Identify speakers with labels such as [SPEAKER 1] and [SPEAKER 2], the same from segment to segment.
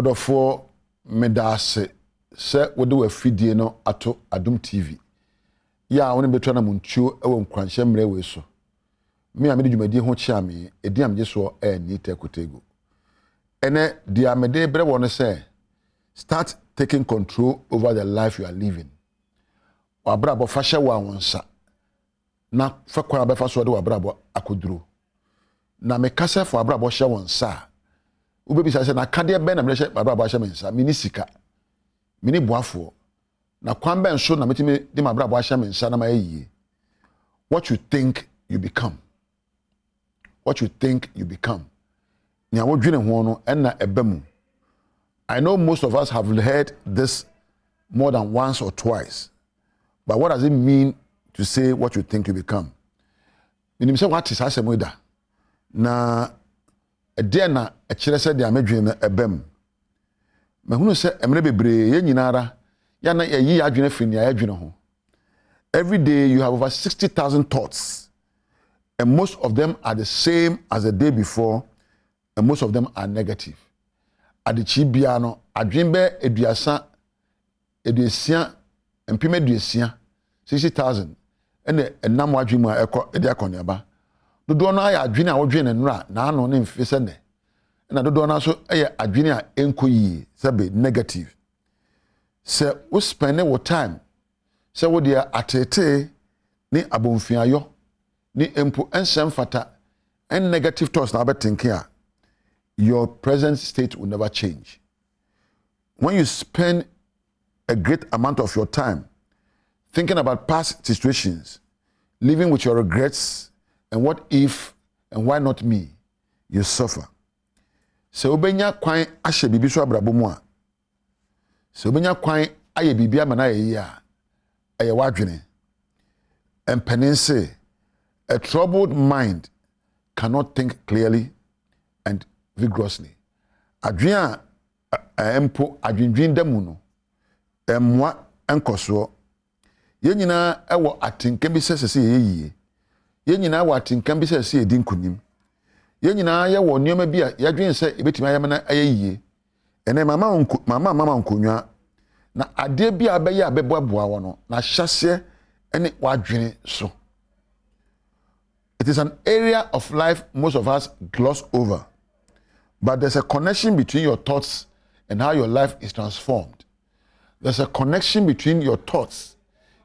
[SPEAKER 1] Odofo medase se wode wa fidie no ato Adom TV. Ya woni beto na muntuo ewo nkwanhye mre we so. Me a me dwumadi ho chia me edi amje so ni tekotego. Ene dia mede bre won say start taking control over the life you are living. Wabrabo fashe wa wonsa. Na fa kwa be fa so de wabrabo akoduro. Na me kase fo wabrabo hye wonsa. Ubebisa se na kade be na mrehye wabrabo hye mensa, mini sika. Mini boafo. Na kwan ben so na metimi de mabrabo hye mensa na maye. What you think you become. What you think you become. Nya wodwene ho no na ebamu. I know most of us have heard this more than once or twice. But what does it mean to say what you think you become? Minim say what is asem da. Na ede na e kire se de amedwene na ebam. Mahunu se emre bebre ye nyinara ya na yi adwene fini ya adwene ho. Every day you have over 60,000 thoughts. And most of them are the same as the day before, and most of them are negative. Adichi bia no adwembe eduasa empime eduasia 60,000 ene enam adwemu a ekọ ede akọnyaba dodo no aya adwene a wodwene nura na ano ne mfese ne na dodo no so eye adwene a enkoyi sebe negative se wo spend wo time se wo dia atete ni abomfiayo ni empo ensem fata and negative thoughts na betinki a your present state will never change. When you spend a great amount of your time thinking about past situations, living with your regrets and what if and why not me, you suffer. So obenya kwan ahye bibi so abrabo mu a. So obenya kwan aye bibi amana ye a aye wadwene. And Penin say, a troubled mind cannot think clearly and vigorously. Adwene empo adwendwen da mu no emwa enkoso ye nyina ewo atenka bi sesese ye yie ye nyina wo atenka bi sesese ye dinkunim ye nyina ye wo nioma bi a yadwen se ebetimi ayamana ayeyie ene mama nkonwa na ade bi a beye abeboaboa wo no na hyase ene wadwene so. It is an area of life most of us gloss over. But there's a connection between your thoughts and how your life is transformed. There's a connection between your thoughts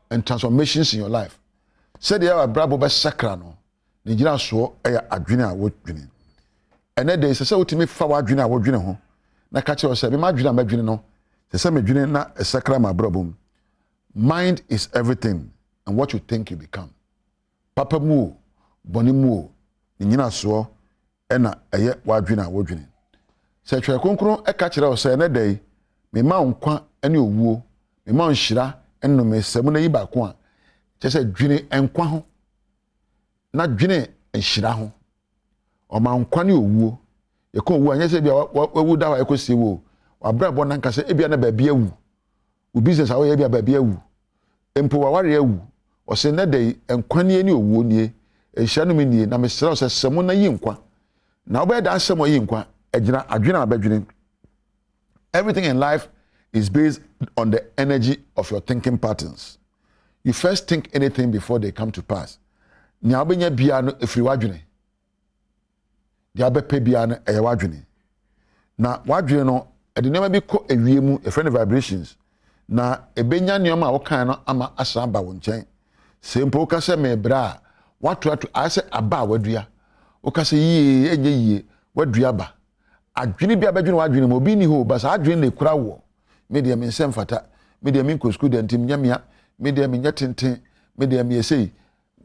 [SPEAKER 1] and transformations in your life. Said the brabo be sakrano. Nigina so eya adwene a wodwene. Ene dey se wotimi fa wadwene a wodwene ho. Na ka che o se be madwene a madwene no. Se medwene na sakra ma brabom. Mind is everything and what you think you become. Papa mu, boni mu, nigina so ena eye wadwene a wodwene. Se twa konkron e ka kire o se ne dey me ma nkwa ene owuo me ma nhira eno me semu na yi ba ko a che se dwene enkwa ho na dwene nhira ho o ma nkwa ne owuo ye ko owuo anya se bia wawu da wa ekosie wo wabrabo na nka se e bia na ba bia wu u business a wo ye bia ba bia wu empo wa ware awu o se ne dey enkwa ne ni owuo nie ehia no me nie na me sere o se semu na yi nkwa na obe da semu yi nkwa ejina adwene abadwene. Everything in life is based on the energy of your thinking patterns. You first think anything before they come to pass. Nya obenya bia no efiri wadwene. Dia bepe bia no eye wadwene. Na wadwene no ede nema bi ko ewiemu e friend vibrations. Na ebenya neoma wo kan no ama asa ba wo nchen. Sempo ka se me bra watu ase aba wadua. O ka se yie enye yie wadua ba. Adwene bia badwene wadwene mo bi ni ho ba sa adwene le kura wo. Media min semfata media min ko school dentim nyamia media min nyatenten media mi esei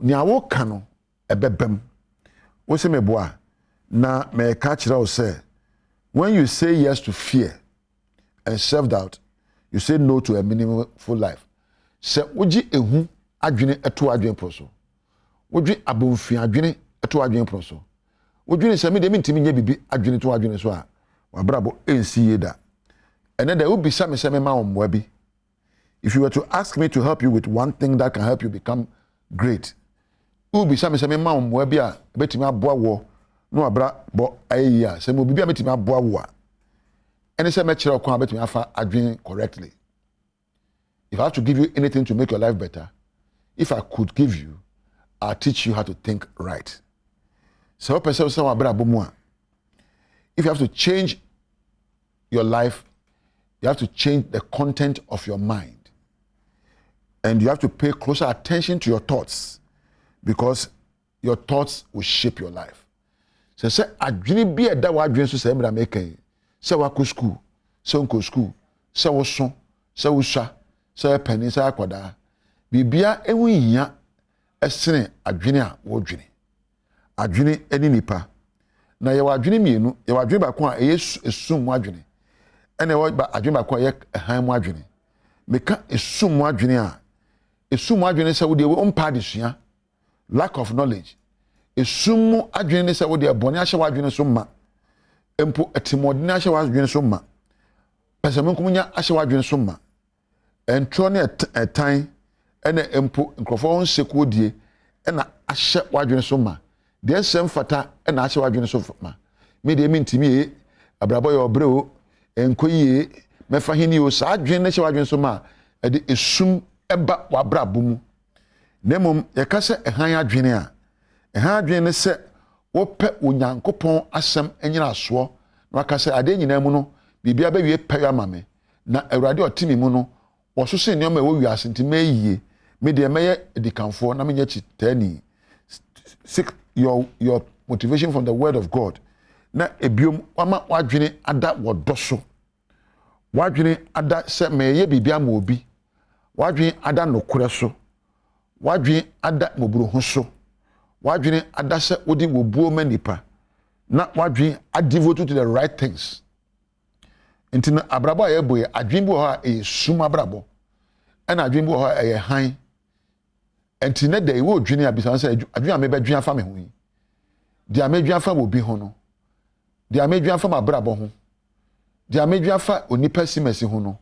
[SPEAKER 1] ni awo ka no ebebem wo se meboa na me ka kire o say when you say yes to fear and self-doubt you say no to a meaningful life. Se woji ehu adwene eto adwene proso woji abomfi adwene eto adwene proso wodwene se media min timi nya bibi adwene to adwene so a wabrabo ensi yeda. And then there will be some Mwabi. If you were to ask me to help you with one thing that can help you become great, will be some Mwabia, Betima Boa, no abra bo aya, some will be a Betima Boa. Any say me kyerɛ kwan betumi afa adwene correctly. If I have to give you anything to make your life better, if I could give you, I'll teach you how to think right. So person say wa bra bomu a. If you have to change your life, you have to change the content of your mind. And you have to pay closer attention to your thoughts because your thoughts will shape your life. So say adwene bi eda wa adwene so say mra make say wa ko school, say unko school, say wo so, say wo sha, say penny say akoda. Bibia ewu hia esene adwene a wo dwene. Adwene eni nipa. Na ye wa adwene mienu, ye wa adwene ba ko a esum mu adwene. Ene wo ba adwene ba ko ye han mu adwene. Meka esum mu adwene a esum adwene se wo de wo mpa adesua, lack of knowledge. Esum adwene se wo de bone ahye wo adwene so ma. Empo etimodene ahye wo adwene so ma. Pese menkum nya ahye wo adwene so ma. Entro ne etan ene empo nkrofo on sekuo die ena ahye wo adwene so ma. De ensem fata ena ahye wo adwene so ma. Me de mintimi e abrabo ye obre o enkoyie mefa hini o sa adwene ahye wo adwene so ma e de esum eba wabra bomu. Nemom yekase ehan adwene a ehan adwene se wo pe onyankopon asem enyina so na wakase ade nyina mu no bibia ba wie pe amame na awurade otimi mu no wo so se nneoma wo wiase ntime yie me de meye edikanfo na menye chitani. Seek your motivation from the word of God. Na ebiom wama wadwene ada wodoso. Wadwene ada se meye bibia ma obi. Wadwene ada nokure so. Wadwene ada moburu ho so. Wadwene ada se wodi wobuo manipa. Na wadwene adevote to the right things. Ntina abrabo aye boye adwene bi ho a esum abrabo. Na adwene bi ho a eye han. Ntina da ewo dwene abisa se adwene amebadwene afa me ho yi. Di amedwene afa obi ho no. Di amedwene afa mabrabo ho. Di amedwene afa onipa simesi ho no.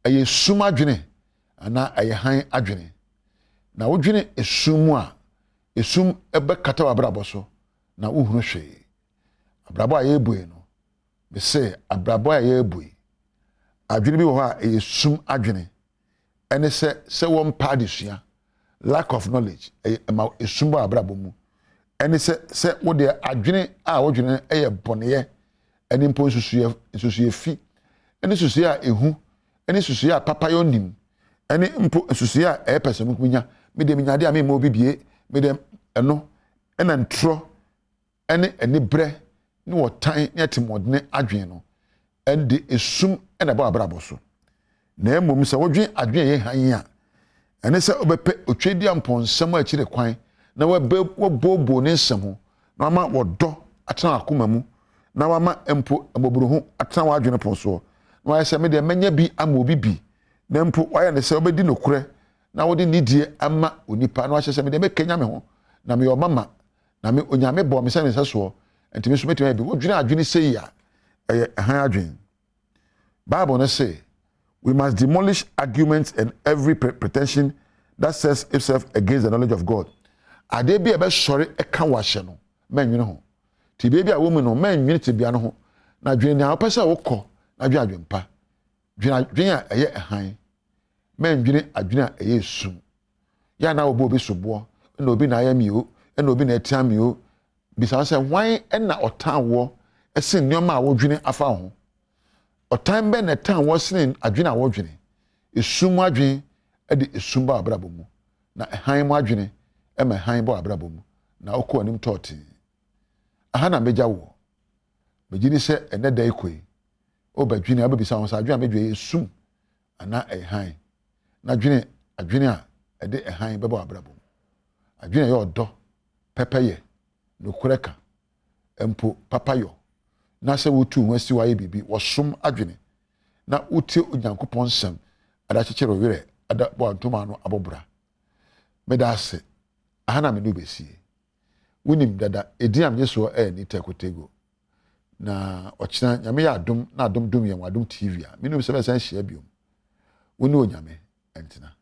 [SPEAKER 1] Eye sum adwene ana eye han adwene. Na wodwene esum a esum ebe kata wabrabo so na uhuru hwe. Abrabo aye boye no. Be say abrabo aye boye. Adwene bi wo ha eye sum adwene. Ene se wo mpa adesua. Lack of knowledge ma esum ba abrabo mu. Ene se wo de adwene a wodwene eye boneye. Ene mpo susuye fi. Ene susuye a ehu. Ene susuye a papa yonim. Ene mpo susuye a epese mukunya. Me de minyade a me mo bibie. Me de eno ena ntro ene bre ni wotan ne atimodene adwen no ende esum ena ba abrabo so na emom se wodwen adwen ye han a ene se obepe otwedi amponsam a kire kwan na wobobo ne nsem ho na ma wodo atena akoma mu na wama empo aboburu ho atena wadwen pon so na wa se me de manya bi ama obi bi na empo wa ne se obedi nokure na wodi nidie ama onipa na wa se me de mekenya me ho na me mama na me onyame bo me se so entimi so metime bi wodwene adwene sei a han adwene. Bible no say we must demolish arguments and every pretension that says itself against the knowledge of God. Ade bi e be sori e ka wahye no manwene ho ti bi a wo mu no manwene ti bia no ho na adwene a opese wokọ na adwene pa adwene a eye han manwene adwene a eye sum ya na obo bi sobo na obi na ayami o na obi na etiami o bisa se wan na otan wo esen nyoma a wodwene afa ho otan be na tan wo sen adwene a wodwene esum adwene de esum ba abrabo mu na han mu adwene ma han ba abrabo mu na okọ anim toti aha na meja wo megini se ene da ekoi obadwene ababisa ho sa adwene medwe esum ana han na adwene a de han beba abrabo mu adwene ye odo pepeye no kureka empo papayo na se wotu ho asi waye bibi wosom adwene na utie onyankopon sam ada chechero were ada bo antoma no abobra medase ahana me no besie wonim dada ediam yeso ni tekotego na ochina nyame ya adom na adom dom ye Adom TV a minum se be san hia biom woni onyame entina.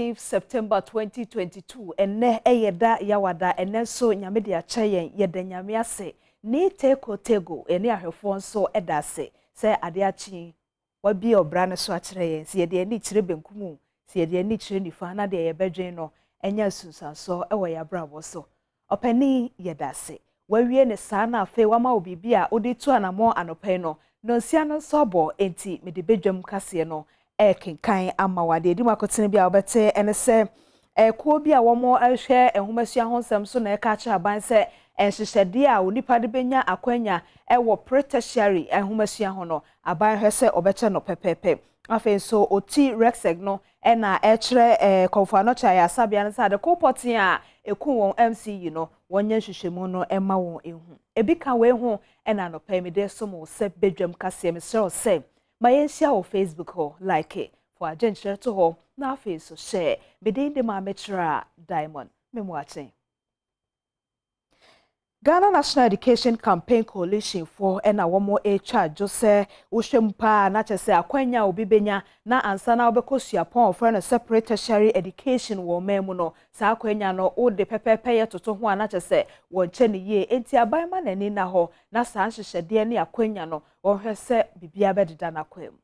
[SPEAKER 2] 13th September 2022 ene eyeda yawada ene so nyame de acheyen yeda nyame ase ni tego ene ahwefo nso edase se ade achi wabi obra ne so akire yen se yede ani kire benkumu se yede ani kire nifa na de yebedwen no enya sunsanso ewo ya brabo so opani yedase wawie ne saa na afa wama obibi a odi tu anamo anopen no nonsia no sobo enti me de bedwam kase no kenkan ama wade di makotene bia obete ene se ko bia wo mo ahwe ehomasuya honsem so na eka cha ban se enhyehyede a onipa de benya akwanya wo pretentiary ehomasuya ho no aban hwe se obeche no pepepe afen so oti rexeg no na ekire konfano cha ya sabia na sade ko potin a eku won MCU no wonye hyehyemu no ema won ehu ebika we hu na no pemide so mo se bedwam kase me se Mayensia o Facebook ho like it for agent to ho na face so share bedin de ma metra Diamond me watching Ghana National Education Campaign Coalition for ena womo charge say wohwempa na chese akwanya obibenya na ansa na obekosua pon for na separate tertiary education wo memu no sa akwanya no o de pepepe ye toto ho na chese wonche ne ye enti aban ma na ni na ho na sa hyehyede ne akwanya no wo hwese bibia bededa na kwam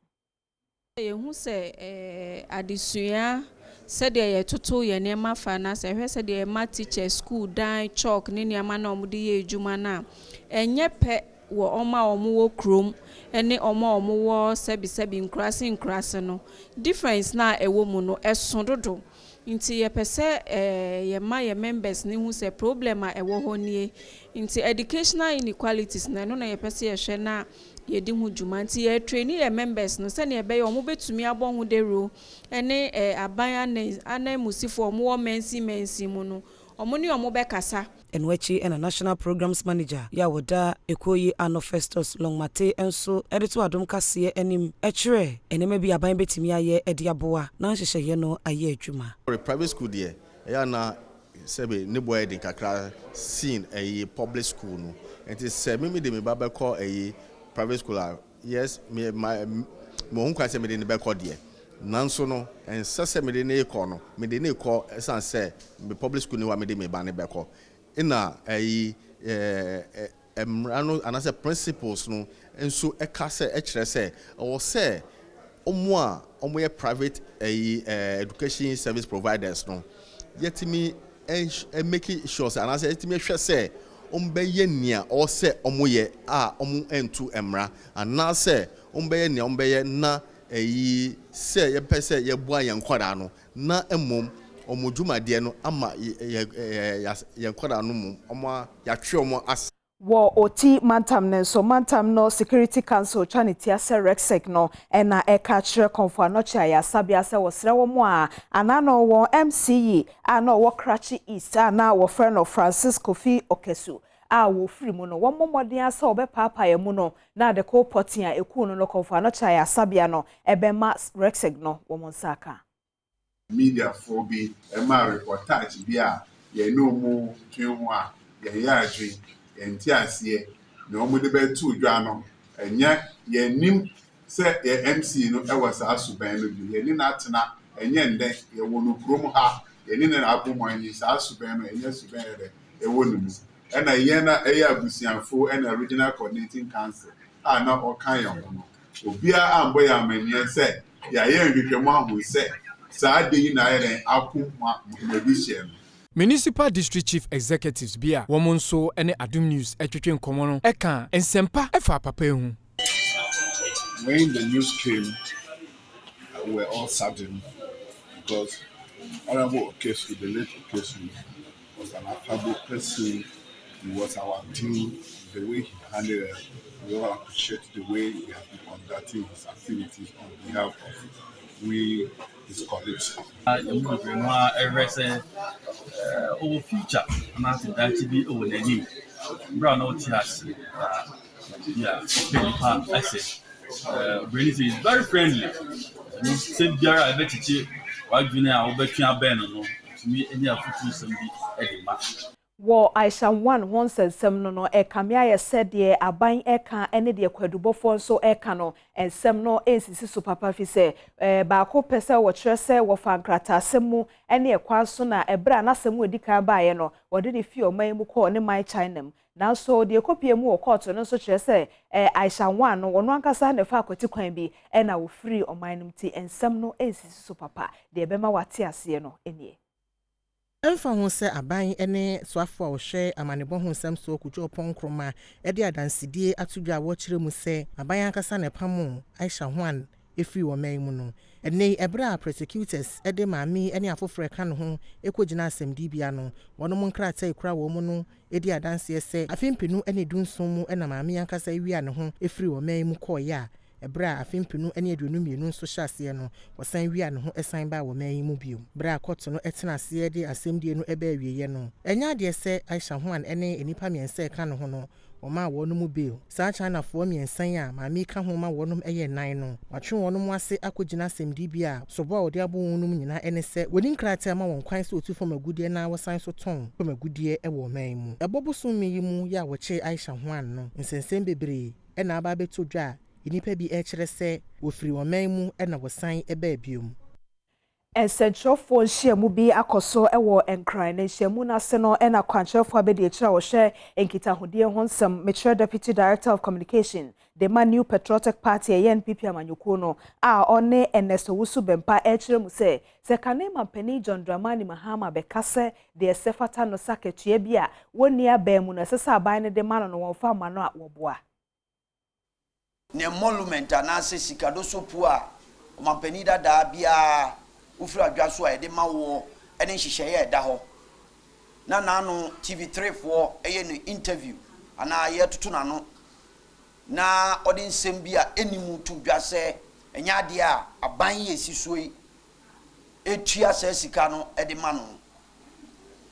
[SPEAKER 3] ye hu se adesua said ye toto ye nema fa na se hwe said ye ma teacher school dan chalk ne nema na omude ye adwuma na enye pe wo oma omo krom ene omo wo sebi nkrase no difference na ewo mu no eso dodo nti ye pese ye ma ye members ni hu se problem a ewo ho nie nti educational inequalities na no na ye pese ye hwe na ye di hu dwuma nti ye train ye members no se ne be ye omo betumi abon hu de ro ene aban ana musifo omo wo mensi mu no omo ni omo be kasa
[SPEAKER 4] enwechi and a national programs manager ya woda ekoyi ano Festus Longmate enso edito adom kase enim ekire enema bi aban betimi aye ede aboa na hyehyeye no aye adwuma
[SPEAKER 5] private school there ya na sebe ne boy de kakra seen a public school no and it say me de me baba call a private school yes me mo hu kwase me de be call there nanso no en sese me de ne call no me de ne call esan say me public school ni wa me de me ba ne be call ina emrano anase principles no enso eka se ekire se o se omo ye private education service providers no yetimi make sure say anase yetimi hwe se ombeye nia o se omo ye a omo entu emra anase ombeye nia ombeye na se ye pese ye bua ye nkwara no na emom omudwuma de no ama ye nkwara no mum omo ya twe omo as
[SPEAKER 2] wo oti mantam no security council chanity ase rexec no na eka kire konfano cha ya sabia se wo sre wo mo a anano wo MCE ano wo Krachi East ana wo friend of Francisco Fi Okesu a wo free mu no wo momodin ase obepapa ye mu no na de ko potin a eku no konfano cha ya sabia no ebema rexec no wo monsaka
[SPEAKER 6] media for be a reportage bi a ye no mu twen ho a ye ya adwen enti ase na omo de be tu dwa no enya ye nim se ye MC no e wasa asuban no bi ye ni na atena enye nde ye wo no krom ha ye ni na abomani sa asuban no enye suban ye e wo no mu e na ye na e ya abusianfo e na regional coordinating council a na okan ye ho no obi a ambo ya amanie se ya ye nhwehwemu ahu se saade na ayere akuma mabishie
[SPEAKER 7] Municipal District Chief Executives bia women so ene Adom News etwetwe nkomo no eka ensempa efa papa ehu.
[SPEAKER 6] When the news came, we were all saddened because Honorable Okesu, the late Okesu, was an affable person. He was our team. The way he handled it, we all appreciate the way he has been conducting his activities on behalf of we, his colleagues.
[SPEAKER 8] Over future, I'm asking that to be over the new brown out yes. Yeah, I said, Brady is very friendly. Said Jara, I bet you, why do now, bet you are Ben to me any of you some be Eddie.
[SPEAKER 2] Wo Aisha 1 wonsensem no ekamia ye said de aban eka ene de kwadubofo so eka no ensem no ensisi so papa fi se ba ko pese wo kyerese wo fankrata asemu ene ekwa so na ebra na asemu edika baaye no wo de fi o man mu ko ne my China na so de kopie mu wo court no so kyerese Aisha 1 no wono ankasa na fa akwati kwan bi ena wo free o man num ti ensem no ensisi so papa de bema wate ase no enie
[SPEAKER 9] Emfa ho se aban ene soafo a wo hwe amanebo ho nsem so okudwo ponkroma e de adansidie atudwa wo kire mu se aban ankasa ne pamo Aisha 1 efi wo man mu no ene ebra prosecutors e de maami ene afofre ka no ho ekogina asɛmdi bia no wono mo nkrata ekura wo mu no e de adanse se afimpinu ene dunsom mu ena maami ankasa ewia ne ho efiri wo man mu koya Ebra afimpinu ene aduonu mienu nso hyase no wosan wi ane ho esan ba wo man mu biom bra koto no etena ase de asɛmdie no eba awieye no enya de se Aisha Huan ene enipa miense ka no ho no oma wo no mu biom saa China fo miensan a maami ka ho ma wo no eye nan no watwe wo no mu ase akogina asɛmdi bia sobo a ode abo wo no nyina ene se woni nkrata ma won kwan se otufo magudie na wosan so ton fo magudie e wo man mu eboboso mi mu ya wo che Aisha Huan no nsensem bebre ena aba beto dwa inipa bi ekire se wo firi wo man mu na wo san eba biom
[SPEAKER 2] Ensentrofo nhyiamu bi akoso ewo enkran na nhyiamu na se no na kwankyerefo abedi ekira wo hwe enkitahodie ho nsem Metro Deputy Director of Communication the man New Patriotic Party NPP amanyuko no a one Ernesto Wusu Bempa ekire mu se kanema mpani John Dramani Mahama bekase de sefata no saketue bi a woni aba mu no sesa aban ne de mano no wonfa mano a woboa
[SPEAKER 10] ne monument anase sikado sopu a mampani dada bia ufiri adwaso a ede mawo ene nhyehyeye eda ho na nanu TV3 for eye no interview ana ye tutu nano na odi nsem bia enimu tu dwase enya ade a aban ye sisoi etua se sika no ede mano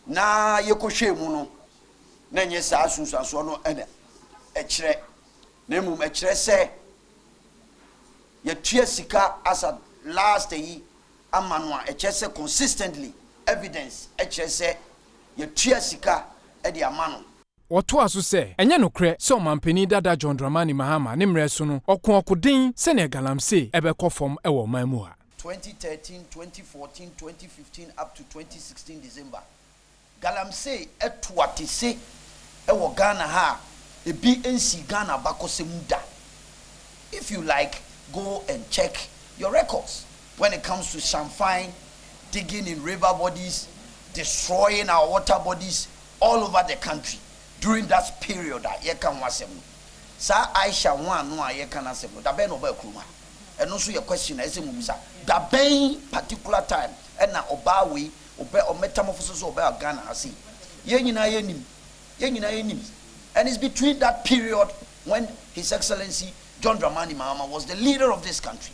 [SPEAKER 10] na ye kohwe mu no na nye sa asusaso no ene ekire na mu ekire se ye tua sika asa last year amanwa ekire consistently evidence ekire se ye tua sika e di amano
[SPEAKER 7] Oto aso se enye nokre se omampani dada John Dramani Mahama ne mreso no okokodin se ne galamse ebekọ fom e wo man mu ha
[SPEAKER 10] 2013 2014 2015 up to 2016 December galamse etuatese e wo Ghana ha ebi ensi Ghana bakosemuda. If you like, go and check your records when it comes to champagne, digging in river bodies, destroying our water bodies all over the country during that period. Yekan wasemu sa Aisha 1 no yekan asemu da ben oba kruma and also your question is mumisa da ben particular time and na oba we oba metamorphosis oba Ghana asi yenyina yenim. And it's between that period when His Excellency John Dramani Mahama was the leader of this country.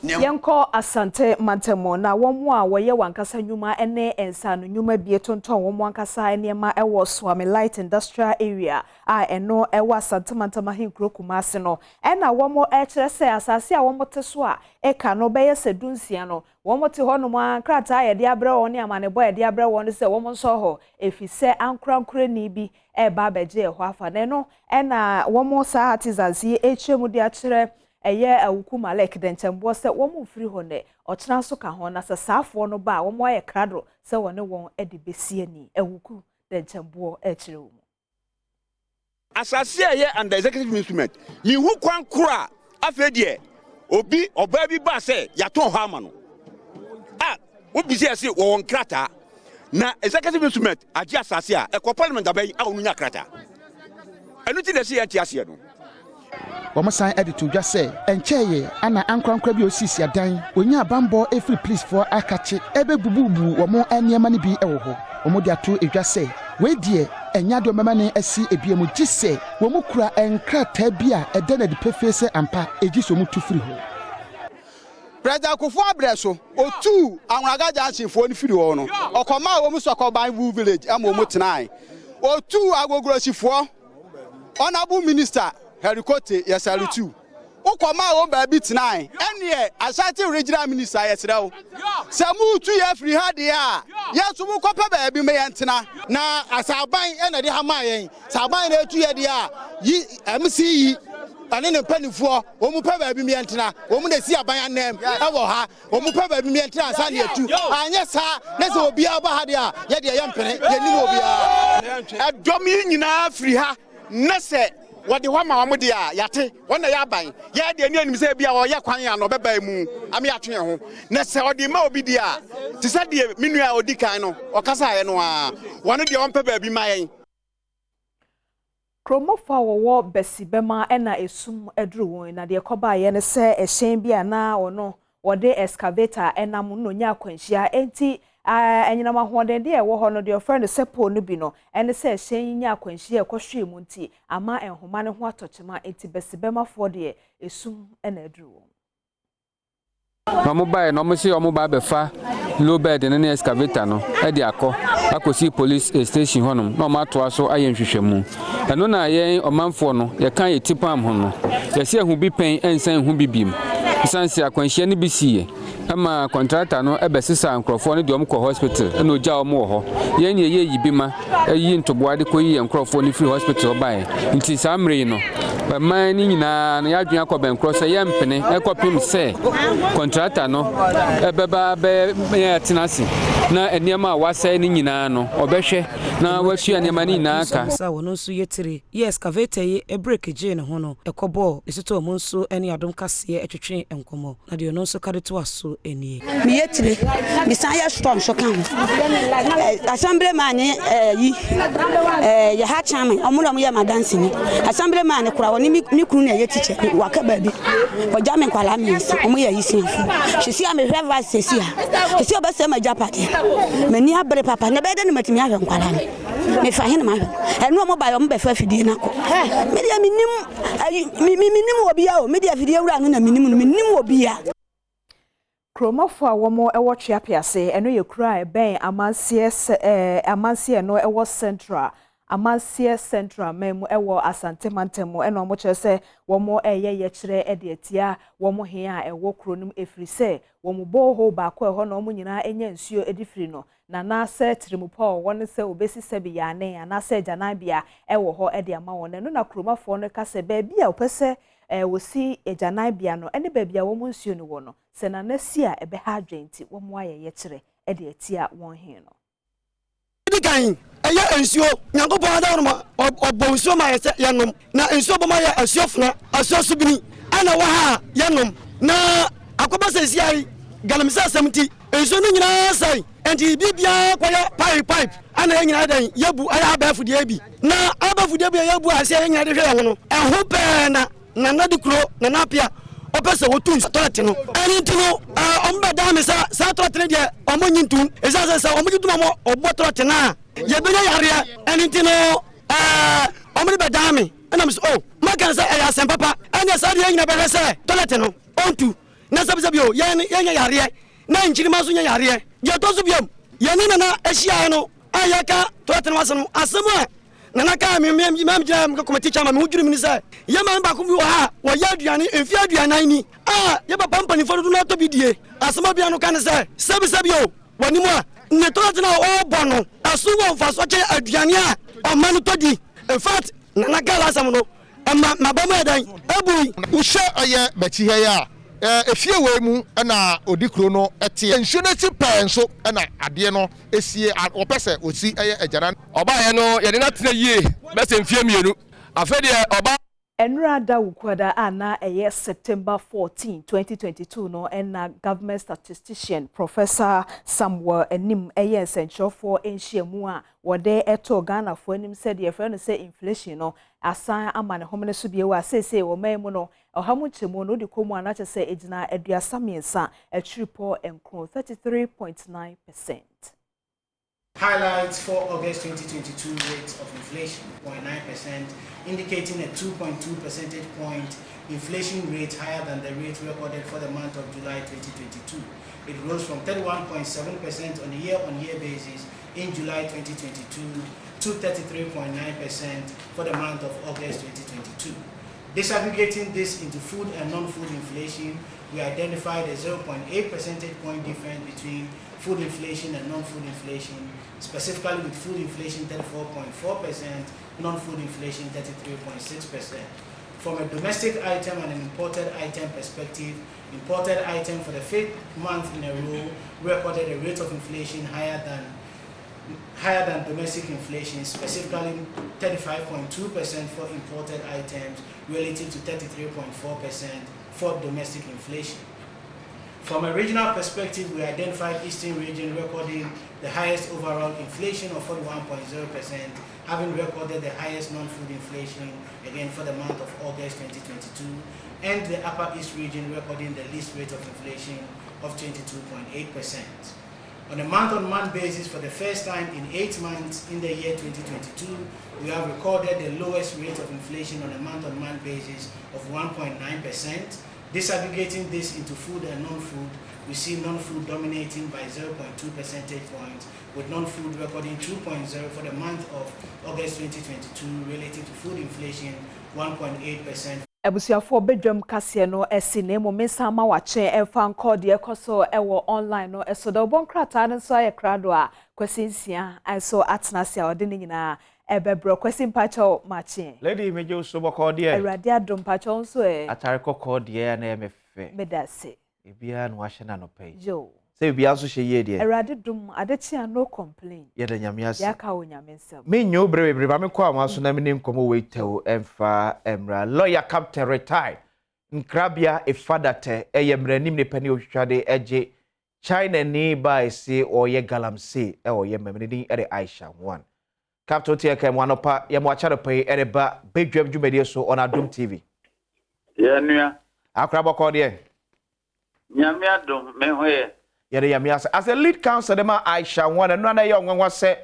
[SPEAKER 2] Yanko Asante Mantemo na wonmo a woye wankasa nyuma ene ensa no nyuma bie tonton wonmo ankasa enema ewo Swami Light Industrial Area a eno ewa Asante Mantema hinkro Kumase no ena wonmo ekire se asase a wonmo teso a eka no beye sedunsia no wonmo te ho no ma krata ye de abre won ne amanebo ye de abre won se wonmo so ho efise ankrankra ni bi eba beje ho afa ne no ena wonmo sa artisans ye echemu de akire eye awuku malek denchembo se womu free ho ne ochina so ka ho na se saafo no ba womo aye krado se wone won edi besie ni awuku denchembo ekire wo
[SPEAKER 11] asase aye under executive instrument mi hu kwan kura afedie obi oba bi ba se yaton ho ama no obi se ase wo krata na executive instrument agi asase a ekọ parliament abai a onunya krata enu ti de se yenti ase no
[SPEAKER 12] Womasan editor dwa se encheye ana ankrankra bi osisi adan onya bambo every police for akache ebebububu womo eniema ne bi ewo ho womo de ato edwa se we die enya de mema ne asi ebiemu gise womo kura enkrata bi a ede na de pefese ampa egiso mu tufiri ho
[SPEAKER 11] President Kufu Abreso otu anwaga jansin fo ni firi ho no okoma womu sokoban wu village amomu tenai otu agogorosifo honorable minister Herikote Yasalitu
[SPEAKER 13] ukoma o baby tonight ene asante regional minister yesrew samu tu ya free ha de a yesu mu kopa baby me yentena na asaban ene de ha ma yen saban na tu ya de a yi mc ane ne panifo o mu pa baby me yentena o mu na si aban anem e wo ha o mu pa baby me yentena asa na etu anye sa na se obi aba ha de a ye de yempene ye nim obi a adom yi nyina free ha na se wadi wama wamudi ya yate wona ya ban ya de ni anim se bia wo ya kwan ya no beba mu am ya twen ho na se odi ma obi dia ti se de minu a odi kan no okasa ye no a wonu de wonpa ba bi ma yen
[SPEAKER 2] Kromofa wo besi bema na esum edru won na de koba ye ne se ehyen bia na ono wode excavator enam no nya akwanhia enti enyinama hoden de ewo ho no de friend sepo no bi no ene se ehyen nya akwanhia ekohwe mu nti ama enhoma ne ho atochema enti besi bema fo de esum na edru won
[SPEAKER 14] Mamu bae no mo si omo ba befa low bed ne excavator no e de akosi police station honom no ma to aso ayenhwehwemu eno na yen omanfo no ye kan ye tipam ho no ye se hu bi pen ensan hu bibim sansi akwanhia ne bisiye ama contractor no ebesisa nkrofo ne de omko hospital eno oja omo ho yen ye yibima ayi ntoboade koyi nkrofo ne free hospital bae nti samre no man ni nyina na ya dwen akọ cross ye mpene ekopim se contractor no ebeba be ya tinasi na eniema a wasa ni nyina no obehwe na wasua eniema ni nyina aka
[SPEAKER 4] sa wono nso yetire ye excavator ye e break je ne ho no ekobo esito mo nso eni adom kase etwetwe enkomo na de ono nso kade to aso enie
[SPEAKER 15] mi yetire mi san ya storm so kan assembly man yi ye ha chame omulo ye madansi ni assembly man kura woni mi kuru na ye teacher waka baby oja me kwala mi omo ye yisiafo hwesi a me hwe va sesi a hwesi obese ma japade mani abre papa na bede ne matimi ahwe nkwala me fa hene ma eno mo ba yo mo be fa fidie na ko me dia minim obi a o me dia fidie wura no na minim obi a
[SPEAKER 2] Kromafo a womo ewo twapiase eno ye kura e ben amansie no ewo central amansie central memu ewo asante mantemo eno mo kire se womo ye kire e de atia womo he a ewo kronum efiri se womo boho ba ko ho no mo nyina enya nsuo edifiri no na na se trimupo won se obesi se bi ya ne na se janabia ewo ho e de ama won no na kromafo no ka se ba bia opese wosi ejanabia no ene ba bia womo nsuo no wo no se na na si a ebe ha adwenti womo ye kire e de atia won he no
[SPEAKER 16] digan aya ensuo nyankopon adaroma obonsuo ma yese yanom na ensuo boma ya asuofna asuosubini ana wa ha yanom na akoba sesi ai galamisa samti ensuo no nyina sai enti bibia kwaya pipe ana nyina dan yabu aya abafu de bi na abafu de bi yabu ase nyina de hwe no eho pe na nadikro na napia opese wotun toilet no ani tino omba dame sa toilet de omonyintun ezasa sa omonyintun mo obo toilet na ye benya yare ani tino omri be dame na mso maka sa ya sem papa ani sa de nyina be se toilet no ontu na sabi o ye yare na nchiri maso nya yare ye to so biam ye ni na ehia no ayaka toilet no asem nana ka me jam ko komati chama me hujuru minisa ye man ba ko bi wa ha wa ya aduane efia aduanan ni ye ba pampani fo do na to bidie asema bia no kan se sabi o wani mu a ne to na o bono asu won fa so che aduane a o manu to di in fact nana ka la sam no ma ba ma dan abu
[SPEAKER 17] ushe aye bachi he ya efie we mu na odikro no ete nsuo na ti pen so na ade no esie opese osi eye ejana oba ye no ye de na tena yie be se mfie mienu afede oba
[SPEAKER 2] Enra da ukwada ana eye September 14, 2022 no na government statistician Professor Samuel Enim eye essential for enhyiamu a wode eto Ghana for enim said ye friend say inflation no asan ama ne homene so bie wa sese wo memu no ohamu chemu no de komu ana che say ejina aduasa miensa etiripo enkro 33.9%.
[SPEAKER 18] Highlights for August 2022 rates of inflation 0.9%, indicating a 2.2 percentage point inflation rate higher than the rate recorded for the month of July 2022. It rose from 31.7% on a year-on-year basis in July 2022 to 33.9% for the month of August 2022. Disaggregating this into food and non-food inflation, we identified a 0.8 percentage point difference between food inflation and non-food inflation, specifically with food inflation 34.4%, non-food inflation 33.6%. From a domestic item and an imported item perspective, imported item for the 5th month in a row recorded a rate of inflation higher than domestic inflation, specifically 35.2% for imported items relative to 33.4% for domestic inflation. From a regional perspective, we identified Eastern region recording the highest overall inflation of 41.0%, having recorded the highest non-food inflation again for the month of August 2022, and the Upper East region recording the least rate of inflation of 22.8%. On a month-on-month basis, for the first time in 8 months in the year 2022, we have recorded the lowest rate of inflation on a month-on-month basis of 1.9%. Disaggregating this into food and non-food, we see non-food dominating by 0.2 percentage points, with non-food recording 2.0 for the month of August 2022 relative to food inflation 1.8%.
[SPEAKER 2] Abusiafo Badwam kase no esi na mo mensa ma wache emfa nkọ de ekoso ewo online no eso da obon krata no so aye krado a kwasinsia so atnase a ode nyina ebebro kwasin pacho mache
[SPEAKER 19] lady meje so boko de
[SPEAKER 2] Awurade adom pacho nso
[SPEAKER 19] atare kokko de na emefe
[SPEAKER 2] medase
[SPEAKER 19] ebia no ahye na no pay
[SPEAKER 2] jo
[SPEAKER 19] se bia so hye ye de
[SPEAKER 2] Awurade dom adechia no complain
[SPEAKER 19] ye da nyame ase
[SPEAKER 2] ya ka wo nyame nsem
[SPEAKER 19] me nyo brebre ba me kwa amaso na me ne nkomo weitew emfa emra lawyer captain retired nkrabia efadate eyemranim ne pani ohwade eje China ni ba ese oye galamse oye memne din ere Aisha 1 captain tie kam wanopa ye mo achare pay ere ba Badwam dwumedie so on Adom TV
[SPEAKER 20] ye nua
[SPEAKER 19] akraboko de
[SPEAKER 20] nyame adom me hoye
[SPEAKER 19] yere yamiasa as a lead counsel dem Aisha 1 no na ye onwanwa se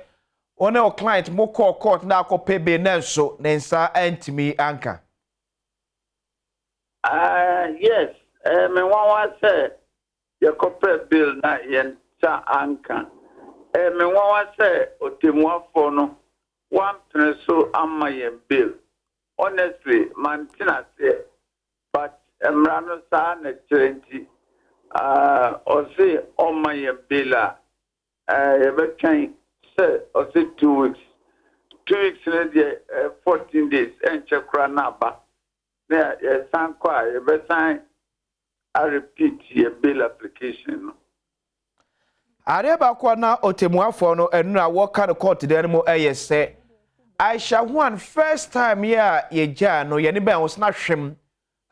[SPEAKER 19] one o client mo call court na akopɛ be na nso ne nsa antimi anka
[SPEAKER 20] yes me wanwa se ye kopɛ bill na ye nsa anka me wanwa se otemuafo no one so amma ye bill honestly mantina se but emrano sa na trenti or say on my bill every time say or say 2 weeks 2 weeks in 14 days and check naba there san kwa every time I repeat your bill application
[SPEAKER 19] areba kwa na otemuafo no enu na woka no court there mo say Aisha 1 first time ya ye ja no ye ne ba wosna hwem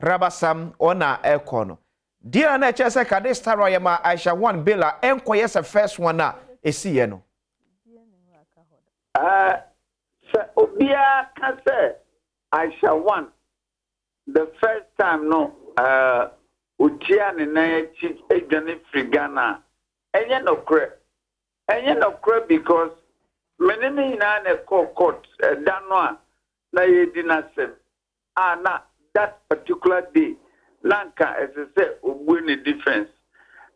[SPEAKER 19] rabasam ona ekono Dear na chese ka this star ya ma Aisha 1 billa enko yes first one na esiye no
[SPEAKER 20] so obia ka say Aisha 1 the first time no utia ne na chi edwane frigana enye no kre because menene ina na court danwa na yedina sem na that particular day Lanka as I say win defense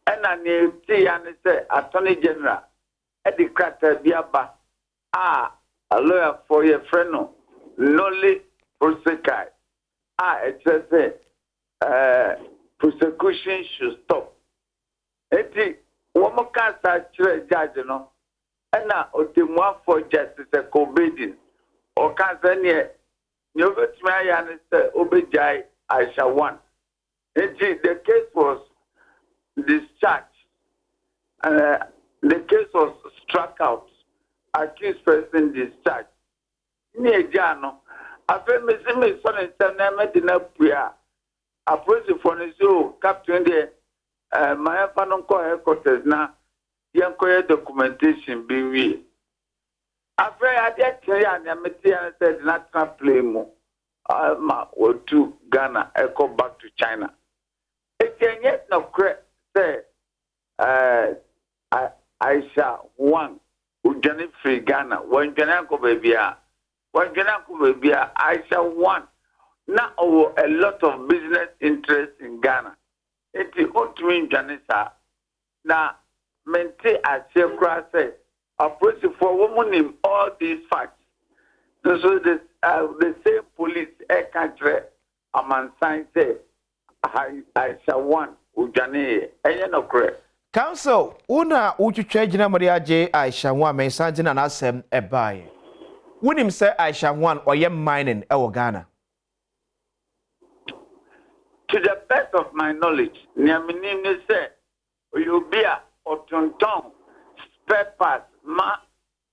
[SPEAKER 20] and an say Attorney General at the crater biaba a lawyer for your friend no prosecute it says prosecution should stop eti one more cancer judge no and now otemwa for justice a combeding or cancer near you got me say obejai Aisha 1. The case was discharged. The case was struck out. Accused person discharged. Niejano. Afe me son and son na puya. Approach for the captain de my fanon ko headquarters na yanko documentation be we. Afe ade clear na meti and said not play mo. Ma or to Ghana go back to China. It can yet no correct say Aisha 1 ujani free Ghana when Ghana ko baby Aisha 1 now a lot of business interest in Ghana. It is ultimate Janisa now mente as say approach for woman in all these facts. So the same police country amansan say I shall want ujane enye no kre.
[SPEAKER 19] Council, una uchuche jina Maria J. Aisha Wan me sanjina na asem ebaye. Wunim say Aisha Wan oye mining ewo Ghana.
[SPEAKER 20] To the best of my knowledge, Niaminim ne say Oyobia otonton spare parts ma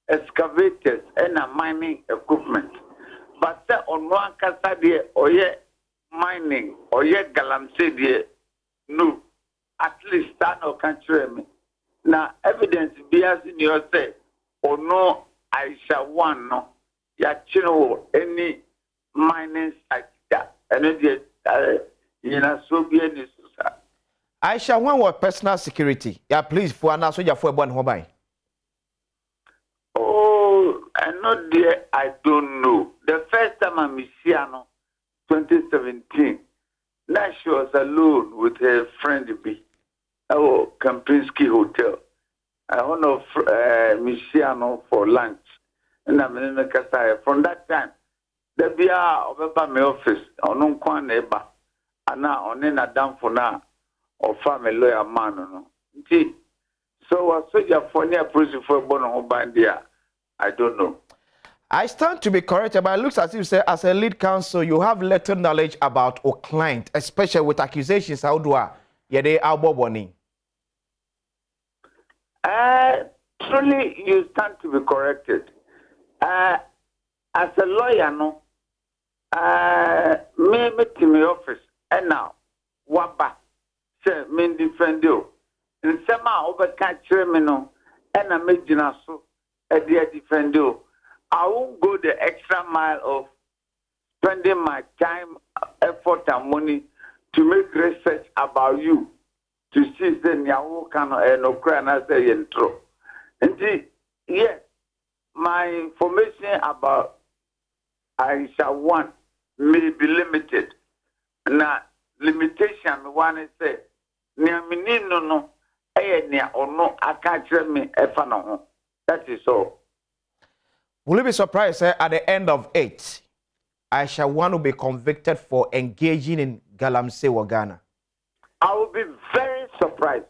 [SPEAKER 20] excavators and a mining equipment. But say on one kasa de oye mining oye galamsey de no. At least that no country me. Now evidence be as in your say or no Aisha Wan no ya chino any mining site that and you know so be any
[SPEAKER 19] Aisha Wan was personal security. Ya please for na so ya for born ho bai.
[SPEAKER 20] Oh, I know there I don't know. The first time I see her 2017. Now she was alone with her friend B. Oh, Kempinski Hotel. I went off Michiano for lunch. And I'm in the Kasaya. From that time, there be over my office on Unkwan neighbor. And now on in a down for now or family lawyer man. So I saw your phone here, prison for Bono Bandia. I don't know.
[SPEAKER 19] I stand to be corrected, but it looks as if you say, as a lead counsel, you have little knowledge about a client, especially with accusations. How do I? Yeah, they are bobbing.
[SPEAKER 20] Truly, you stand to be corrected. As a lawyer, no, me to my office, and now, waba, say, me defend you. And somehow, overcatch me, no, and I make so, and they defend you. I won't go the extra mile of spending my time, effort, and money to make research about you. To see the Nyawo Kano and Ukraine say intro. And yes, my information about Aisha Wan may be limited. Now, limitation one is say, Niamini no, nia or no, I can't tell me if I know. That is all.
[SPEAKER 19] Will you be surprised at the end of it, Aisha Wan will be convicted for engaging in galamsey wa Ghana?
[SPEAKER 20] I will be very surprised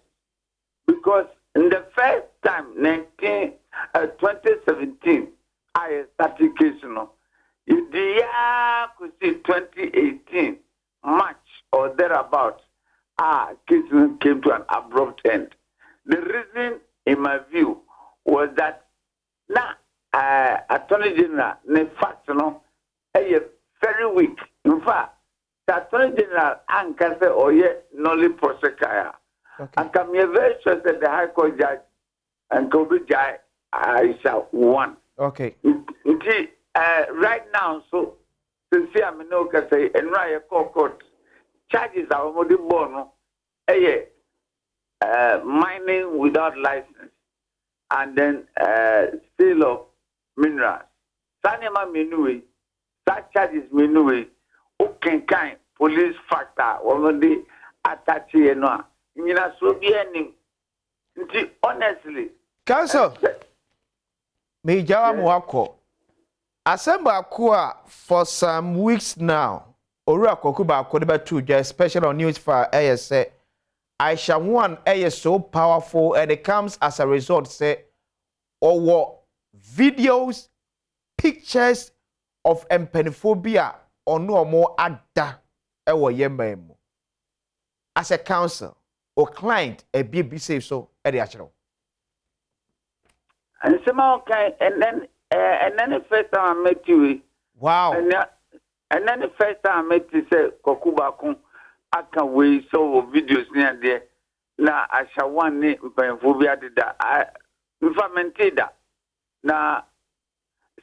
[SPEAKER 20] because in the first time, 2017, I started case, in the year 2018, March or thereabout, case came to an abrupt end. The reason, in my view, was that now, Attorney General, in fact, very weak. In fact, the Attorney General Anka say, oh yeah, nolly prosecutor. And come here very sure that the High Court judge and Kobe Jai Aisha Wan.
[SPEAKER 19] Okay.
[SPEAKER 20] Right now, so since I'm in say, and Raya Court charges are more bono, mining without license, and then sale of minerals. Sanema Minui, that charges Minui. Okay, kind police factor when they attach you know. You know, so be any. Honestly,
[SPEAKER 19] Council, me jawa mwako. Assemble Akua for some weeks now. Ora Kokuba Kodeba 2, especially on news for ASA. Aisha Wan is so powerful, and it comes as a result, say, or videos, pictures of empenophobia or no more actor ewo yememo. As a counsel or client, a BB say so at the actual.
[SPEAKER 20] And somehow, and then the first time I met you,
[SPEAKER 19] wow,
[SPEAKER 20] and then the first time I met you, say Kokuba Kun, I can wait so videos near there. Now I shall one name empenophobia did that. I implemented that. Now,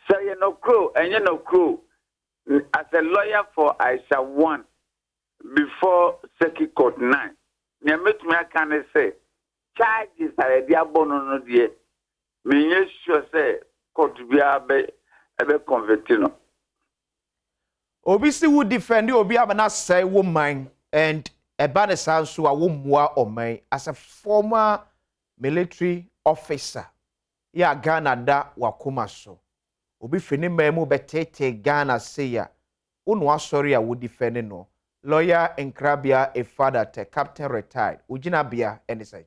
[SPEAKER 20] say you know crew and you know crew. As a lawyer for Aisha Wan before Circuit Court 9, near me I can say charges are a diabono no dear. Me sure say court be a convicted.
[SPEAKER 19] Obisi would defend you, Obi Abana say woman and a banner sounds to a woman or me as a former military officer. Ya Ghana da wakuma so. Obi fini memu betete Ghana say ya. Unwa sorry I would defend no. lawyer Nkrabia a father te captain retired ujina bia any say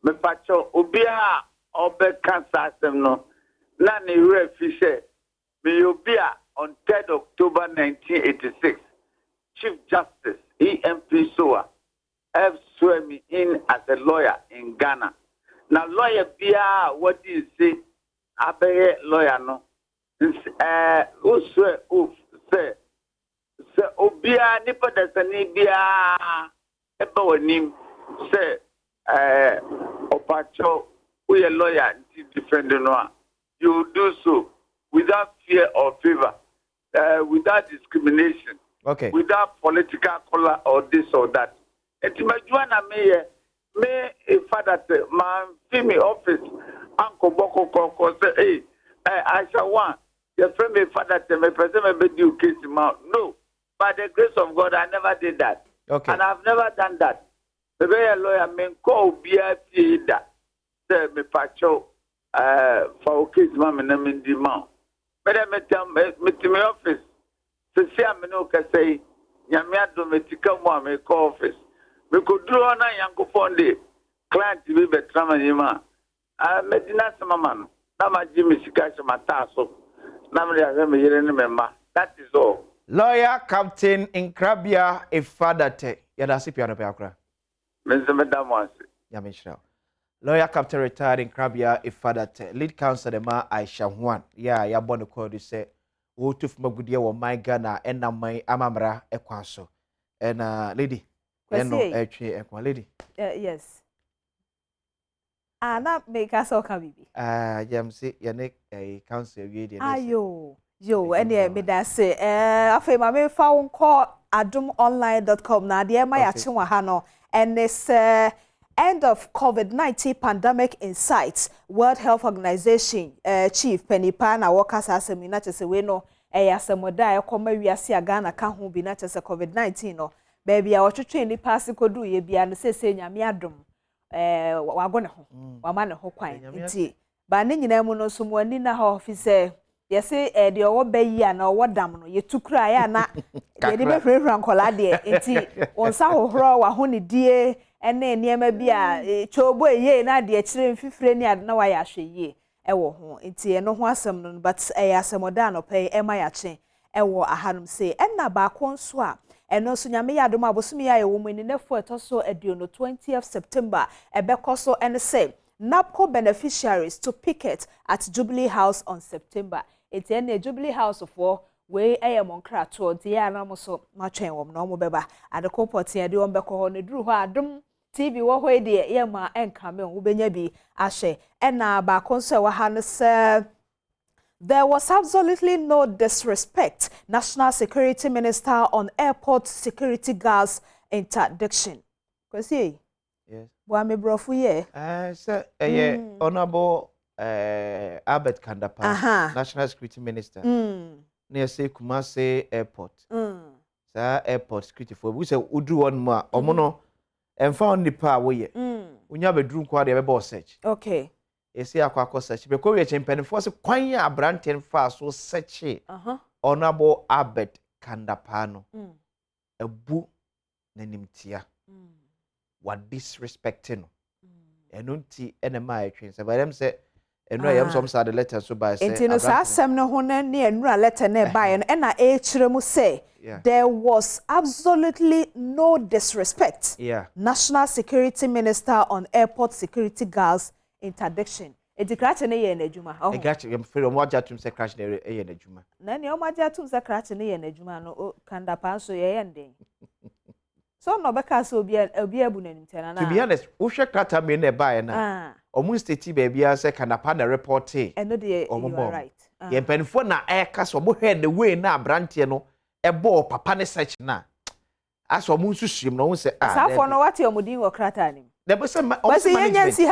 [SPEAKER 20] me pacho obia obe cancer asem no na ne refishe me obia on 3rd October 1986 Chief Justice EMP Soa have sworn me in as a lawyer in Ghana. Now lawyer bia what do you say abe lawyer no who swear oath say obia nipa dasani bia eba wanim say opacho we a lawyer defend no you do so without fear or favor without discrimination without political color or this or that etimajuana me a father man fimi office uncle boko koko say hey I shall want your friend me father me person me be you case him out no. By the grace of God, I never did that.
[SPEAKER 19] Okay.
[SPEAKER 20] And I've never done that. The very lawyer men call BIP that. Say me pacho for case mama na me demand. But I met to my office. So see I no can say nyame adom etika mo me call office. Me could draw na yanko fonde. Client be betrama yima. Medina sama man. Na ma jimi sika sama taso. Na me ya me yere ne memma. That is all.
[SPEAKER 19] Lawyer Captain Nkrabia a father te yada si piano pe akra. Lawyer Captain retired Nkrabia a father te lead counsel de ma Aisha Juan ya born call you say wo tuf magudie wo my Ghana na my amamra ekwaso and lady no etwe ekwa lady
[SPEAKER 2] yes na make us all come bibi
[SPEAKER 19] jam say ya ne counsel wi de
[SPEAKER 2] ayo yo ene me da say afei ma me fa won call adomonline.com na de ma ya chenwa ha no and this end of COVID-19 pandemic insights World Health Organization chief Penipa na workers asemi na chese we no yasemoda ekoma wiase agana ka ho bi na chese COVID-19 no baby a wotwetwe ni pass kodu ye bia no sese nyame adom wago ne ho wama ne ho kwan nti ba ne nyina mu no so mo ani na ha office yesi de owo bayi a na owo dam no yetukura ya na ye de be frefra nkola de nti onsa hohoro wa ho ne die ene niema bi a chobo eye na de kire mfifire ni ade na wa ya hweye ewo ho nti eno ho asem no but asemoda no pay ema ya che ewo ahanum se enna ba ko nso a eno so nyame ya adom abosumi ya ewo mu ni nefo etoso aduono 20th September ebekoso ene say NAPCO beneficiaries to picket at Jubilee House on September. It's in Jubilee House for we monkra to the anamoso matchen wom no mo beba at the corporate de on beko ne duru ho Adom TV wo ho de ye ma enkame wo benya bi ahye ena ba konso wa hanes there was absolutely no disrespect. National Security Minister on airport security guards interdiction. Kwesi
[SPEAKER 19] yes.
[SPEAKER 2] Wa me brofu ye.
[SPEAKER 19] Sir, Honorable Albert Kandapa, National Security Minister. Near say Kumasi Airport. Sir, airport security for we say udu one more. Omono and found the power way. We have a dream quad ever search.
[SPEAKER 2] Okay.
[SPEAKER 19] You see a quack search because we are champion for a quanya branten fast so search. Honorable Albert Kandapano. A boo nanimtia. What disrespecting enunti enema trains by them say enu ayam some sad letter so by say
[SPEAKER 2] entino sa asem no ho na ne enura letter na by no na echiremu say there was absolutely no disrespect. National Security Minister on airport security guards interdiction. Enti crash na ye na adwuma.
[SPEAKER 19] Oh. Crash am free o moja tum say crash na ye na adwuma.
[SPEAKER 2] Na ne o moja tum say crash na ye na adwuma no kanda pa so ye nden. So no beka so obi abu nanim tena na. To
[SPEAKER 19] be honest, wo hwe krata me na ba na. Omu state baby a say kanapa na report e.
[SPEAKER 2] No dey you are right.
[SPEAKER 19] Ye penfo na eka so bo hwe the way na abrante no ebo papa ne search na. Aso omu nsusum no wo say
[SPEAKER 2] Sa for no what your mudin wo krata nim.
[SPEAKER 19] The person
[SPEAKER 2] but yenyansi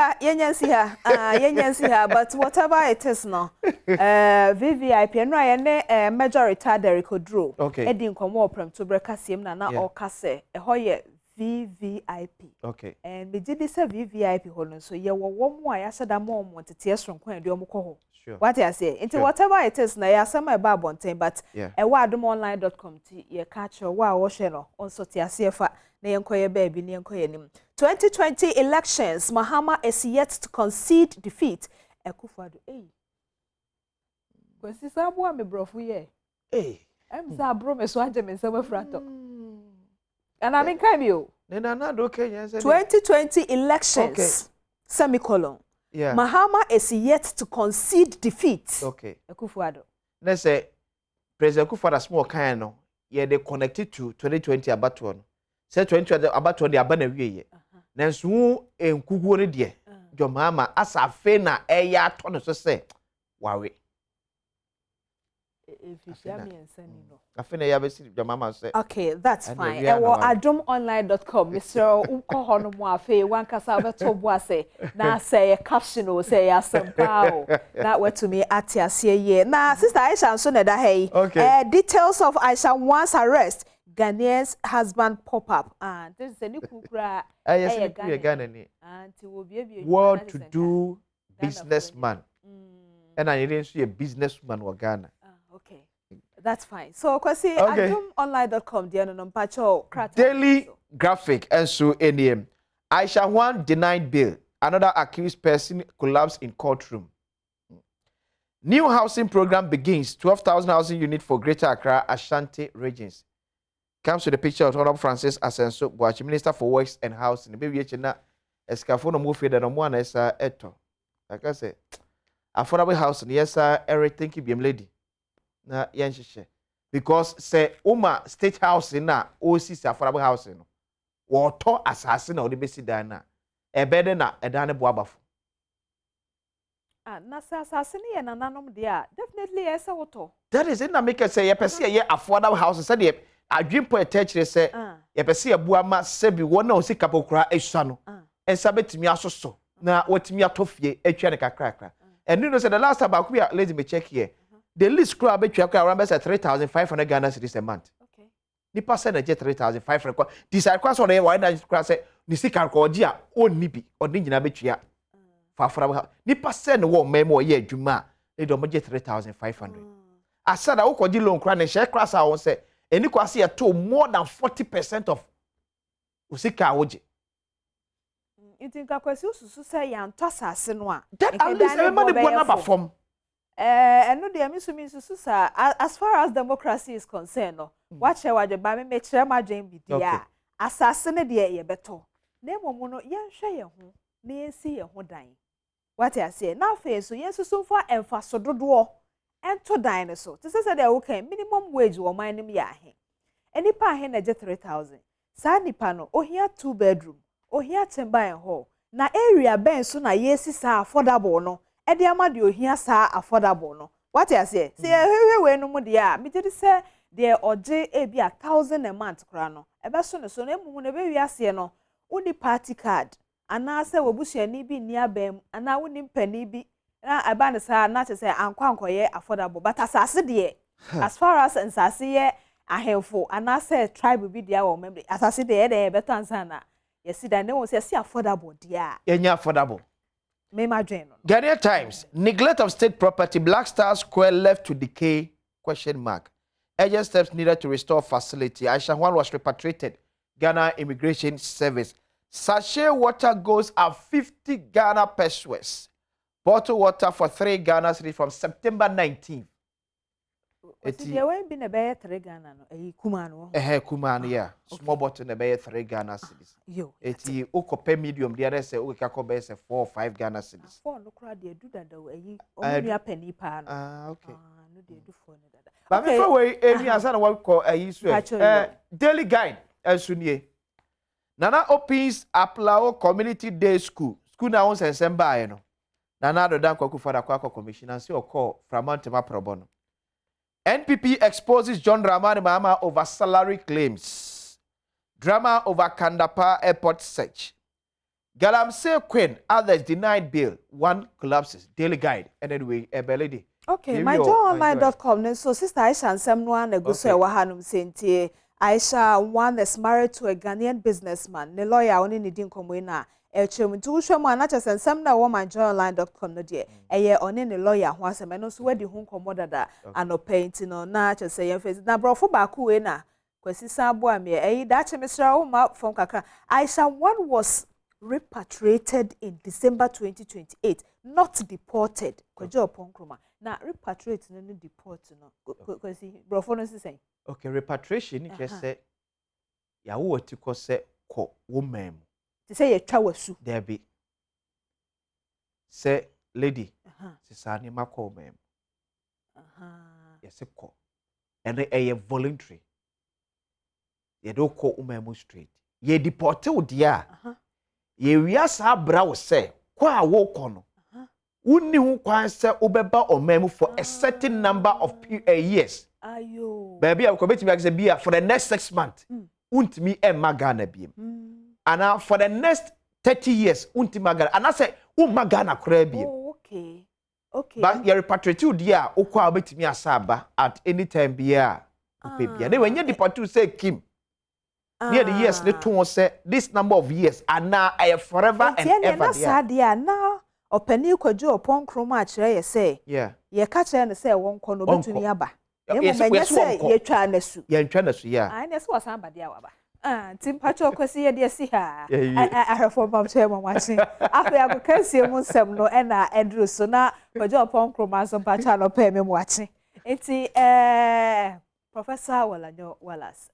[SPEAKER 2] ha but whatever it is no VVIP no aye ne majority Derek Odro edi nkomo opram to breka siem na o kase ehoye VVIP and me did this VVIP ho no so ye wo mo aya sada mo tete esronko e de omko ho What I say, into whatever it is, na ya some about bonten, but adomonline.com ye catch your wow channel on sotiasefa na yenkoye baby ni yenkoye nim. 2020 elections, Mahama is yet to concede defeat. Ekufado, Kwesi sabu me brofu ye. Sa bro me so anje me sama frato. And I mean come you. 2020 elections. Semicolon.
[SPEAKER 19] Yeah.
[SPEAKER 2] Mahama is yet to concede defeat.
[SPEAKER 19] Okay.
[SPEAKER 2] Ekufado.
[SPEAKER 19] Let's say President Akufo-Addo small kind no. Yeah, they connected to 2020 abattoir. Say 2020 abattoir they abana wiye. Nanso enkuguo ne de. Jo Mahama asa fe na eya ato no so say wawe.
[SPEAKER 2] Okay, that's fine. Adomonline.com. Mr. Ukohono Mwafe, one kasava tobuase. Na say a caption or say a sampao. That were to me at ye. Na sister Aisha so neda hey.
[SPEAKER 19] Okay.
[SPEAKER 2] Details of Aisha one's arrest. Ghanaian's husband pop up. And this is a new kukra.
[SPEAKER 19] Yes, Ghanaian. What to do businessman. And I didn't see a businessman or Ghana.
[SPEAKER 2] Okay, that's fine. So, Kwesi, adomonline.com,
[SPEAKER 19] Daily Graphic, and so NM. Aisha One denied bail. Another accused person collapsed in courtroom. New housing program begins. 12,000 housing units for Greater Accra, Ashanti regions. Comes with a picture of Honorable Francis Asenso Boachi, Minister for Works and Housing. The baby China escafono move that one is eto. Like I say, affordable housing, yes, sir. Everything keep him lady. Na yanshishe because say Oma state house na OC affordable house no woto asase na odebesi dan na ebede na edane bo abafo
[SPEAKER 2] na asase ne nananom dia definitely esa woto.
[SPEAKER 19] That is it na make say ye pese ye affordable house say de adwimpo etechire say ye pese ye buama sebi wona o sika pokura ehua no ensa betimi asoso na wotimi atofie atwa ne kakrakra and you know say the last time I lady me check here. The list crowd bet you around 3,500 Ghana cedis a month.
[SPEAKER 2] Okay.
[SPEAKER 19] Nipa say na 3,500. Decide class on why that class say ni sika ko dia o nibi o din gina bet you fa fra. Nipa say no memo ye adwuma e do mo 3,500. Asa da wo ko di loan crowd na share class a won say eni kwase ye to more than 40% of usika woje.
[SPEAKER 2] Intinka kwasi ususu say ya ntosa ase no a.
[SPEAKER 19] That at least everybody go na ba form.
[SPEAKER 2] And no, dear Miss Susa, as far as democracy is concerned, watch your baby make sure my Jane be dear. Assassinate dear ye better. Name mono, yan share who, near see a who dying. What I say now, face so yes, so far and fast so do and to dinosaur. This is a day okay, minimum wage or my name yahe. Any pa hen a jet 3,000. Sandy pano, or here 2-bedroom, or here 10 by a hall. Na area ben soon a yes is affordable no. Edi amadi ohia sa affordable no. What I say? Say we no mu dia. Me did say there oje e bi 1,000 a month kra no. Ebe so no so na emu no be wiase no. Uni party card. Ana say wobusuani bi ni abam. Ana uni mpani bi. Na aba ne sa na say ankwankoye affordable. But asase de as far as nsase ye ahemfo ana say tribe bi dia wo member. Asase de e beto ansa na. Yesi da ne wo say affordable dia.
[SPEAKER 19] Enya affordable.
[SPEAKER 2] Ghanaian
[SPEAKER 19] Times, neglect of state property, Black Star Square left to decay, ? Urgent steps needed to restore facility. Aisha One was repatriated, Ghana Immigration Service. Sachet water goes at 50 Ghana pesos. Bottled water for 3 Ghana cedis from September 19th.
[SPEAKER 2] There won't be a better 3 Ghana, no, Kumano.
[SPEAKER 19] Kumano, yeah. Small bottle, a better 3 Ghana cedis.
[SPEAKER 2] Yo,
[SPEAKER 19] it's a medium, the other say, we can go 4 or 5 Ghana cedis.
[SPEAKER 2] 4 no crowd, they do that though, only a penny pan.
[SPEAKER 19] Okay.
[SPEAKER 2] No, they do for that.
[SPEAKER 19] But before we, any answer, what call a Israel Daily Guide, as soon Nana opens Aplao Community Day School. School now owns and send by, no. Nana the Danko for the Quaco Commission and see a call from Montema Pro Bono. NPP exposes John Dramani Mahama over salary claims. Drama over Kandapa airport search. Galamsey Queen, others denied bail. One collapses. Daily Guide. And anyway, Ebeledi.
[SPEAKER 2] Okay, my journalonline.com. So, Sister Aisha and someone a good Wahanum Senti. Aisha One is married to a Ghanaian businessman. The lawyer only needing Komwena. echem tu hwe mu anacha sensem na wo manjoyonline.com no de eye one ne lawyer ho asem no so wadi hu nkomodada anopaint no na acha se yen face na brofo ba ku we na kwasi sabo am ye da chemesra wo ma fon kakra Aisha one was repatriated in December 2028 not deported kwajo oponkroma na repatriate no deport no kwasi brofo no say
[SPEAKER 19] okay repatriation ni kese ya wo atiko se ko woman
[SPEAKER 2] to say ye twa wasu
[SPEAKER 19] there be say lady sisani makọ mem yes ko and a voluntary ye do ko woman straight ye deport o dia ye wia sa bra wo say kwa wo ko no wonni hu kwan say obeba omam for a certain number of years
[SPEAKER 2] ayo
[SPEAKER 19] baby I ko betimi say bia for the next 6 months untimi emma Ghana biem and for the next 30 years untimi Ghana and I say umma Ghana kra biem
[SPEAKER 2] okay okay
[SPEAKER 19] but you repatriate dia okwa betimi asaba at any time bia upebia they when you deport say Kim near the years they to say this number of years and now I am forever and ever
[SPEAKER 2] there now opani kwajo opon kroma akire ye say
[SPEAKER 19] yeah
[SPEAKER 2] ye ka kire ne say won kono betumi aba ye say ye twa nasu
[SPEAKER 19] yeah
[SPEAKER 2] I na say wasamba dia waba timpacho kwesi ye de si ha ahefo bam che mo wachi afa ya bukansie mu nsem no e na edru so na kwajo opon kroma so pacha no pe me mo wachi enti Professor Walanyo Wallace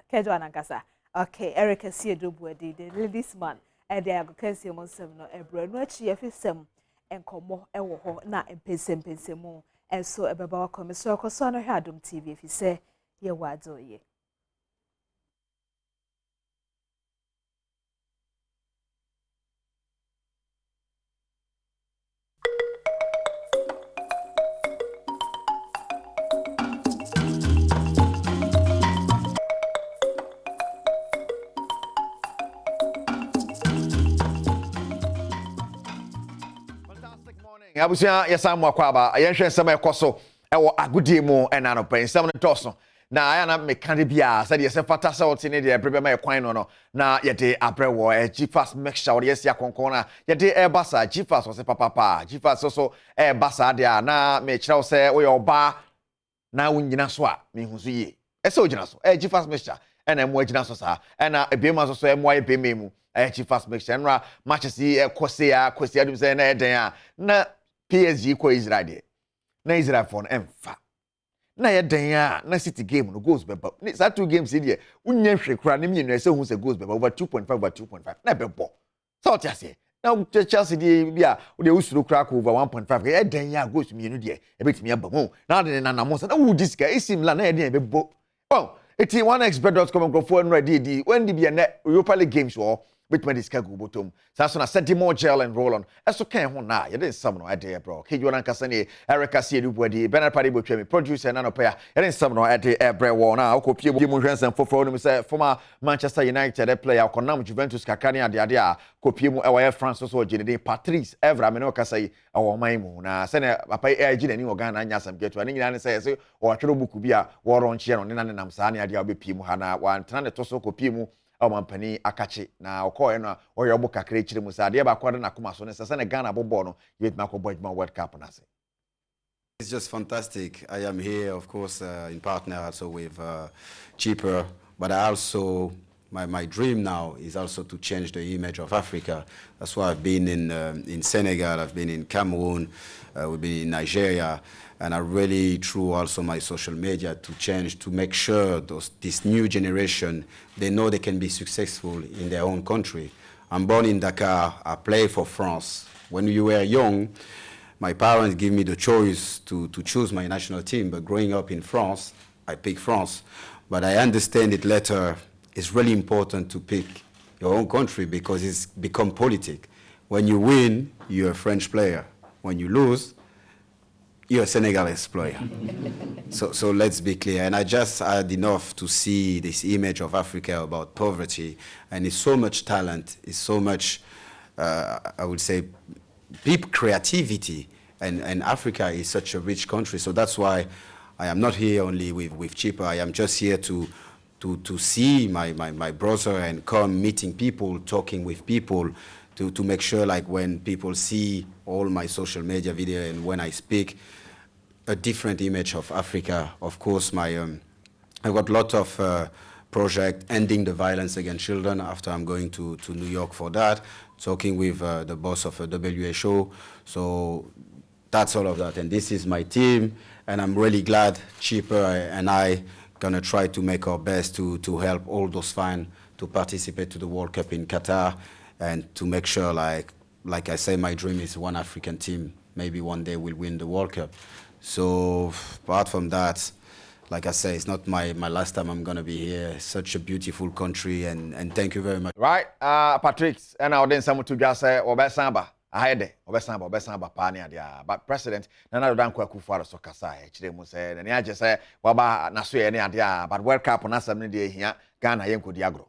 [SPEAKER 2] Kejo Anankasa okay Erica Siedobu the ladies man e dey agokansie mo nsem no ebro no achi efisem enkomo e wo ho na empensempensemu enso ebeba wa komiso koso no hwe Adom TV efise ye wado ye
[SPEAKER 21] Abusia yesamu akwaba ayenhwe nsem ekoso ewo agudie mu ena no pen nsem no toso na aya na mekande bia said yese fata sa otine de brebe ma ekwan no na yede abrewo G-Fast mixture wo yesi akonkon na yede basa G-Fast so papa G-Fast so basa de na me kire wo se wo yoba na wonyina so a me hu so yi ese ogina so G-Fast mixture ena mo agina so sa ena ebiema so mo aye bememu G-Fast mixture nra matches kwose dum se na eden a na PSG ko Israel de na Israel for emfa na ye den a na City game no goals beba sa two games here unya hwe kra na mienu ese hu se goals beba over 2.5 over 2.5 na bebo so what you say na Chelsea de bia wo de usuro kra ko over 1.5 ye den a goals mienu de e betimi aba mu na de na mo so na wo diska isim la na ye den bebo oh eti 1xbet.com go for ready when the bia na Europa League games wo between this kagu bottom saso na sedi more gel and roll on eso kan ho na ye den sam no ade bro kejo na nkasa ne Erica Siedobu di Bernard Padi botwemi producer na no pa ye den sam no ade ebre wo na okopie mu hwensan foforo no say former Manchester United player konam Juventus kakane ade a kopie mu ewa France so ogene Patrice Evra me no kasa yi awo man mu na se ne papa agi nani Ghana anya sam geto ani nyina ne say o atwero buku bia wo ronche no ne na nam sa ne ade a obepie mu ha na wa ntana ne to so kopie mu Mampani akachi na okoye no oyobo kakre chire mu sa de ba kwade na koma so ne sese ne Ghana bobo no yet mako Badwam World Cup na se.
[SPEAKER 22] It's just fantastic. I am here, of course, in partner also with Cheaper, but I also my dream now is also to change the image of Africa. That's why I've been in Senegal, I've been in Cameroon, we've been in Nigeria, and I really through also my social media to change, to make sure this new generation, they know they can be successful in their own country. I'm born in Dakar, I play for France. When we were young, my parents gave me the choice to choose my national team, but growing up in France, I picked France. But I understand it later, it's really important to pick your own country because it's become politic. When you win, you're a French player. When you lose, you're a Senegalese player. So let's be clear. And I just had enough to see this image of Africa about poverty. And it's so much talent, it's so much, I would say, deep creativity. And Africa is such a rich country. So that's why I am not here only with Cheaper. I am just here to to see my brother and come meeting people, talking with people, to make sure like when people see all my social media video and when I speak, a different image of Africa. Of course, I've got a lot of project ending the violence against children after I'm going to New York for that, talking with the boss of WHO. So that's all of that. And this is my team, and I'm really glad Chipper and I gonna try to make our best to help all those fans to participate to the World Cup in Qatar, and to make sure, like I say, my dream is one African team. Maybe one day we'll win the World Cup. So apart from that, like I say, it's not my last time I'm gonna be here. It's such a beautiful country, and thank you very much.
[SPEAKER 21] Right, Patrick, and I didn't say to just say Obesamba. I had Obesamba Pania, but President Nana Danko Kufuor so Kasai, Chidemu said, and I just say, Waba Nasu any idea, but World Cup on us here, Ghana Yenko Diagro.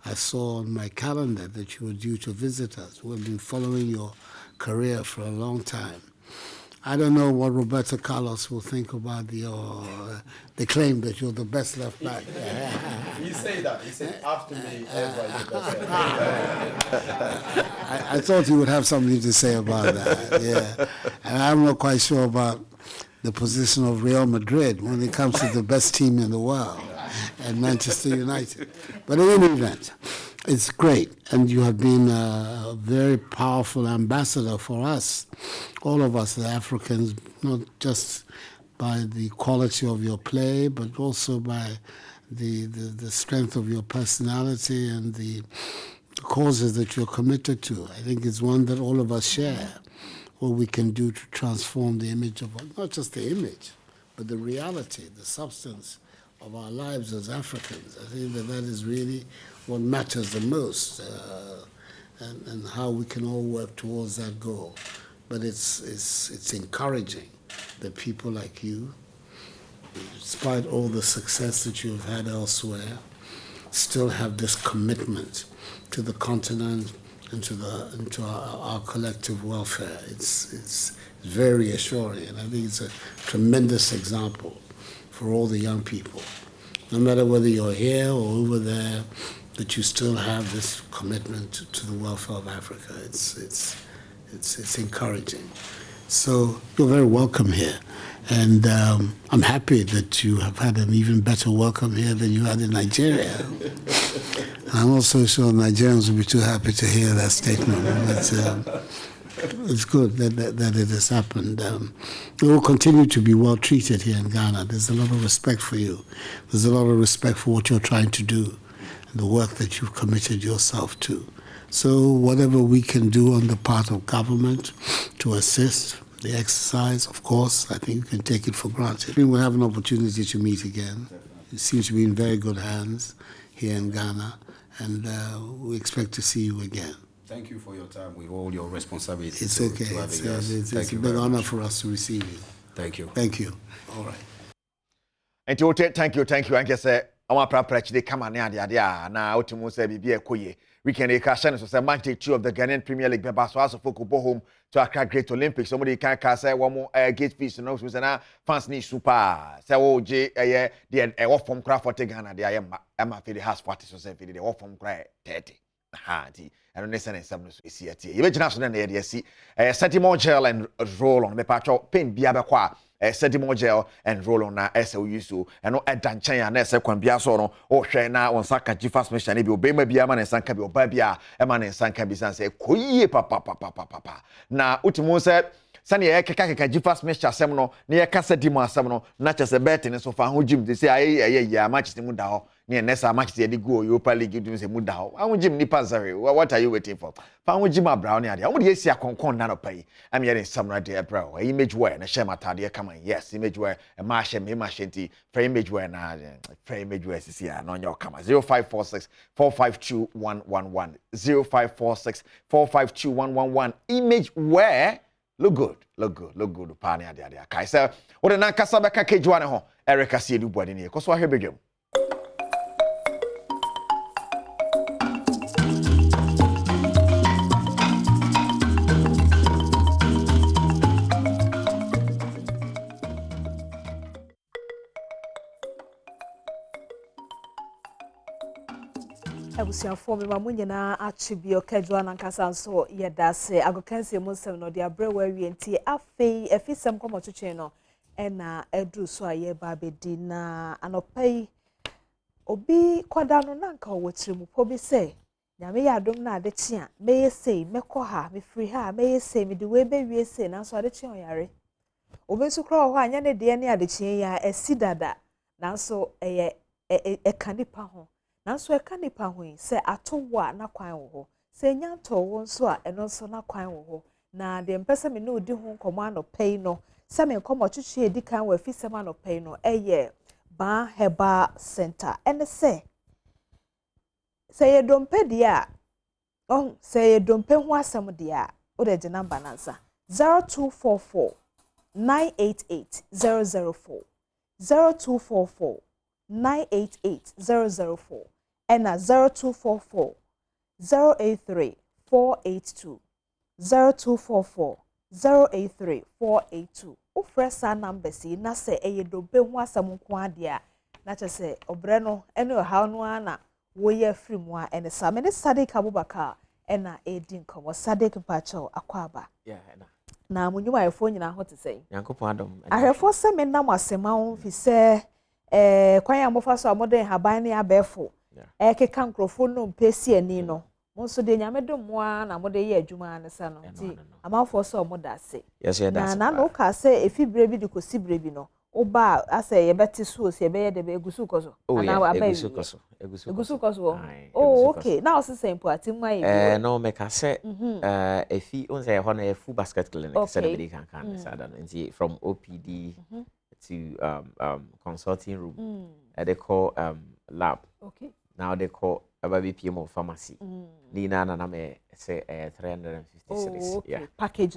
[SPEAKER 1] I saw on my calendar that you were due to visit us. We've been following your career for a long time. I don't know what Roberto Carlos will think about the claim that you're the best left back.
[SPEAKER 22] He said that. He said after me, everybody's the best.
[SPEAKER 1] I thought you would have something to say about that. Yeah, and I'm not quite sure about the position of Real Madrid when it comes to the best team in the world and Manchester United. But in any event, it's great, and you have been a very powerful ambassador for us, all of us, the Africans, not just by the quality of your play, but also by the strength of your personality and the causes that you're committed to. I think it's one that all of us share, what we can do to transform the image of, not just the image, but the reality, the substance of our lives as Africans. I think that is really what matters the most, and how we can all work towards that goal. But it's encouraging that people like you, despite all the success that you've had elsewhere, still have this commitment to the continent and to our collective welfare. It's very assuring, and I think it's a tremendous example for all the young people, no matter whether you're here or over there, that you still have this commitment to the welfare of Africa. It's encouraging. So you're very welcome here, and I'm happy that you have had an even better welcome here than you had in Nigeria. I'm also sure Nigerians will be too happy to hear that statement. But it's good that it has happened. You will continue to be well treated here in Ghana. There's a lot of respect for you. There's a lot of respect for what you're trying to do, the work that you've committed yourself to. So whatever we can do on the part of government to assist the exercise, of course, I think you can take it for granted. We'll have an opportunity to meet again. You seem to be in very good hands here in Ghana, and we expect to see you again.
[SPEAKER 22] Thank you for your time with all your responsibilities.
[SPEAKER 1] It's okay. It's a big honor for us to receive you.
[SPEAKER 22] Thank you.
[SPEAKER 1] Thank you. All right.
[SPEAKER 21] And to thank you. I guess I want to prepare today. Come on, now to Musa be a koye. We can ekashan so say match day 2 of the Ghanaian Premier League. But so also folk go home to Accra Great Olympics. Somebody can say one more gate fees. No, so na fans ni super. Say oh J the off from craft for Ghana. They am a the house party so say the off from cry 30. Ti and listen and some see it. You imagine us then there see Sentimore gel and roll on the patch pain biabakwa. Sentimore gel and roll on na SOU so and no edanchan ya na se kwan bia so no o hwe na won saka fast mission bi obema bia ma na sanka bi oba bia e ma na sanka bi san se koyie papa na utimu se sani ye keka fast mission asem no na ye kasa di mu asem no na chese bet ne so fa ho jim de se aye ya match mu da ho ne nessa match de go Europa League do se mu da ho ho jim ni pasare what are you waiting for fa ho jim abra ne ade ho de esi akonkon na no pai am here in samra de abra image wear na share matade come on yes image wear e ma share me ma shenti frame image wear na frame image wear sisi ya no nyo kama 0546 452 111 0546 452 111 image wear look good pani ade kai say what na kasa beka kejuane ho Erica Siedu body ne koso ahwe bedwam.
[SPEAKER 2] Ebusiafo me mamu nyina achibio kedwa na nkasa nso yedase agokanse musem no de abrewa wie nti afei efisem komotoche no ena edru so aye ba bedi na anopai obi kwada no nanka wotirimu po bi se nyame ya adom na adechi a meye sei mekọ ha me free ha meye sei me de we be wie sei na so adechi oyare obi nso kra ho anya ne de ne adechi ya esidada nanso eye ekanipa ho nanso eka nipa ho se atowo a na kwan wo ho se nyanto wo nso a eno nso na kwan wo ho na de mpese me no di ho nkomo anopei no se me nkomo twetwe edi kan wa fisem anopei no eye ba heba center ene se ye dompe dia se ye dompe ho asem dia o de number nansa 0244 988 004 0244 988 004 and 0244 083 482 0244 083 482 ufresa numbers yi na se eye dobe ho asam nko ade a na che se obre no ene ha no ana wo ye free mu a ene sa me ne Sadiq Abubakar ena edi nkomo Sadiq Pacho akwaba na munyuma efo nyina ho te sei
[SPEAKER 3] Yankopon Adom
[SPEAKER 2] ahefo se me nam asema ho fi se kwan ya mofa so amode haban ne abefo keka nkrofo no mpesi ani no monso de nyame dom moa na mode ye adwuma ne sa no ti amafo so omoda ase na no ka se efibre bi de kosibre bi no oba ase ye beti so se be ye de be egusu koso
[SPEAKER 3] ana
[SPEAKER 2] wa ba egusu koso oh okay now se simple atimwa ye
[SPEAKER 3] no me ka se efi onse ho na full basket clinic se de kan kan sa da no nti from OPD to consulting room they call lab
[SPEAKER 2] okay
[SPEAKER 3] now they call a BPM of pharmacy Nina na me say 350 series
[SPEAKER 2] okay.
[SPEAKER 3] Yeah
[SPEAKER 2] package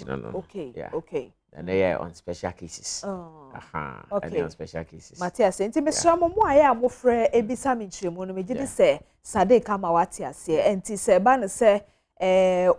[SPEAKER 3] no
[SPEAKER 2] okay
[SPEAKER 3] yeah.
[SPEAKER 2] Okay
[SPEAKER 3] and they are on special cases
[SPEAKER 2] okay
[SPEAKER 3] and they are on special cases
[SPEAKER 2] Matthias enti me so mo aye amofre ebisa me nchiremu no me gidi se Sadiq kama wate ase enti se ba ne se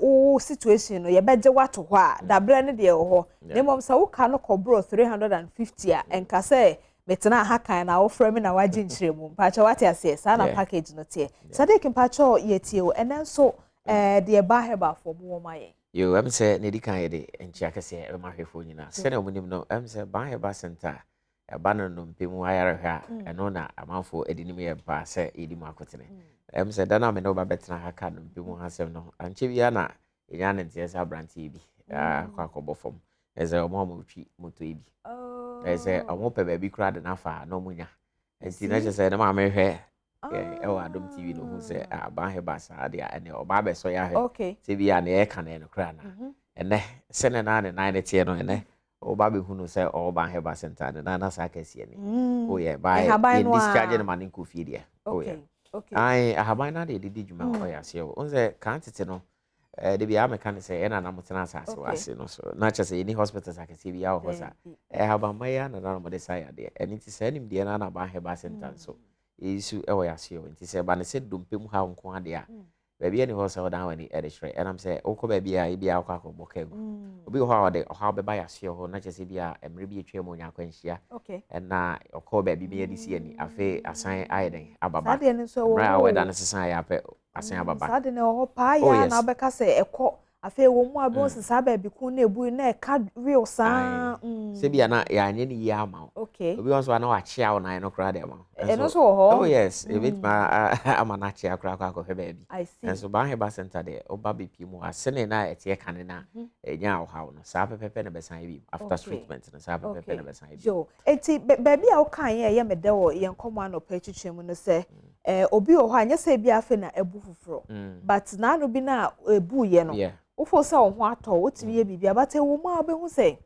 [SPEAKER 2] o situation no ye beje wato ho a dabre ne de ho ne mom sa wo ka no kobro 350 a enka se metena ha kan na wo frame na waje nchiremu mpacha wate ase sa na package no tie Sadiq mpacha yetie o enenso de ba heba for mo maye
[SPEAKER 3] yo am say ne di kan ye de enchia kase e ma hwefo nyina se na omunim no am say ba heba center e ba no no mpemu ayare hwa eno na amanfo edinim ye ba se edimu akotene am say dana me no ba betena ha kan no mpemu hasem no anche bia na enya ne ntie sa branti bi kwa kobofom eze omo utwi moto bi eze omo pe ba bi kura de na fa no munya enti na che se na ma me hwe wa Adom TV no hu se ba heba sa de ene oba be so ya hwe se bia na e kan no kura na ene se ne na ne na ne tie no ene oba be hu no se oba heba center na sa kase ni oh yeah by in discharge na man ko fie dia oh yeah
[SPEAKER 2] okay
[SPEAKER 3] ai ahaban na de didi djuma o ya se o nze kan tete no de bia me kan se ena na mutena asase wase no so na cha se ni hospitals akase bia ho sa ahaban maya na na mo de sa ya de eni ti se nim de na ba heba center so isu e wo ya se o nti se ba ne se dompem ha nko ade a ba bia ni ho se o dan wani e de hwere enam se o ko ba bia e bia akwa ko bokego obi ho a de ho be ba ya se ho na cha se bia emre bi etwa mo nya kwanhia na o ko ba bi me yedi si ani afi asan ayeden ababa
[SPEAKER 2] sade ni so
[SPEAKER 3] ra we dan sesan ya pe asan ababa
[SPEAKER 2] sade ne ho pa ya na be ka se eko afi wo mu abo sesa ba bi kun na ebu na e ka real sa
[SPEAKER 3] se bia na ya anye ni ya ma obi won so na wa chia na no kra de ma
[SPEAKER 2] no so ho
[SPEAKER 3] oh yes e bit ma ama na chia kra kwa ko hebe bi so ba heba center de oba BP mu asene na etie kan na enya wo ha no sa pepepe na besan bi after treatment na sa pepepe na besan bi
[SPEAKER 2] yo enti ba bia wo kan ye me de wo ye nkomo anopa twetwemu no se obi wo ho anya se bia afi na ebu fufuro but na no bi na ebu ye no ufo sa wo ho ato wotimi ye bibia but wo ma obehu se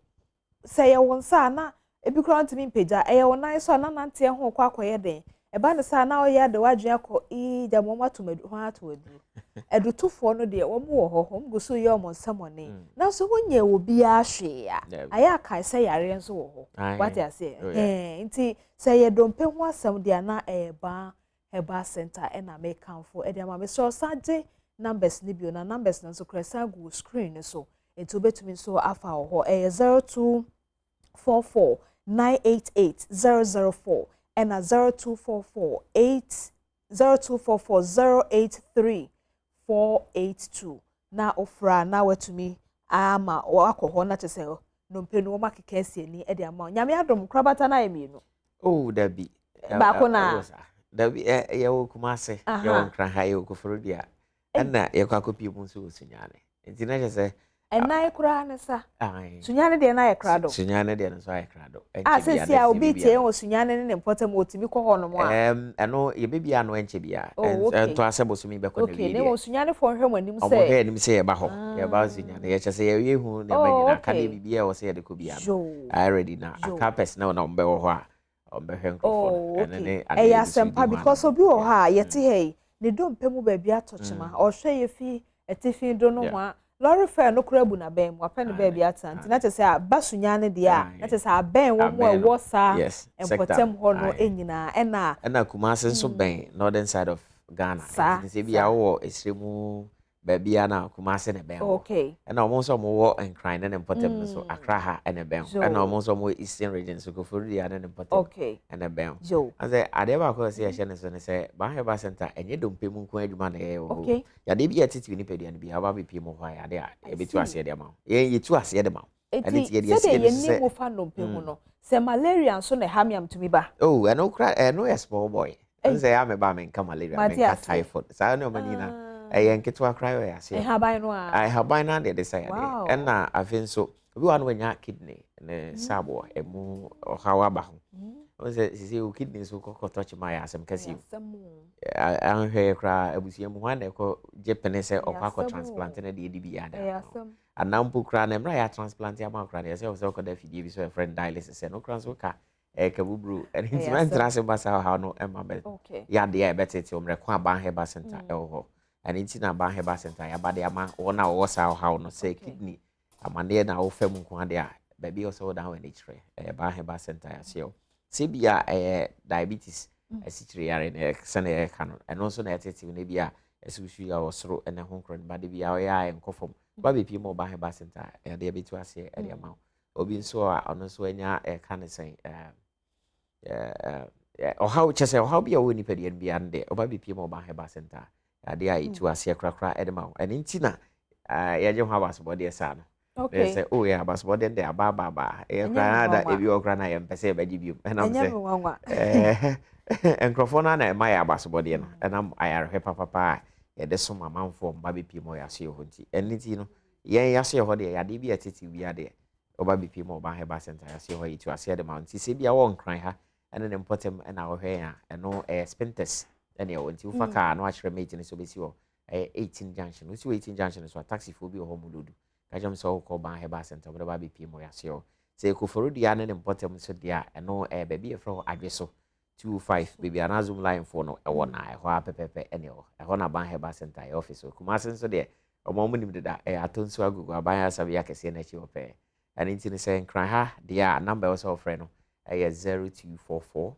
[SPEAKER 2] ye won sa na ebi kro ntimi mpeja ye won nan so na nante ho kwa akoye den e ba ne sa na o ye de wadwe akọ ja mo matomadu ho ato adu edutufo no de wo mo ho ho mguso ye omo nsamone na so wonye wo bia hwe ya aya kai se yare nso wo ho what I say nti se ye dompe ho asam de na ba heba center e na make camfo e de ma me so saje numbers ni bio na numbers na so kresa go screen so enti obetumi so afa ho 0244 988 004 and 0244 0244083482 na ofra na watumi ama wakɔ na kyese no mpenu ma keka asieni e de ama nyame adom krabata na yemienu
[SPEAKER 3] oh dabi
[SPEAKER 2] ba ko na
[SPEAKER 3] dabi ye wo kumase ye wo nkran ha ye wo koforodia na ye kwa kopi mu so sunyane nti na kyese
[SPEAKER 2] enai kura ne sa sunyane de na ye krado
[SPEAKER 3] sunyane de no so ye krado
[SPEAKER 2] asesi a obi tie wo sunyane ne mpotam otimi kɔ hɔ no mo a
[SPEAKER 3] eno ye bebia no enche bia ento asebo so mi be kɔ na wi
[SPEAKER 2] okay ne wo sunyane fo hwɛ mo anim sɛ
[SPEAKER 3] omo hwɛ anim sɛ ye ba hɔ ye ba sunyane ye kyese ye hu ne ma nyina ka de bibia wo sɛ ye de kɔ bia I already na aka person na wo be wɔ hɔ a ombe hwɛ nkɔfɔ ene ne
[SPEAKER 2] ya sempa because obi wɔ hɔ a yɛte hɛ ne dompemu ba bia tochema ɔhwɛ ye fi etifi do no ho a lorry fair no kura bu na ben mu apɛ ne ba bia tanti na kyese a basunyane de a na kyese a ben wo mu a wo sa empotem hɔ no enyina
[SPEAKER 3] ɛna Kumasi nso ben northern side of Ghana nti bia wo esremu ba bia na Kumasi ne ben
[SPEAKER 2] okay
[SPEAKER 3] ɛna ɔmo nso ɔmo wɔ enkran ne empotem so Accra ha ɛna ben ɛna ɔmo nso ɔmo eastern region so Koforidua ne empotem
[SPEAKER 2] okay
[SPEAKER 3] ɛna ben ase ade ba ko se yɛhye ne so ne sɛ Baheba Center enye dompemu nko adwuma na yɛ wɔ yade bi yɛtete nipadua ne bi aba be pie mo hɔ yade a ebetu ase de ma yɛtu ase de ma
[SPEAKER 2] ɛne ti yɛde yɛni mo fa dompemu no sɛ malaria nso na hamiam tumi ba
[SPEAKER 3] oh ɛno kra ɛno yɛ small boy ɛnse ya me ba me nka malaria me nka typhoid saa ne ɔmani na ɛyɛ nketwa kra yɛ ase
[SPEAKER 2] haban no a
[SPEAKER 3] haban na de say ade ɛna afi nso obi wa no nya kidney ne sabo emu ɔhawa ba ho o se o kidney so kokɔ touch my asem kasi anhwɛ kra abusia mu hwan na ɛkɔ jepene sɛ ɔkɔ transplant na de bi ada anampo kra na mra ya transplant ya ma kra na sɛ ɔkɔ da fidie bi so friend dialysis no kra so ka kabubru and his man trans basa how no emma be ya de ya betete omreko Baheba Center ɛwɔ hɔ and it's na Baheba Center ya ba de ama wona wo sa how no say kidney amane na wo fam nko ade a baby also down when it Baheba Center ya seo sebia diabetes asichire yare na sene ya ka no and also na etete na bia esusu ya osoro ene ho kron ba de bia ya nkofom ba be pie mo Baheba Center ya de betu ase ade ama obi nso a ono so anya ka ne sen how chese how be a nipa de bia nde oba be pie mo Baheba Center ade a itu ase krakra edema and ntina ya je ho abasbode esa no okay say oh yeah abasbode nde aba e kra na ebi okra na yempese ba gibium enam say enkrofona na ma ya abasbode no enam ayarhwe papa ye de so mamanfo mba be pie mo ya se ho nti eniti no yen ya se ho de ya de bi atiti bi ade oba be pie mo Baheba Center ya se ho itu ase edema nti se bia wo nkran ha ene ne mpotem na wo hwe ya eno spintes ene ya wonti ufa ka no ahwere meji ne so besi wo 18 junction usi 18 junction so taxi fo bi ho mududu ka jam so ko Baheba Center wo ba be pie mo ya se o se Koforidua ne mpotem so dia eno ba bi e fro adweso 25 baby anazum line for no e wona e ho apepepe ene o e ho na Baheba Center e office o Kumasi so de omo munim deda e atonsu agugu abanya sabia kese na chi ope and nti ne say nkran ha dia number also of friend no e 0244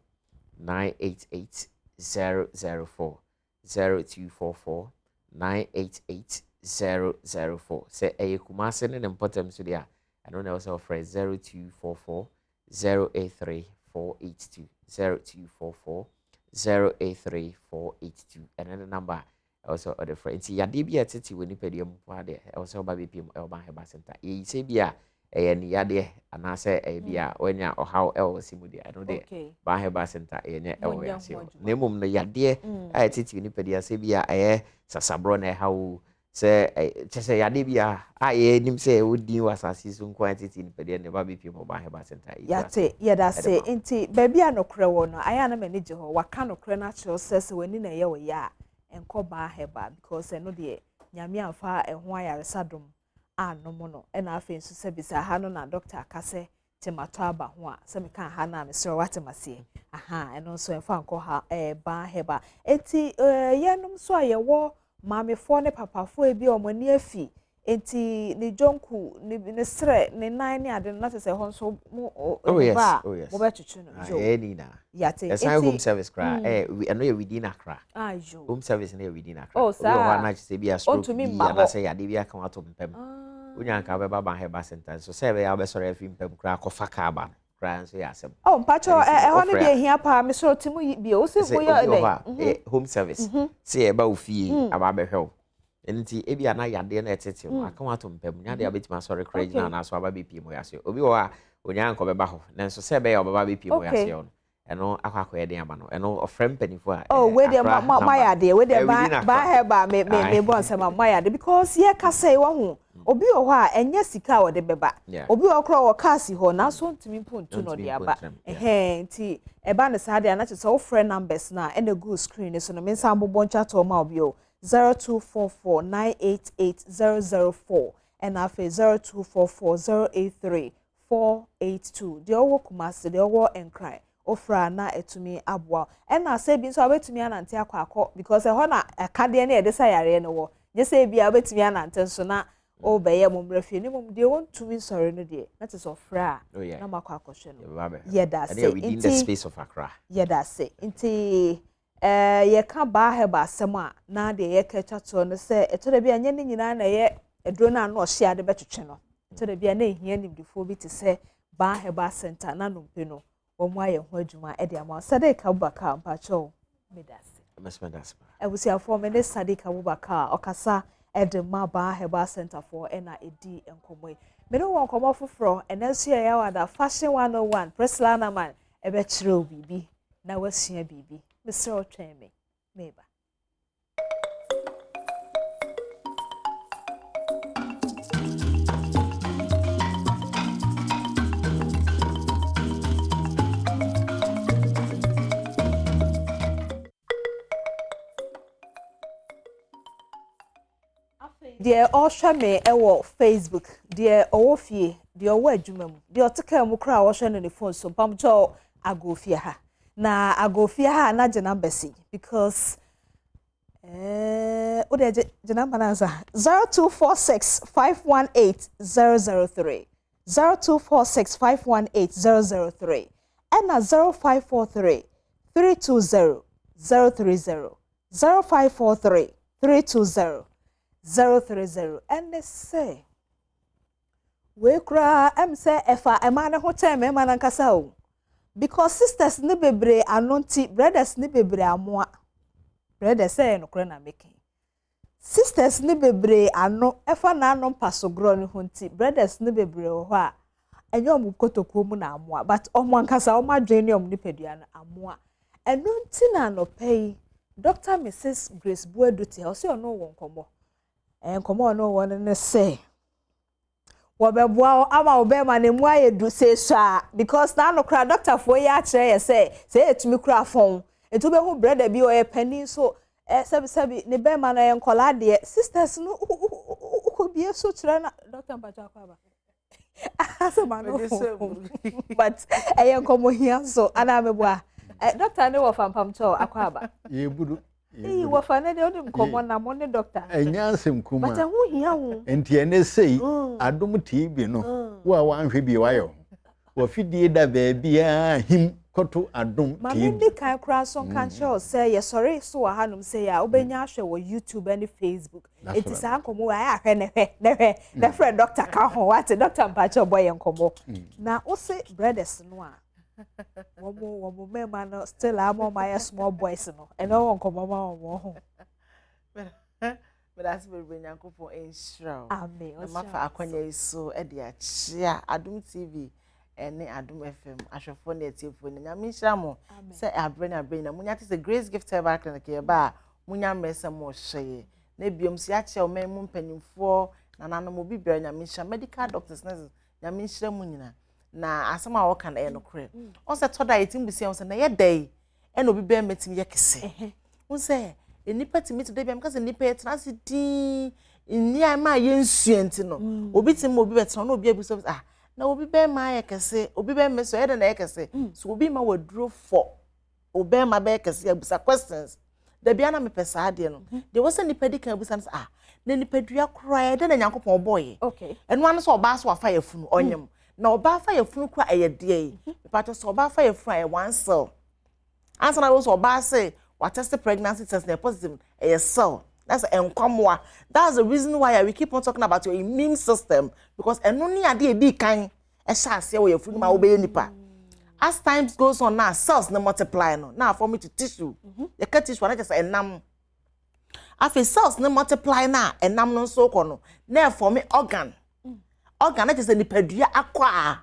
[SPEAKER 3] 988 004 0244 988 004 say e Kumasi ne important so dia and no also of friend 0244 083 482 0244 083 482 and then the number also other friends ya de bia tete woni pedium kwa de also ba be pim Baheba Center e se bia ni ya de anase bia onya ohaw simu de no de Baheba Center nya ewo ya se na mum no ya de tete woni pedia se bia sasabro na hawo se chese ya de bia nim se wodi wasasi so nko tete ni pedia ne ba be pim Baheba Center
[SPEAKER 2] yate yeda se enti baby anokre wo no aya na manage ho waka nokre na cho se wani na ye wo ya enko Baheba because eno de nyame amfa eho ayaresadom anomo no na afi nso se bisa ha no na doctor akase temato aba ho a se me kan ha na me sere watemasie eno nso enfa nko ha Baheba enti yenom so ayewo mamefo ne papafo ebi omani afi enti ni jonku ni sere ni nan ni ade na se ho nso mo ba mo be tutu no jo
[SPEAKER 3] ni na
[SPEAKER 2] yate
[SPEAKER 3] enti home service cry we no ye within Accra
[SPEAKER 2] ajo
[SPEAKER 3] home service na ye within Accra
[SPEAKER 2] oh sa
[SPEAKER 3] na se bia stroke bi na se ya de bia kan ato mpem unya nka be Baheba Center so se be ya be sore afi mpem kra kofa ka ba kra so ya asem
[SPEAKER 2] oh mpacho ho ne de hia pa me so timu bi o se mo yo
[SPEAKER 3] home service se e ba ofie aba behwe enti ebi ana yade na etete aka wato mpam nya de abetima sorry crazy na so aba bepie mo yase obi wo a onya nko beba ho nanso se be ya obaba bepie mo yase yo eno akwa eden aba no eno ofrem panifo a
[SPEAKER 2] oh we dey my yade we dey ba heba me bon se my yade because ye ka say wo ho obi wo ho a enya sika wo de beba obi wo kro wo kasi ho na so ntimi pontu no de aba nti eba ne sa de na che so friend numbers na ene go screen so no me nsa mbobon cha to ma obi o 0244988004 and afi 0244083482 de owo kumase de owo enkran ofra na etumi aboa and na say bi so abetumi anante akọ because ho na akade na ede sayare ne wo je say bi abetumi anante so na o beye momrafie ni mom de wontumi sore no de that is ofra na makọ akọhwe no yeda say
[SPEAKER 3] within the space of Accra
[SPEAKER 2] yeda say nti ye ka ba heba asem a na de ye ka chato no se etore bia nya ni nyina na ye edro na no hye ade betwetwe no etore bia na ehia nimdifo bi te se ba heba center na no mpe no omo aye ho adwuma e de ama Sadiq Abubakar mpacho medase
[SPEAKER 3] mesmedas
[SPEAKER 2] ebusiafo me ne Sadiq Abubakar okasa e de ma ba heba center for e na edi enkomo me no won komo foforo enanso ye yawada fashion 101 preslana man e be kire obibi na wasua bibi Mr. Ocheme, Meba. Dear Oshame ewo Facebook, dear Owofie, dear Wedjumem, dear Taka Mukra Oshan on the phone, so Pamcho Agofia ha. Na agofia ha na je number si because o de je number na za 0246518003 0246518003 and na 0543 320 030 0543 320 030 and they say we kra am say efa emane ho time emane nkasa o because sisters ne bebre anonti brothers ne bebre amoa brothers say no kra na making sisters ne bebre ano efa na anon pasogro ne honti brothers ne bebre ho a enye om kotoko mu na amoa but omo ankasa omo adwene om ne pedua na amoa enonti na no pay Dr. Mrs. Grace Bueduti o se ono won komo enkomo no won ne say wobebua ama obema ne mu ayedu se sha because na no kra doctor for ya kire ye say etumi kra fon etu be hu brother bi o ye pani so sebi ne be ma na ye nkola de sisters no ko bi so kire na doctor mpacha akwa ba so ma no but ye nkomo hia so ana mebua doctor ne wo fampam cho akwa ba
[SPEAKER 5] ye budu
[SPEAKER 2] wo fa ne de odim komo na mo ne doctor
[SPEAKER 5] enyansem kuma
[SPEAKER 2] but hu hia hu
[SPEAKER 5] enti ene sei Adom TV no wo a wanhwe bi wayo wo fidie da baabi a him koto Adom TV
[SPEAKER 2] ma me kan kra so kan show say ye sorry so wa hanum say ya obenya ahwe wo YouTube and Facebook enti sa nkomo wa ya hwe ne friend doctor ka ho what doctor mpacho boy nkomo na o say brothers no a womo mema no still am my small boys no and no one come ho
[SPEAKER 6] but that's very nyankopon ensura
[SPEAKER 2] amen
[SPEAKER 6] na mafa akwanya iso e de achia Adom TV ene Adom FM ahwefo na etiefo na nyame nsira mo se abre na munya te se Grace Gift Herbal Clinic ye ba munya mesa mo hye na biom si achia o men mu mpanimfo na nanom obi bra nyame nsira medical doctors na nyame nsira mu nyina na asama wo kan e no kre on se toda etim busia on se na ye dai e no bi be metim ye kese on se enipa timi to dey am kase nipa ye transi din ni ama ye nsuenti no obi tim obi betra no obi abuso na obi be ma ye kese obi be meso ye de na ye kese so obi ma waduro for obi ma be kese abusa questions da bia na me pesa ade no de wo se nipa di kan abusa na nipa dua kra ye de na nyankopon boy
[SPEAKER 2] okay
[SPEAKER 6] eno an so oba so afa ye funu onyem na oba fa ye funu kra eye de but so oba fa ye funu aye one cell answer na so oba say what test the pregnancy test na positive a cell that's enkwamwa that's the reason why we keep on talking about your immune system because eno ni ade e di kan e sha ase wo ye funu ma wo be nipa as time goes on now cells no multiply no now form into tissue you cut tissue na just enam afi cells no multiply na enam no so ko no na form organ organ na just nipadua akwa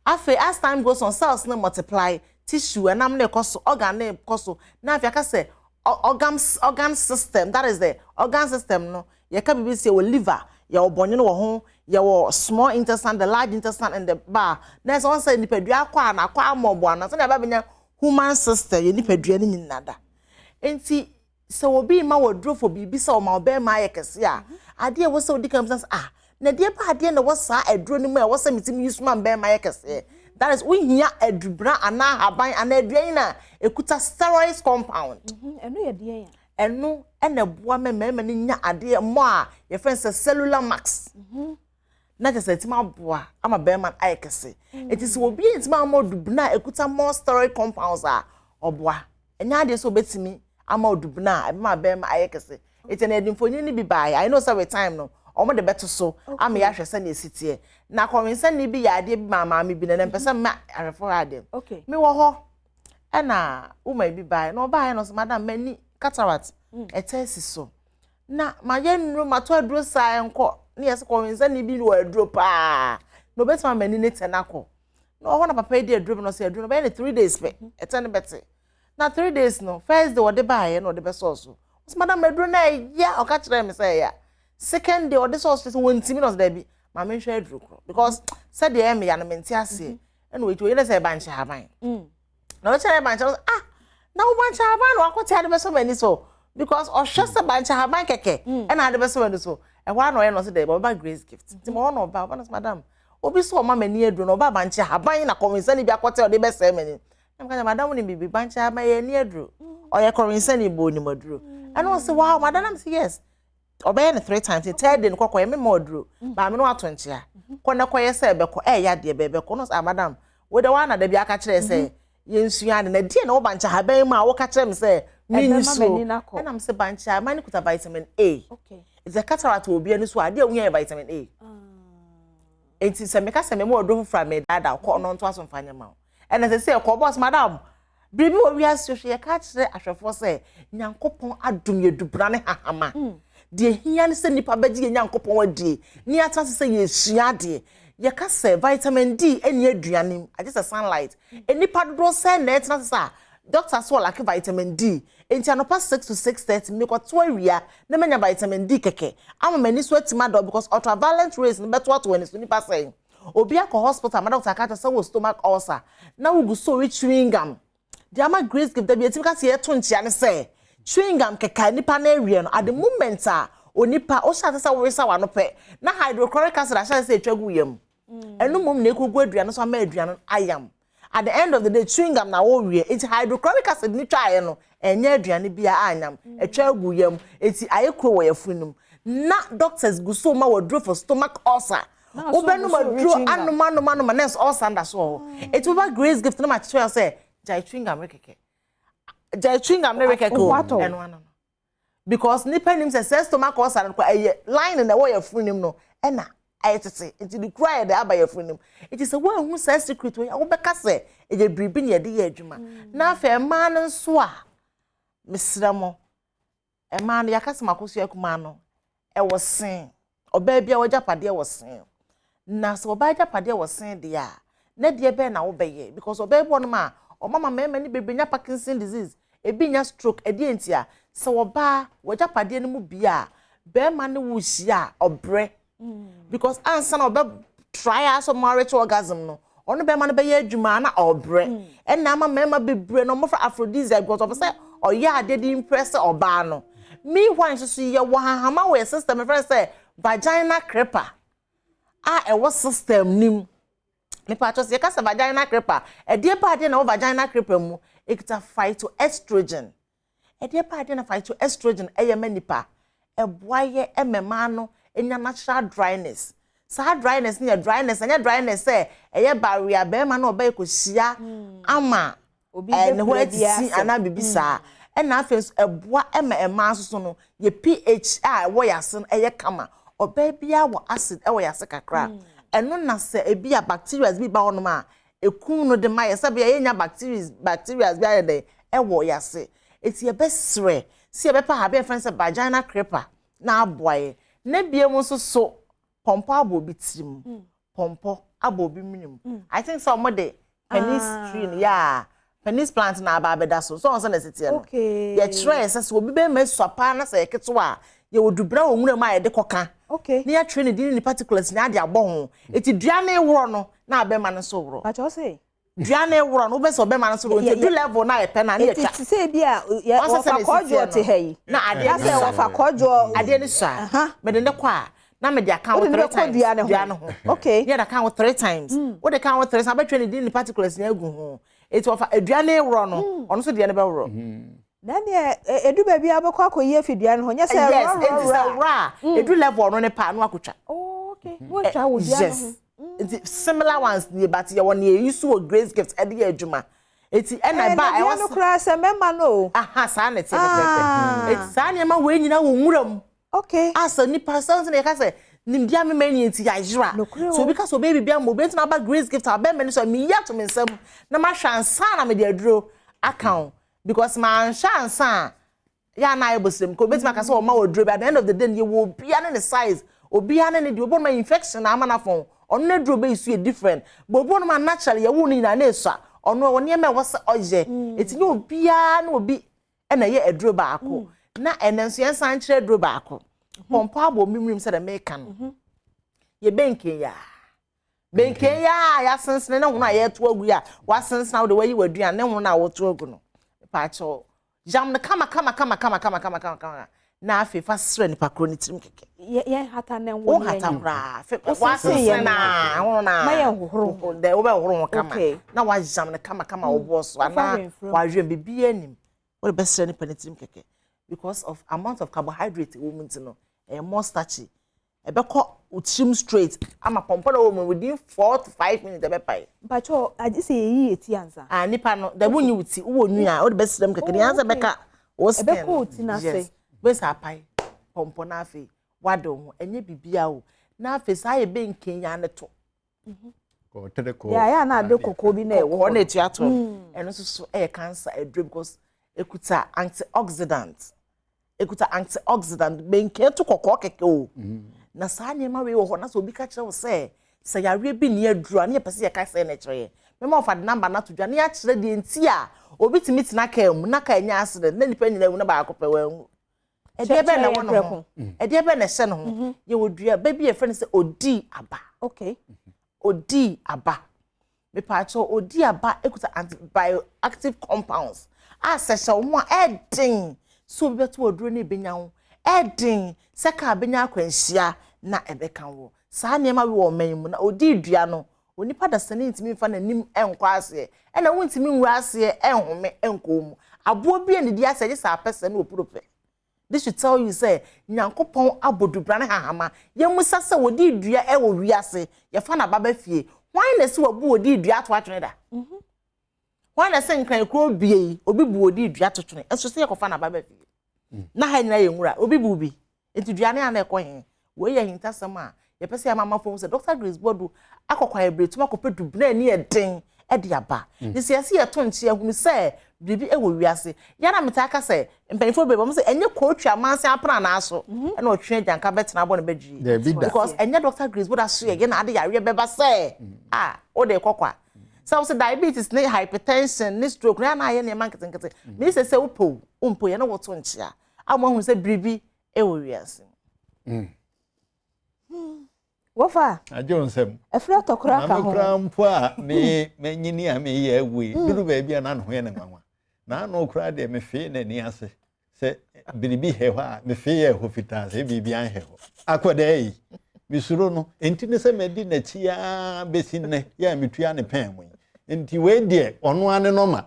[SPEAKER 6] afi as time goes on cells no multiply tissue enam na ekoso organ na ekoso na afi aka say organ system, that is the organ system no you can be say liver your bone no ho your small intestine, the large intestine and the bar next one say nipadua akwa na akwa amobo na so na ba benya human system ye nipadua ni nyinada enti so obi ma wodro for bibi say o ma obe ma ye kese a ade e wo say odi kam say na de ba ade na wo sa adro ni mu e wo say mitim use man be ma ye kese. That is we here edubra ana haban ana aduan na ekuta steroids compound.
[SPEAKER 2] Eno ye de yan.
[SPEAKER 6] Eno ena boa me ni nya ade mo a ye friend say cellular max. Na just etima boa ama be man ayekese. It is obi etima modubna ekuta more steroid compounds a oboa. Enya ade so betimi ama odubna ama be man ayekese. It an edimfoni ni bi bai. I know some time no. Omo de beto so ama ya hwese na esitie na konwensa ni bi ya ade bi mama mi bi na mpesa ma arefo ade
[SPEAKER 2] okay
[SPEAKER 6] me wo ho e na uma bi bai na oba ya no so madam mani cataract etesi so na ma ye nru mato aduro sai enko na yes konwensa ni bi wo aduro pa no betima mani ne tenako na ho na papa di aduro no so aduro no be 3 days pe etene bete na 3 days no first day wo de bai no de be so so madam aduro na ya o ka kire me say ya second day or this was one minutes there be my men share druko because said the em ya na menti ase and we to say banche haban na we say banche na we banche haban wa ko tell the person many so because o share say banche haban keke and na the person many so e wa no ye no say there ba grace gift ti mo no ba madam obi so ma mani edu no ba banche haban na convince ni bi akote o de be say many am ka madam ni bi banche haban ye ni edu o ye convince ni bo ni maduro and I say wow madam say yes obey na 3 times. Third day nkwa me modro. Ba me no atonche a. Kona koye se be ko ya de be ko no madam. We the one na da bi aka kire se ye nsua na die na wo bancha haban mu a wo ka kire me se me nsu. Na am se bancha man kuta vitamin A.
[SPEAKER 2] Okay.
[SPEAKER 6] It's a cataract obi ani so ade unya vitamin A. Enti se me ka se me modro from me dada ko no nto aso mfanya ma. And as I say ko boss madam Bibi wo wi asehwe ye ka kire ahwefo se Nyankopon adom ye dubra ne hahama. De hia ne se nipa baji ye Nyankopon wadie. Ni atase se ye sua de. Ye ka se vitamin D eni aduanim. Age se sunlight. Enipa do se na etna se doctor so like vitamin D. Enti anopa 6 to 6:30 me ko to awia na manya vitamin D keke. Ama mani so atima do because ultraviolet rays no beto to when so nipa say. Obi akọ hospital ma doctor ka say wo stomach ulcer. Na wo gu so chewing gum. The ama grace give them yetim ka se yeto ntia ne say chewing gum keka nipa na area no at the moment onipa o sha tesa wo resa wa no pe na hydrochloric acid a sha say twagu yam enu mum na ekogu aduane so ama aduane ayam at the end of the day chewing gum na wo wie it hydrochloric acid ni twae no enya aduane bia anyam etwagu yam eti ayekro wo yafunum na doctors gu so ma wodro for stomach ulcer obenu madro anuma nurse ulcer nda so it over grace gift na ma tell say jai chewing gum rekeke jai chewing gum rekeke no because nipa nim say stomach ulcer no line na wo yafunim no na ayetete nti the cry the aba yafunim it is a one who says secret we wo beka say e je bribi ne de ye adwuma na afa ma no so a misramo e ma no yakase makoso akuma no e wo sen oba bia wo japade wo sen na so oba japade wo sen de a na de be na wo beye because oba bo no ma o mama mema ni bebenya Parkinson disease ebi nya stroke edi entia se woba wajapade no mu bia be ma ne wo hia obre because ansa na oba try as marital orgasm no ono be ma no be ye adwuma na obre en na ama mema bebre no mo for aphrodisiac because of say oya ade di impress oba no me why so ye wo hahama we system friend say vagina creeper e wo system nim nipa to se ka se vagina creeper e de pa de na vagina creeper mu ekita phytoestrogen e de pa de na phytoestrogen e ye manipa e boaye emema no enya natural dryness sa dryness ne dryness enya dryness e ye barrier be ma na oba ekohia ama obi ne ho atisi ana bibisa e na afenso e boa ema so no ye pH wo yase e ye kama oba bia wo acid e wo yase kakra eno na se ebia bacteria bi ba onoma ekun no de my sabe ye nya bacteria bi ayede e wo yase eti ye besre si ye be pa ha be friend say vagina creeper na aboye na bie mu so pompo abobi tirim pompo abobi minim I think somebody penis tree yeah penis plant na aba beda so on say na sitie no ye try say obi be me sopa na say keto a ye odubra onwura ma ye de koka na ya train di ni particulars na ade abo ho eti dua na ewro no na abema no so wro
[SPEAKER 2] ba cho say
[SPEAKER 6] dua na ewro no be so be ma no so wro eti level na ye pe na ye twa
[SPEAKER 2] eti say bia ye ofa kojo te hayi
[SPEAKER 6] na ade
[SPEAKER 2] ya say ofa kojo
[SPEAKER 6] ade ni sa me de ne kwa na me de account 3 times dua no ho
[SPEAKER 2] okay
[SPEAKER 6] ye de account 3 times wo de account 3 times be train di ni particulars na egu ho eti ofa dua na ewro no ono so de ne be wro
[SPEAKER 2] nani edu baby abekọ akoyi afidua no nya say
[SPEAKER 6] ra edu level no ne pa no akotwa
[SPEAKER 2] okay wo twa wo dia no
[SPEAKER 6] similar ones ni but ye won ye use wo grace gift e de adwuma eti na ba e was
[SPEAKER 2] no kra se memma no
[SPEAKER 6] aha sa na te pepe eti sa na ma we nyina wo nwuram
[SPEAKER 2] okay
[SPEAKER 6] asa ni person na ka say nimdia me mani eti ya jira so because so baby bia mo beti na ba grace gift aba me so me ya to me nsam na ma hwansa na me de aduro account because man shansa ya na ebosem ko beti maka say o ma oduro by the end of the day you will be an the size obi an ne de obo ma infection na amana fon ono na duro be isu different but obo no ma naturally ya woni na esua ono woni me wo se oje etinye obi a na obi na ye aduro ba ako na enenso yen san kire aduro ba ako pompo abo mimrim se de make no ye benke ya sensene na hono aye to agu ya wa sensena wo de wayi waduan ne hono na wo to agu no pacho jam na kama na afi fa sre ni pakro ni tirim keke
[SPEAKER 2] ye hata na wo
[SPEAKER 6] o hata bra wa se na hono na
[SPEAKER 2] ma ye hohoro
[SPEAKER 6] de wo be hohoro kama na wa jam na kama wo boss ana wa hwe bibi anim wo be sre ni panitirim keke because of amount of carbohydrate wo munti no more starchy ebeko utrim straight ama pompo na wo within 4 to 5 minutes ebepay
[SPEAKER 2] pacho aji se yi eti anza
[SPEAKER 6] nipa no da bunyi uti wo nua wo de besrem kekere anza beka wo skin
[SPEAKER 2] ebeko uti na se
[SPEAKER 6] besa apai pompo na afi wado ho enye bibia wo na afi sa ye be nkenya ne to
[SPEAKER 5] ko tere ko
[SPEAKER 2] ya na ade kokko bi na e wo
[SPEAKER 6] na etu ato eno so cancer edre because ekuta antioxidant benke to kokko keke o na saa nyema we wo ho na so obi ka kire wo se yare bi ne aduru na ye pese ye ka se na kire me ma ofa de number na to dwa na ya kire de enti a obi timi tina ka mu na ka nya accident na nipa nyina na ba akopɛ wan ede be na wono ho ede be na hye no ho ye wodua baby ye friend say odi aba
[SPEAKER 2] okay
[SPEAKER 6] odi aba me pa cho odi aba ekuta antibioactive compounds a se hye wo a edin so bi beto oduro na ebenya ho edin seka abenya akwanhia na ebeka wo saa niema we wo man mu na odi dua no onipa da sane ntimi mfa na nim enkwa ase e na wontimi nwura ase enhome enkom abo bi ene di ase sa pese na opurope this should tell you say nyankopon abodubra na hahama yemusa se odi dua e wo wiase ye fa na baba fie why na se wabu odi dua to atwene da why na se nkran kro bie obi bu odi dua to twene enso se ye ko fa na baba fie na ha nyina ye nwura obi bu bi enti dua ne ana ekɔ hen we ye hintasam a ye pese mama fo se Dr. Grace Bodu akɔkwa ebretum akɔpɛ dubna ni eden e de aba ni se ye to nche ahunu se bibi e wo wiase ya na meta aka se mpanifo bebe mo se enye kootwa manse apra na aso e na otwe janka betena abo na bedwi because enye Dr. Grace Bodu aso ye na ade yare beba se o de kokwa so diabetes ne hypertension ne stroke na ye ne manketenkete me se umpo ye na woto nche a amahun se bibi e wo wiase
[SPEAKER 2] wofa
[SPEAKER 5] ajónsem
[SPEAKER 2] efra tokura ka ho
[SPEAKER 5] amkrampo a me nyini a me ye awi duru ba bia na no ho ye ne nwanwa na no kura de me fe na ni ase se biribi he ho a me fe ye ho fita se bibi an he ho akoda yi bisuro no enti ne se medi na chi a besinne ya metua ne pen mu enti we de ono ane no ma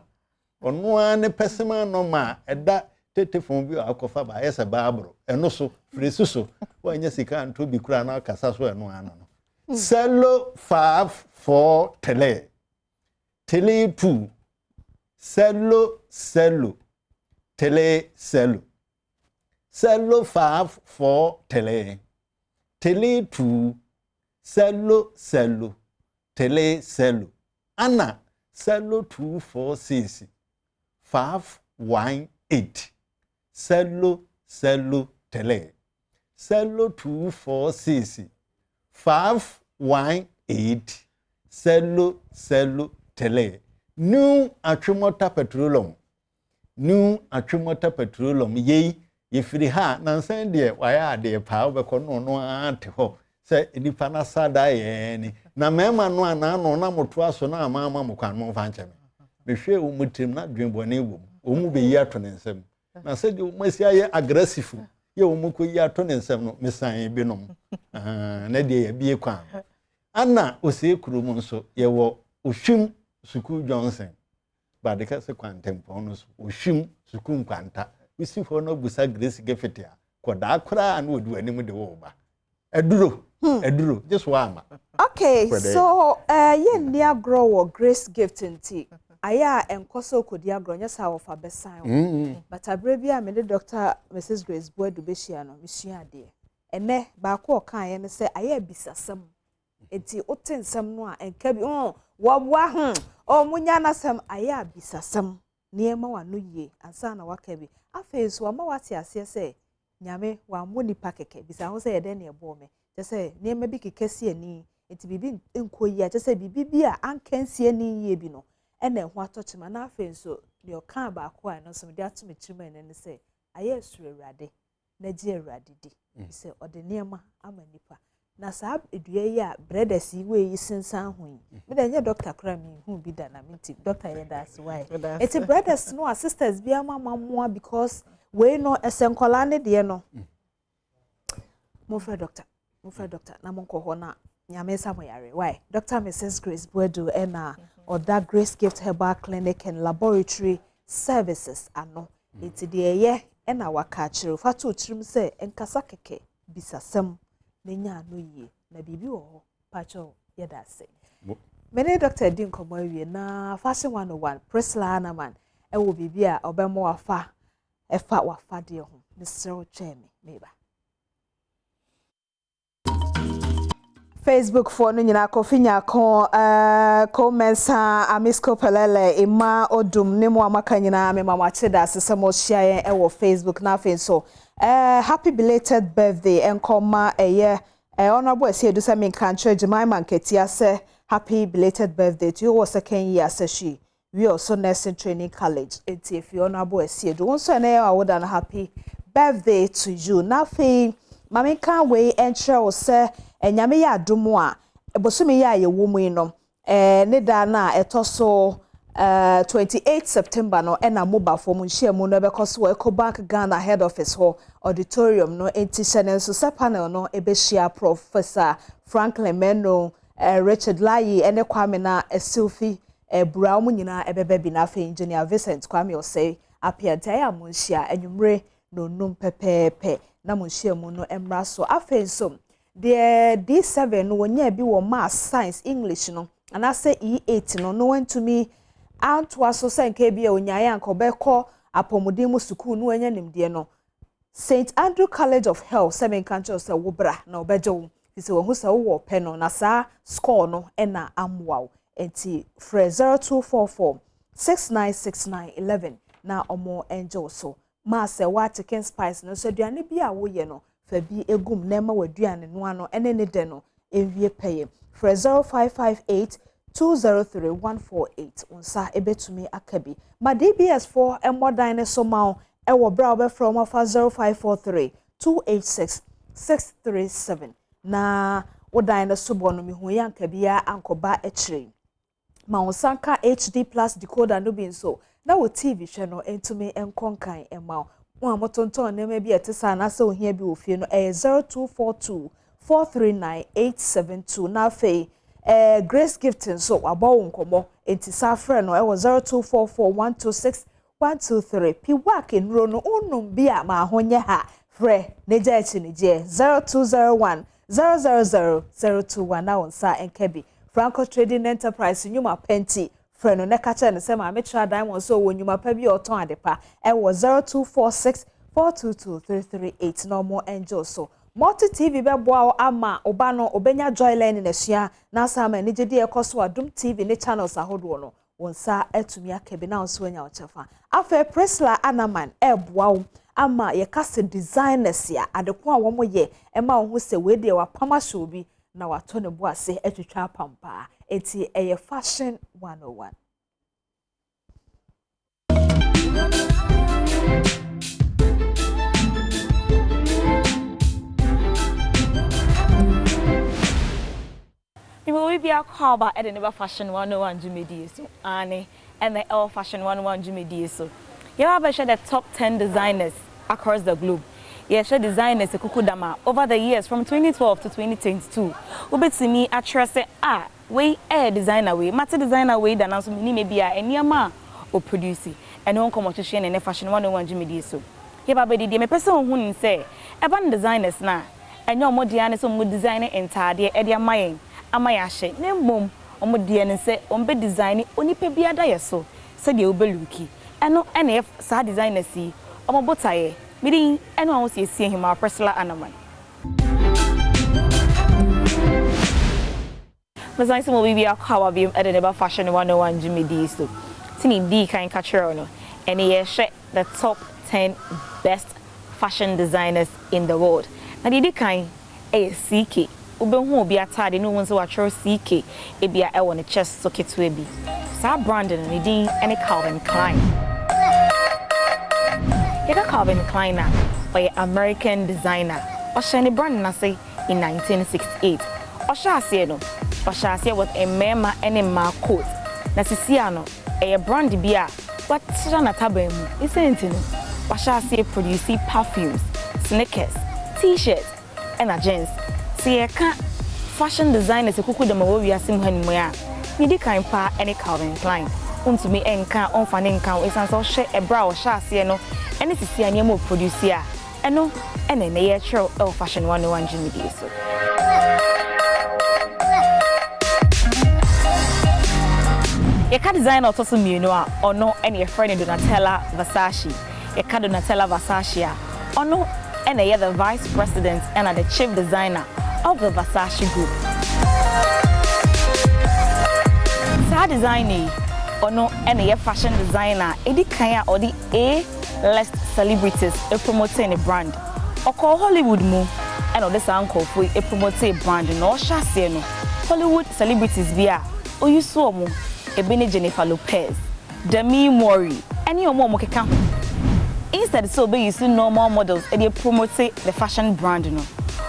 [SPEAKER 5] ono ane pesema no ma eda tetefon bi akofa ba yesa baabro eno so fresuso wanya sika nto bi kura na kasa so eno ana no cello 5 4 tele 2 cello tele 5 4 tele 2 cello tele ana cello 246 518 cello tele cello 246 518 cello tele new atwemota petroleum ye yefiri ha nansan de waya de pa obekọ no ante ho se nipa na sada ye ni na mema no ana no na moto aso na ama mokwan mo fa nche me hwe wo mutim na dwenbone wo mu be yi ato ne nsem na se de wo masi aye aggressive ye wo mu ko yi ato ne nsem no mesan bi nom na de ye bie kwan ana ose kurum nso ye wo ohwim suku Johnson ba de ka se kwantempo no so ohwim suku nkwanta isi for no busa Grace Gefetia koda akra na odu anim de wo ba eduro just wama.
[SPEAKER 2] Okay, so ye ni agro wo Grace Gifting tea aya enkoso kodi agro nya sa wo fa besan but abrebia me de Dr. Mrs. Grace Boadu behia no misua ade ene ba ko kan ye ne se aya bisasam enti otensam no a enka bi wabwa munya nasam aya bisasam niema wa no ye ansa na waka bi afeso ama wate ase se nyame wa mo nipa keke bisa ho se ye de ne ebo me je se niema bi kekesi ani enti bibi enkoyi a je se bibi bi a ankansi ani ye bi no ene ho atochima na afeso de okan ba ko a no so de atometrima ene ne se aye suru awrade na ji awrade di se ode niema ama nipa na sab edue ya brothers yi we yi sensan ho yi me da nya doctor kra mi hu bi da na minti doctor ye da so why it's brothers no sisters bi ama mammoa because we no esenkola ne de no mo fa doctor na mo ko na nyame sa mo yare why Dr. Mrs. Grace Boadu na oda Grace Gift Herbal Clinic and Laboratory Services ano enti de ye na waka kire fa to trim se enkasa keke bisasem nenya no ye na bibi wo ho pacho yeda se mene Dr. Din komo wie na fashion 101 Priscilla Anaman e wo bibi a obemo wafa efa wafa de ho ne srew tweme meba Facebook for no nyina kofinya ko commensa amisko pelele ima odum ne mo amaka nyina me mama cheda sesemo share e wo Facebook na fe so happy belated birthday enkoma eye honorable Esiedu say me country Jemima Nketia say happy belated birthday to your second year she we also nursing training college enti if you honorable Esiedu wonso na ya woda na happy birthday to you na fe mama kan we entre o say enyame ya adomo a ebosome ya ye wo mu no ne da na etoso 28 September no ena mobile form nhia mu no bekoso Ecobank Ghana head office ho auditorium no enti channel so panel no ebehia Professor Franklin Meno Richard Layi ene Kwame na Sylvie Brown mu nyina ebebe bi na fe engineer Vincent Kwame o say apia taya mu nhia enwumre no num pepepe na mu nhia mu no emra so afenso the D7 no wonya bi wo math science English no and I say E8 no went to me antwa so say nke bi onyaye ankobeko apomuden mu school no anya nimde no St. Andrew College of Health seven countries say wobra na obejo fise wo hu say wo pe no na sa score no na amwa enti fre 0244 696911 na omo angel so ma say wa chicken spice no so duane bi a wo ye no fa bi egum na ma waduane no ano ene ne de no enwie peye fre 0558 203-148 unsa ebetumi akabi ma DBS4 emodine ne so ma ewo bra obe from ofa 0543-286-637 na wodine ne so bo no mi hu yanka bia ankoba ekire ma unsanka HD plus decoder no bi nso na wo TV hwe no entumi enkonkan ema wo amotonton na ma bi etesa na se ohia bi ofie no 0242-439-872 na fe Grace Gifting so abawo nkomo enti safre no 0244-126-123 piwak enro no onum bia ma honye ha fre neja echi neje 0201-000-021 na onsa enkebi Franco Trading Enterprise nyuma penti fre no nekacha ne se ma metra diamond so wonyuma pa bi oton adepa 0246-422-338 no more angel so Multi TV beboa ama oba no obenya joyline na sua na sama ni gede ekoso Adom TV ne channels ahodo no wonsa atumi akabe na so anya ochefa afa Presla Anaman eboa ama ye kase designers ya adeko a wo moye ema wo se we de wa pama show bi na wato ne bo ase atwitwa pampa eti eye fashion 101.
[SPEAKER 8] We will be a call about Edinburgh Fashion 101 Jimmy so Annie and the L Fashion 101 Jimmy so. You have shared the top 10 designers across the globe. You share designers Kukudama over the years from 2012 to 2022. We see me actress we a designer we, matter designer we that also maybe a nyama or produce and no come to share in Fashion 101 Jimmy so. You have be me person who say about designers na and your more diane some designer entire Edia Mayen. Amayashe ne mom omodie ne se ombe design onipa biada yeso se de obeluki eno ene sa designer si omobotaye midin eno awon se sie hima Presla Anaman Design some we be akawa bi Edinburgh Fashion 101 Jimmy D so tini di kan catcher no ene ye share the top 10 best fashion designers in the world na di kan CK Ubehu obi atade no won se wa chero CK ebia e won chest socket to ebi sa brand no din ene Calvin Klein Yeka Calvin Klein na by American designer o shane brand na say in 1968 o shase no o shase with a mema ene ma coat na sisia no e brand bia what tira na tabamu isenti no o shase produce perfumes sneakers t-shirts and jeans See, fashion designers a cuckoo the Mawi asim Hanimoya. Nidi kind pa any Calvin Klein. To me enka on fanning count is also share a brow shasiano, and it is a new producer. And no, and then a show of Fashion 101 Jimmy D. So. You can design or toss me or no any friend Donatella Versace. You can Donatella Versace or no any other vice president and the chief designer of the Versace group. Sa designing or no any fashion designer, Eddie Kaya or the A-list celebrities promoting a brand. Or call Hollywood mo and or the sound call for a promoting brand no chassis no. Hollywood celebrities via or you saw mo a Benny Jennifer Lopez, Demi Moore, any more mokeka. Instead so be you see normal models and they promote the fashion brand no.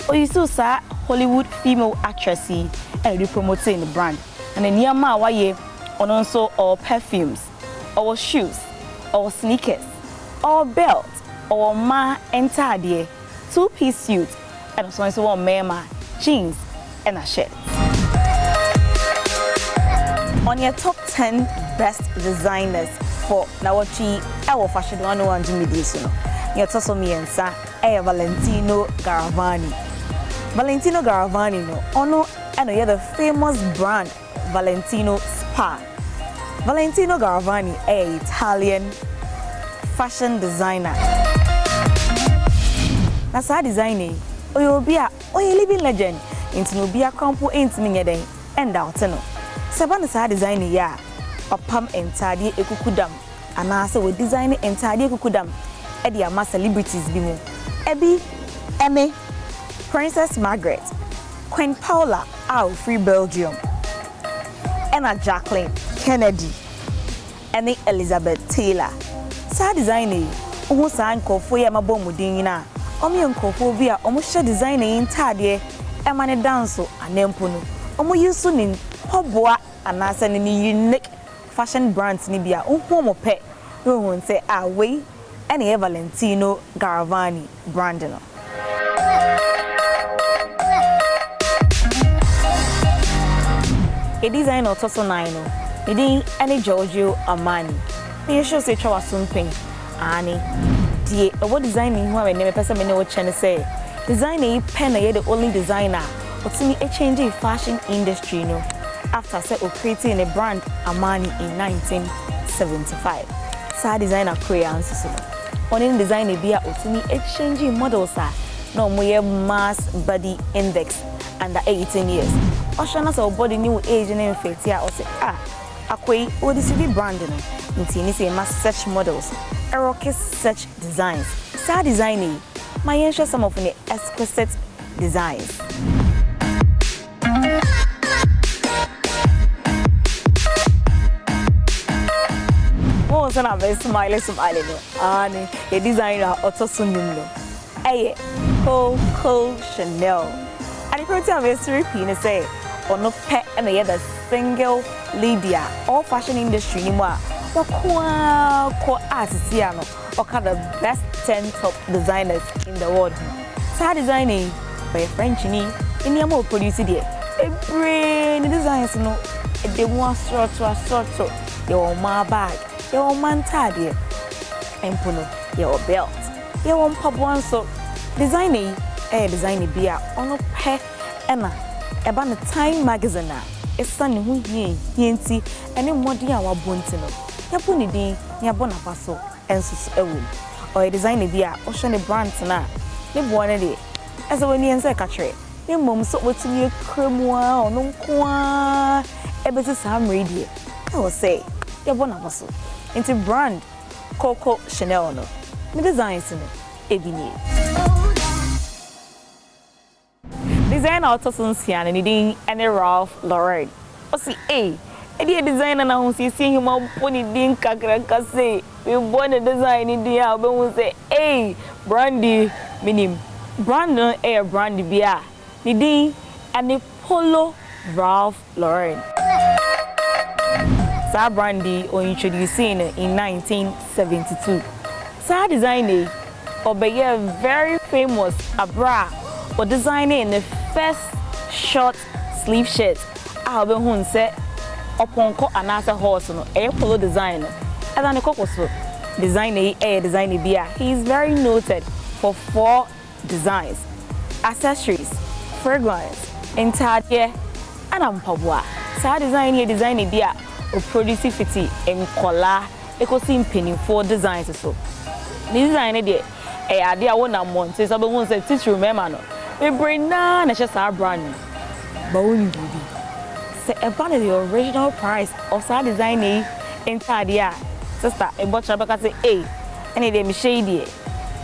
[SPEAKER 8] Or you still say Hollywood female actress and they promoting the brand. And then yama waye on also or perfumes, or shoes, or sneakers, or belt, or ma entire two-piece suit, and also one mema, jeans, and a shirt. On your top 10 best designers for Nawachi our Fashion 101 Jimmy Disono. Your toso miensa Valentino Garavani. Valentino Garavani no ono and the famous brand Valentino Spa. Valentino Garavani Italian fashion designer. Na sa designing oyobia oy living legend into no bia kampo entimi nyeden and out no. Seba sa designing ya opam entade ekukudam anase we design entade ekukudam e dia ma celebrities bi mu. Ebi Eme Princess Margaret, Queen Paula out free Belgium, Anna Jacqueline Kennedy, and Elizabeth Taylor. Sa designing, who sang for ya mabomudin na, omi unkofo via omusha designing in tadie, emane danso anempono, omu yusunin, hobwa, anasa ni unique fashion brands nibia, unhomo pet, who won't say away, any Valentino Garavani brandino. A design or Tosso Nino, Medin any Giorgio Armani. You should say Chawasumping, Annie. Dear, what designing who I never person know what China say. Designing pen the only designer, but see me a change in fashion industry, no. After set of creating a brand Armani in 1975. Sa designer crayons, on in design a beer or to me a changing models are no more mass body index under 18 years. Oshana so body new age and infect ya or say akwe o this be branding. Intini say mass search models, erotic search designs. Sa designing my ensure some of the exquisite designs. Oh, so na be smile no. Ani a designer otosunimlo. Aye, Coco Chanel. And the pretty anniversary pin say on no pet and the other single Lydia all fashion industry ni mo. Ko artist ya no. Oka the best 10 top designers in the world. Sa designing by French ni in mo produce there. Every designs no they want sort your my bag. Your man tadi, empono, your belt, your Badwam so designing, designing beer on a pair Emma, about the Time magazine now. It's sunny who yenti, and in what dear our bontino. Yapuni di, Yabona Paso, and sus or a designing beer, or shiny brand na. Live one a day. As a Winnie secretary, your mom so what's in your cremoire or no qua, ever to some radio. I will say, Yabona Paso. Into brand Coco Chanel no. The designs no ebini. Design autosun sian ni din any Ralph Lauren. O si e designer na hun si him poni din kakra kase. We born design ni din a be hun say brandy minim. Brand no brand bia. Ni din any Polo Ralph Lauren. Sa brandy or introducing in 1972. Sa designer obey very famous abra or designing the first short sleeve shirt. I be hun say upon ko anasa horse no Polo designer. And then the cocoso designer designer beer. He is very noted for 4 designs: accessories, fragrance, interior, and ampabwa. Sa designer beer. O productivity and color ecosim penny for designs so. Design there idea one month so be won say teach remember no. We bring na just our brand. But when you do say about the original price of our design entire there. Sister e bought chabaka say and they me shade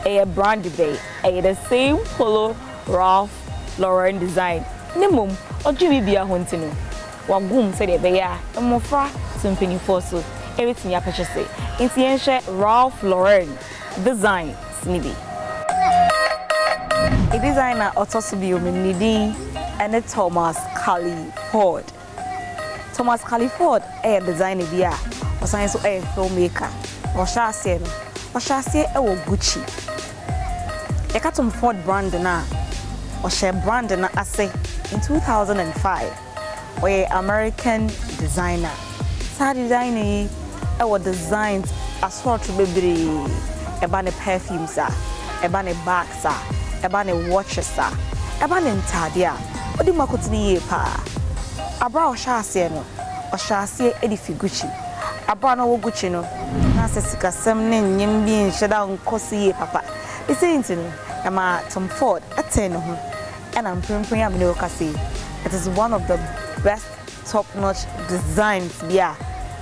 [SPEAKER 8] a brand bay the same Polo Ralph Lauren design. Nemum oju bia hontino. Wagum said it be mofra something for so everything you purchase it. It's Ralph Lauren design snibi. A designer autosubi needing and Thomas Callie Ford. Thomas Callie Ford a designer beer or science a filmmaker or shall say Gucci. A Catum Ford brand na or share brand na assay in 2005. Or American designer. Sa designing our designs as well to be about perfumes, about bags, about watches, about tadia. What do you want to do? About Shassi or Shassi Edifi Gucci. About no Gucci no. Nassika some name being shut down Cossy Papa. It's saying Tom Ford at 10 and I'm printing up no Cassie. It is one of the best top-notch designs yeah.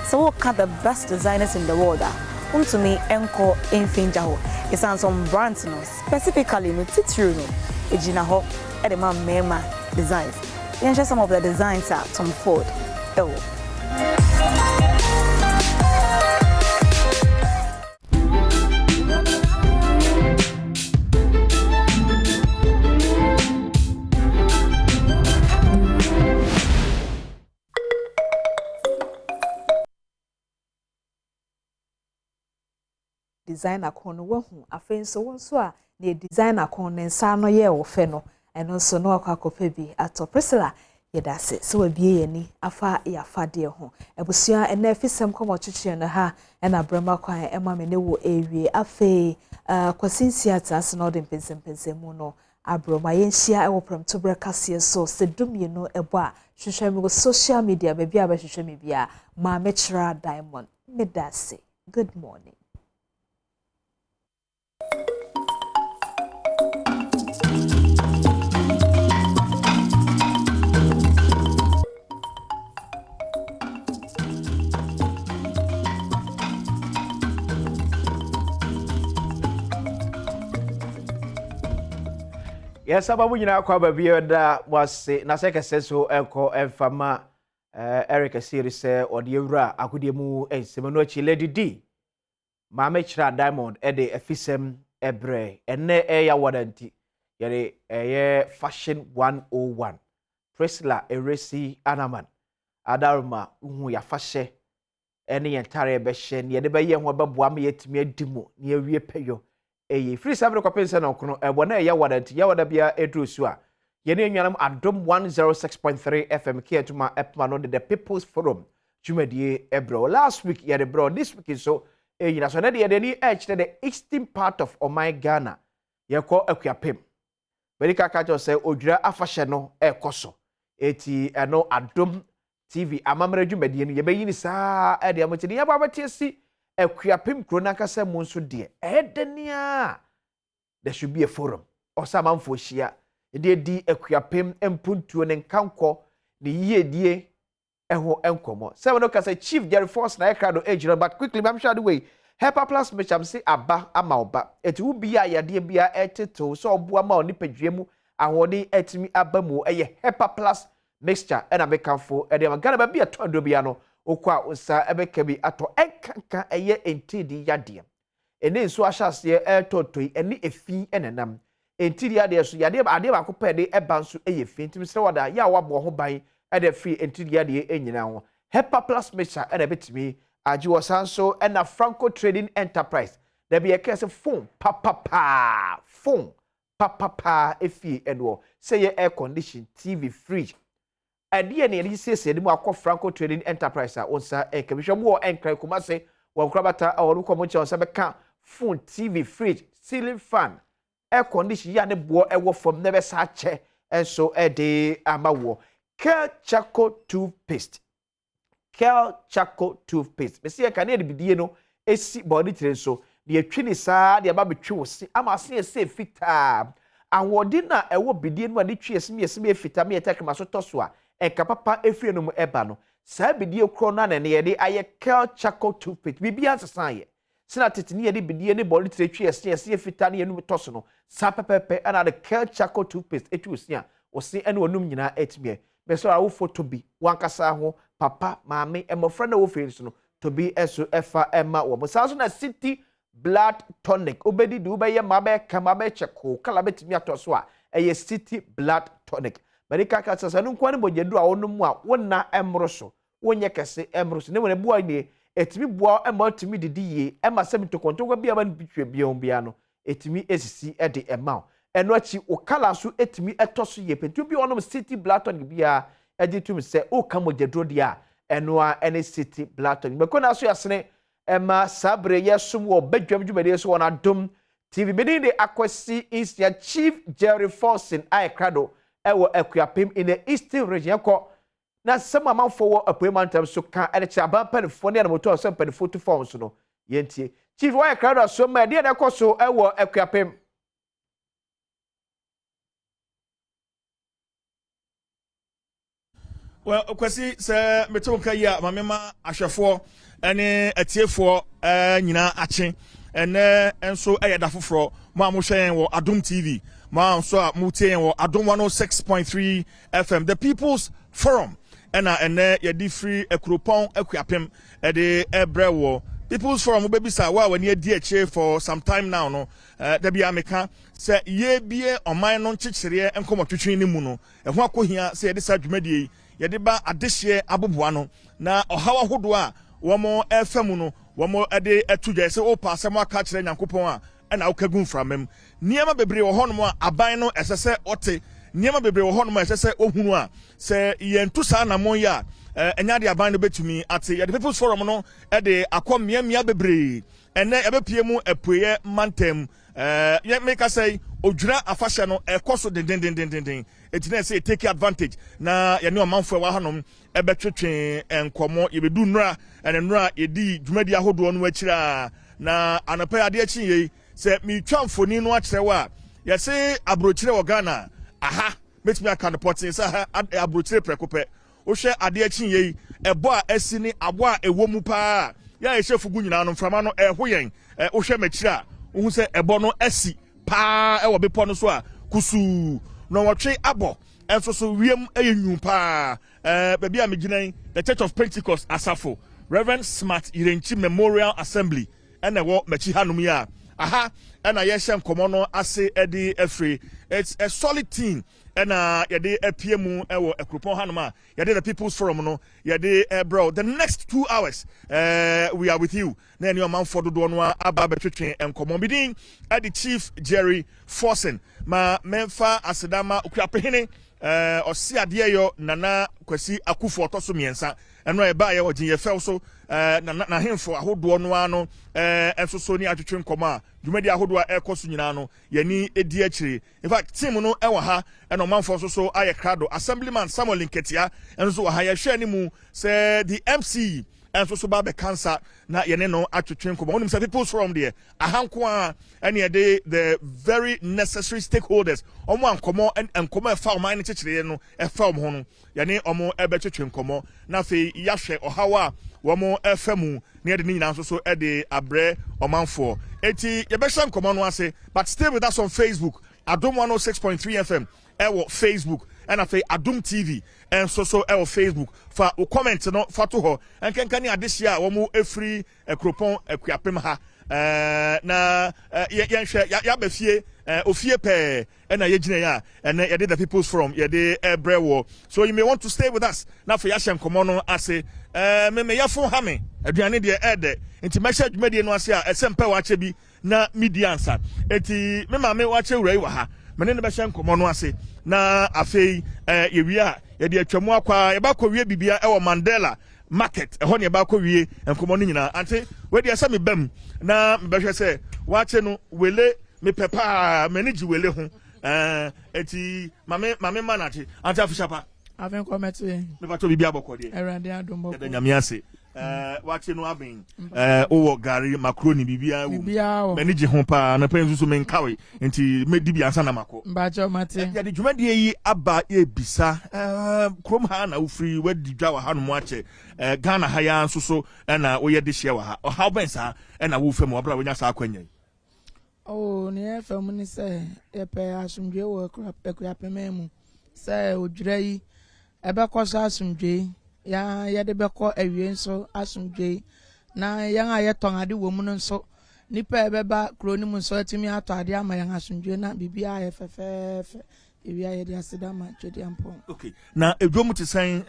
[SPEAKER 8] So what kind of best designers in the world are? To me enko infinjaho. It's on some brands no specifically no titru no ejina ho e the man mema designs. You share some of the designs are Tom Ford.
[SPEAKER 2] Designer kon wo hu afen so won so a na designer kon ne nsa no ye wo fe no eno so no akwakopa bi ato Priscilla yedase so wabie yani afa ya fade ho ebusua ena afisem komo twetwe no ha ena brema kwan ema me ne wo ewie afe kwasinsia tase no de mpensempensemu no abroma yenhia ewo premto brekase so sedumye no ebo a hwehwe me social media ba bia ba hwehwe me bia ma mechra diamond medase. Good morning.
[SPEAKER 19] Yes, abamu nyina kwa babie da wase na se kese so enko emfama Eric Asiri se ode ewura akodie mu ensemano achi Lady D Mama Chira Diamond ede efisem ebre enne eya wadanti yere eye fashion 101 Priscilla Eresi Anaman Adarma uhu ya fashe ene yentare be hye ne de be ye ho Badwam yetimi adimu ne awie peyo eye free sabre kwapense na okono ebo na eya wadanti ya wadabia edrusu a yene enwanam Adom 106.3 FM kietuma epma no the People's Forum jumedie ebro last week yede bro this week so yina so na de yede ni the eastern part of Ghana yeko akuapem Berika kajo se odwira afahye no ekoso eti eno Adom TV amamre jumedie no yebeyi ni saa ede amotini yaba batiesi akuapem krona kasa mu nso de edenia there should be a forum osamanfo hia ede di akuapem empuntuo ne nkanko ne yiedie eho enkomo se no kasa Chief Jerry Force na ekado ejiro but quickly I'm sure the way Hepa Plus me cham say aba ama oba eti wo bia yade bia eteto so obo ama oni padwemu ahode etimi aba mu eye Hepa Plus mixture ena bekanfo ede ma Ghana ba bia tondo bia no okwa osa ebeka bi ato enkanka eye entidi yade ene nso ahyase etotoi ene efi enenam entidi yade so yade ade ba kopede eba nso eye fi ntimi sre wada ya wabo ho ban ede fi entidi yade enyina ho Hepa Plus mixture ena betimi Aji wasanso ena Franco Trading Enterprise. Debi ekese phone papa efi enwo. Say ye air condition, TV, fridge. Adi ne yeli sese de mu akọ Franco Trading Enterprise a onsa ekebisho mu enkra kuma se wa krabata awonu ko mo che onsa beka phone, TV, fridge, ceiling fan, air condition ya ne bo ewo from never sa che enso ede amawo. Kel Chaco toothpaste. Kel Chaco toothpaste. Me see can e bidie no esi body tire so de atwi ni saa de aba betwi wo se ama se ese fita awodi na ewo bidie no de twi ese me fita me etake maso toso a enka papa efie no mu eba no saa bidie kro na ne ye de aye Kel Chaco toothpaste bibia nsesa ye sina tetini ye de bidie ne body tire twi ese fita ne ye no toso no saa pepepe ana de Kel Chaco toothpaste etwi osia wo se ene onum nyina etime me so awo photo bi wankasa ho papa mami emofra na wo face no to be eso efa ema wo mo saso na City Blood Tonic obedi du be ye mabe kama be cheko kala betimi atoso a eye City Blood Tonic America ka sasa no kwani bojedu a wonu mu a wona emroso wonye kese emroso ne wona bua ni etimi bua ema timi didiye ema sem to konto bia ba bitwe bia bia no etimi esisi ede ema eno achi o kala so etimi etoso ye pentu bi onom City Blood Tonic bia ejitum se o kamojedro dia enoa ene City Blood Tonic mekona so yasene ema sabre yesum wo badwam dwumade so wona Adom TV bedi de akwasi is ya Chief Jerry Force I krado ewo akuapem in the Eastern region ko na sama manfo wo apuemantam so ka ene cha ba panfo ne na moto so panfo to form so no yentie Chief why krado so ma de na koso ewo akuapem.
[SPEAKER 7] Well, kwasi se metonka ya mamema ahwefo ene atiefo nyina ache ene enso eyeda foforo ma mo hwen wo Adom TV ma nso a mo tie wo Adom 106.3 FM the People's Forum ene yedi free ekropon akuapem ede ebre wo People's Forum bebisa wa wani adi ache for some time now no da bia meka se ye bie oman no nchechire enkomotwetwe ni mu no eho akohia se yede sa dwumadie yede ba adehye aboboa no na ohawa hodo a womo efam no womo ade etudwa se o pasem aka kire nyankopon a na okagun framem niema bebre wo hono a aban no esese ote niema bebre wo hono esese ohunu a se yentu sa na mon ya enya de aban no betumi ate yede People's Forum no ede akom miamia bebre ene ebepie mu epuye mantem ye make us say odwira afahye no ekoso den etina say take advantage na ye ne omanfo wa hanom ebetwetwe enkomo ye bedu nura ene nura yedi dwumadi ahodo no akira na anapa ade achi ye se mi twamfoni no akyerewa ye se abrochire wo Ghana aha metimi aka no potin sa abrochire prekope wo hwe ade achi ye ebo a asini abo a ewo mu pa ya ye shefugu nyina no mframa no eho yen wo hwe makira wo hu se ebo no asi pa e wo bepo no so a kusu no watwe abo enso so wiem eyenwu pa baby a megina the Church of Pentecost Asafo Reverend Smart Irenchi Memorial Assembly ene wo machi hanum ya aha ena yeshe nkomo no ase edi efre. It's a solid team ena yede apiemu ewo ekropon hanuma yede the People's Forum no yede bro the next 2 hours we are with you na any man for do no aba betwetwe enkomo bidin edi Chief Jerry Forsen ma memfa asedama okuapehene osi ade yo nana kwasi akufo otoso miensa eno eba ye ogin ye fel so na hemfo ahodo no ano enso so ni atwetwe nkoma a dwumadi ahodo a ekoso nyina no yani edi akire. In fact team no ewo ha eno manfo so aye krado assemblyman Samuel Nketia enso wa ha ye hwe ni mu say the MC enso so ba be cancer na yene no atwetwe nkoma onim say People's Forum there ahanko a ene de the very necessary stakeholders omo ankomo enkomo e fa o man chechire no e fa o ho no yene omo e be twetwe nkoma na fe yahwe ohawa womo FM na yede ni nyina so e de abre omanfo eti ye be hwe nkoma no ase but stay with us on Facebook Adom 106.3 FM ewo Facebook and afi Adom TV and so ewo Facebook fa o comment no fa to ho enkenkani adehia wo mu efri ekropon akuapem ha na yenhwe ya ba fie ofie pe na yegina ya and ye did the People's Forum ye dey ebrewo so you may want to stay with us na for yahye nkomo no ase me yafo ha me aduane de ede nti mesha dwumade no ase a esempe wa che bi na media ansa eti me ma me wa che wura wa ha mene ne behye nkomo no ase na afei ye wi a ye de atwamu akwa ye ba kɔ wie bibia e wo Mandela market ho ne ba kɔ wie nkomo no nyina ante we de asa me bam na me behye se wa che no wele me pepa me ne ji wele ho eti mame manachi ante afishapa
[SPEAKER 9] aven komete
[SPEAKER 7] me ba to bibia bɔkɔ de
[SPEAKER 9] erade adombo
[SPEAKER 7] de nyame ase wa che no aben owo gari macaroni bibia wo me ne ji ho pa na pen so me nkawe nti me di bia ansa na mako
[SPEAKER 9] mbacho mate
[SPEAKER 7] ya de dwumade yi aba ebisa krom ha na ufri wadi dwa wa hanu mo ache Ghana ha ya nso so na wo ye de hye wa ha how ben sa na wo fam obra wonya sa akwanya
[SPEAKER 9] oh ne fam ni se e pe asumdwe wo akuapememu se odwira yi ebe koso asumdwe ya de beko awie nso asumdwe na yan aye ton ade wo mu nso nipa ebeba kroni mu nso atimi ato ade ama yan asumdwe na bibia aye fefefe ewi aye de asidama twedi ampon
[SPEAKER 7] okay na edwomu tisan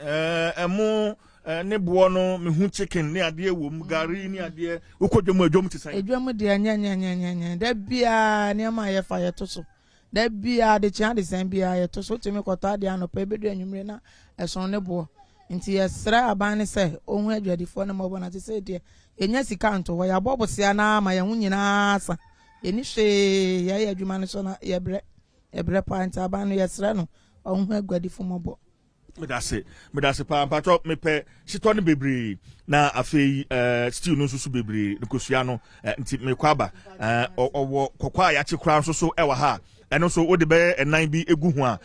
[SPEAKER 7] emo ne bo no me hu chicken ne ade wo mu gari ne ade ukodwomu edwomu tisan
[SPEAKER 9] edwomu de nya da bia ne ama aye fa ye to so da bia de chia de san bia ye to so timi kota ade anopa ebedu anwumre na eson ne bo nti yesra aban ne se ohun adwadifo ne mobo na te se de enya sika nto wo ya bobosia na ama ye hu nyina asa eni hwe ya adwuma ne so na yebre pant aban no yesra no ohun adwadifo mobo medase pa patro mepe shito ne bebre na afei stew no susu bebre nkosua no nti mekwaba owo kokwa ya chekura nso so ewa ha eno so odi be enan bi egu ho a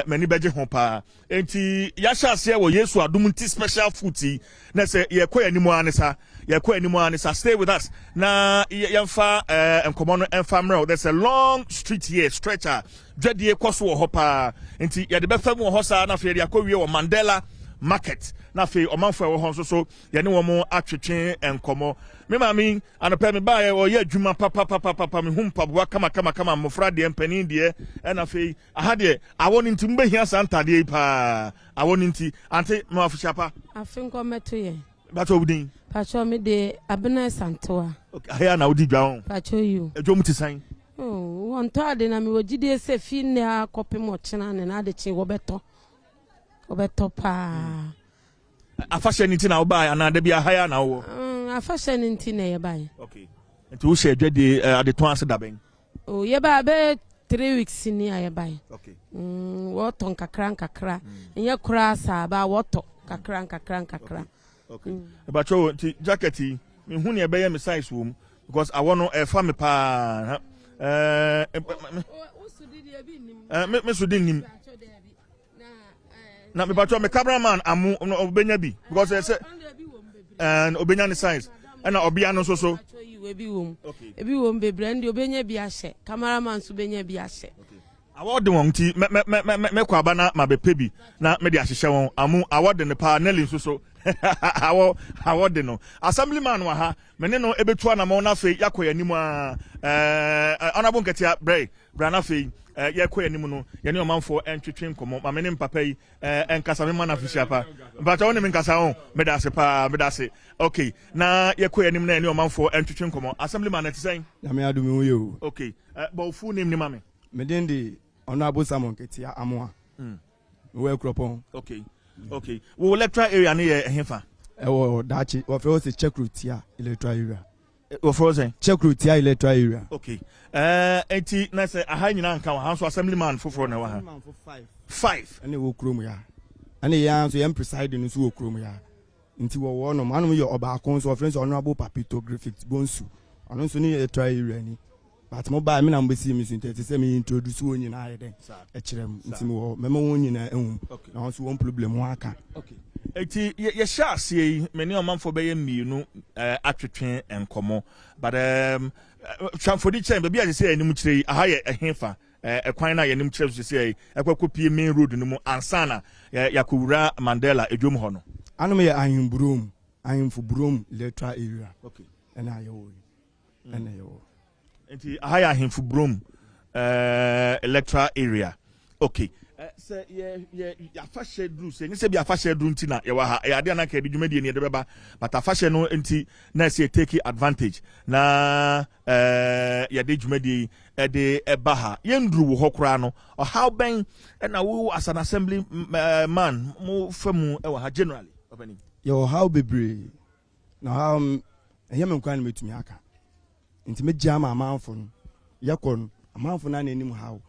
[SPEAKER 9] mani beje ho pa enti ya hyase wo Yesu adum nti special footy na se ye kwa animu anisa stay with us na yemfa enkomo no emfa mra there's a long street here stretcher dwadie kwaso wo ho pa enti ye de be fam wo ho sa na fe de akɔwie wo Mandela market na fe omanfo wo ho so ye ne wo mo atwetwe enkomo me mami anopa me ba ye ye adwuma papa me humpa boa kama mofra de empanin de na fe aha de awon nti mbehia santa de pa awon nti ante ma afishapa afinko meto ye
[SPEAKER 7] bato obudin
[SPEAKER 9] pacho me de abena santoa
[SPEAKER 7] okay aya na odi dwa
[SPEAKER 9] pacho you
[SPEAKER 7] edwom ti san
[SPEAKER 9] oh wonto ade na me wogide se fi ne akopem ochena ne na ade chi wobeto pa
[SPEAKER 7] afashe nti na oba na de bia haya na wo
[SPEAKER 9] afashe nti na ye bai
[SPEAKER 7] okay nti wo she adwade ade ton ase da ben
[SPEAKER 9] oh ye ba be 3 weeks ni aye bai
[SPEAKER 7] okay
[SPEAKER 9] wo ton kakra nye kura sa ba wo to kakra
[SPEAKER 7] okay but you jacket me hu ne be ye me size wo because I want to fa me pa me sudi nim na me patro me cameraman amu obenya bi because I say and obenya ni size and obia no so
[SPEAKER 9] ebi wom bebre ndi obenya bi ahye cameraman so benya bi ahye
[SPEAKER 7] award won ti me kwaba na mabepebi na me de ahihye won amu award ne pa Nelly so award no assemblyman wa ha me ne no ebetu na mo na fe yakoya nimu honorable nketia bra na fe yakoya nimu no ye ne omanfo entwetwe nkomo ma me ne mpapa yi enkasa me mana fisiapa but won me nkasa won me da se pa me da se okay na yakoya nimu na ye ne omanfo entwetwe nkomo assemblyman na tisan
[SPEAKER 10] na me adu me wo ye o
[SPEAKER 7] okay but full name ni mame
[SPEAKER 10] me den de Honorable Simon Ketia Amoa. We Kropon.
[SPEAKER 7] Okay. Okay. We electoral area near Hefa.
[SPEAKER 10] Dachi, or for us a check route here, electoral area.
[SPEAKER 7] Or frozen?
[SPEAKER 10] Check route here, electoral area.
[SPEAKER 7] Okay. 80, nice, a high in Anka, House Assemblyman for 4 hours. 5.
[SPEAKER 10] And they will chrome ya. And the young so presiding is who chrome ya. Into one of man, your obacons or friends, Honorable Papito Griffiths, Bonsu. And also near electoral area. But mobile I mean I'm busy missing to say me introduce one in I then ntimo memo one in na also one problem waka
[SPEAKER 7] okay eti ye sha see many omanfo be yemi no atwetwe enkomo but for the time be say anim kire aha ye ehefa ekwan na ye anim kire so say ekwakopie main road no mu ansana yakowura Mandela edwom ho no
[SPEAKER 10] anom ye ahemfo brom electoral area
[SPEAKER 7] okay
[SPEAKER 10] and ayo and ayo
[SPEAKER 7] Enti ahaya himfu brom electoral area. Okay. Say ya fashe dru say ni se bi afashe dru ntina ye wa ha ya de na ka di dwumadi ni de beba but afashe no enti na se take advantage na ya de dwumadi e de eba ha ye ndru wo hokora no how ben na wo as an assembly man mo famu e wa ha generally obani
[SPEAKER 10] yo how bebre na how ehia me nkwan metumi aka nti me jama amanfo no yakon amanfo na nanim how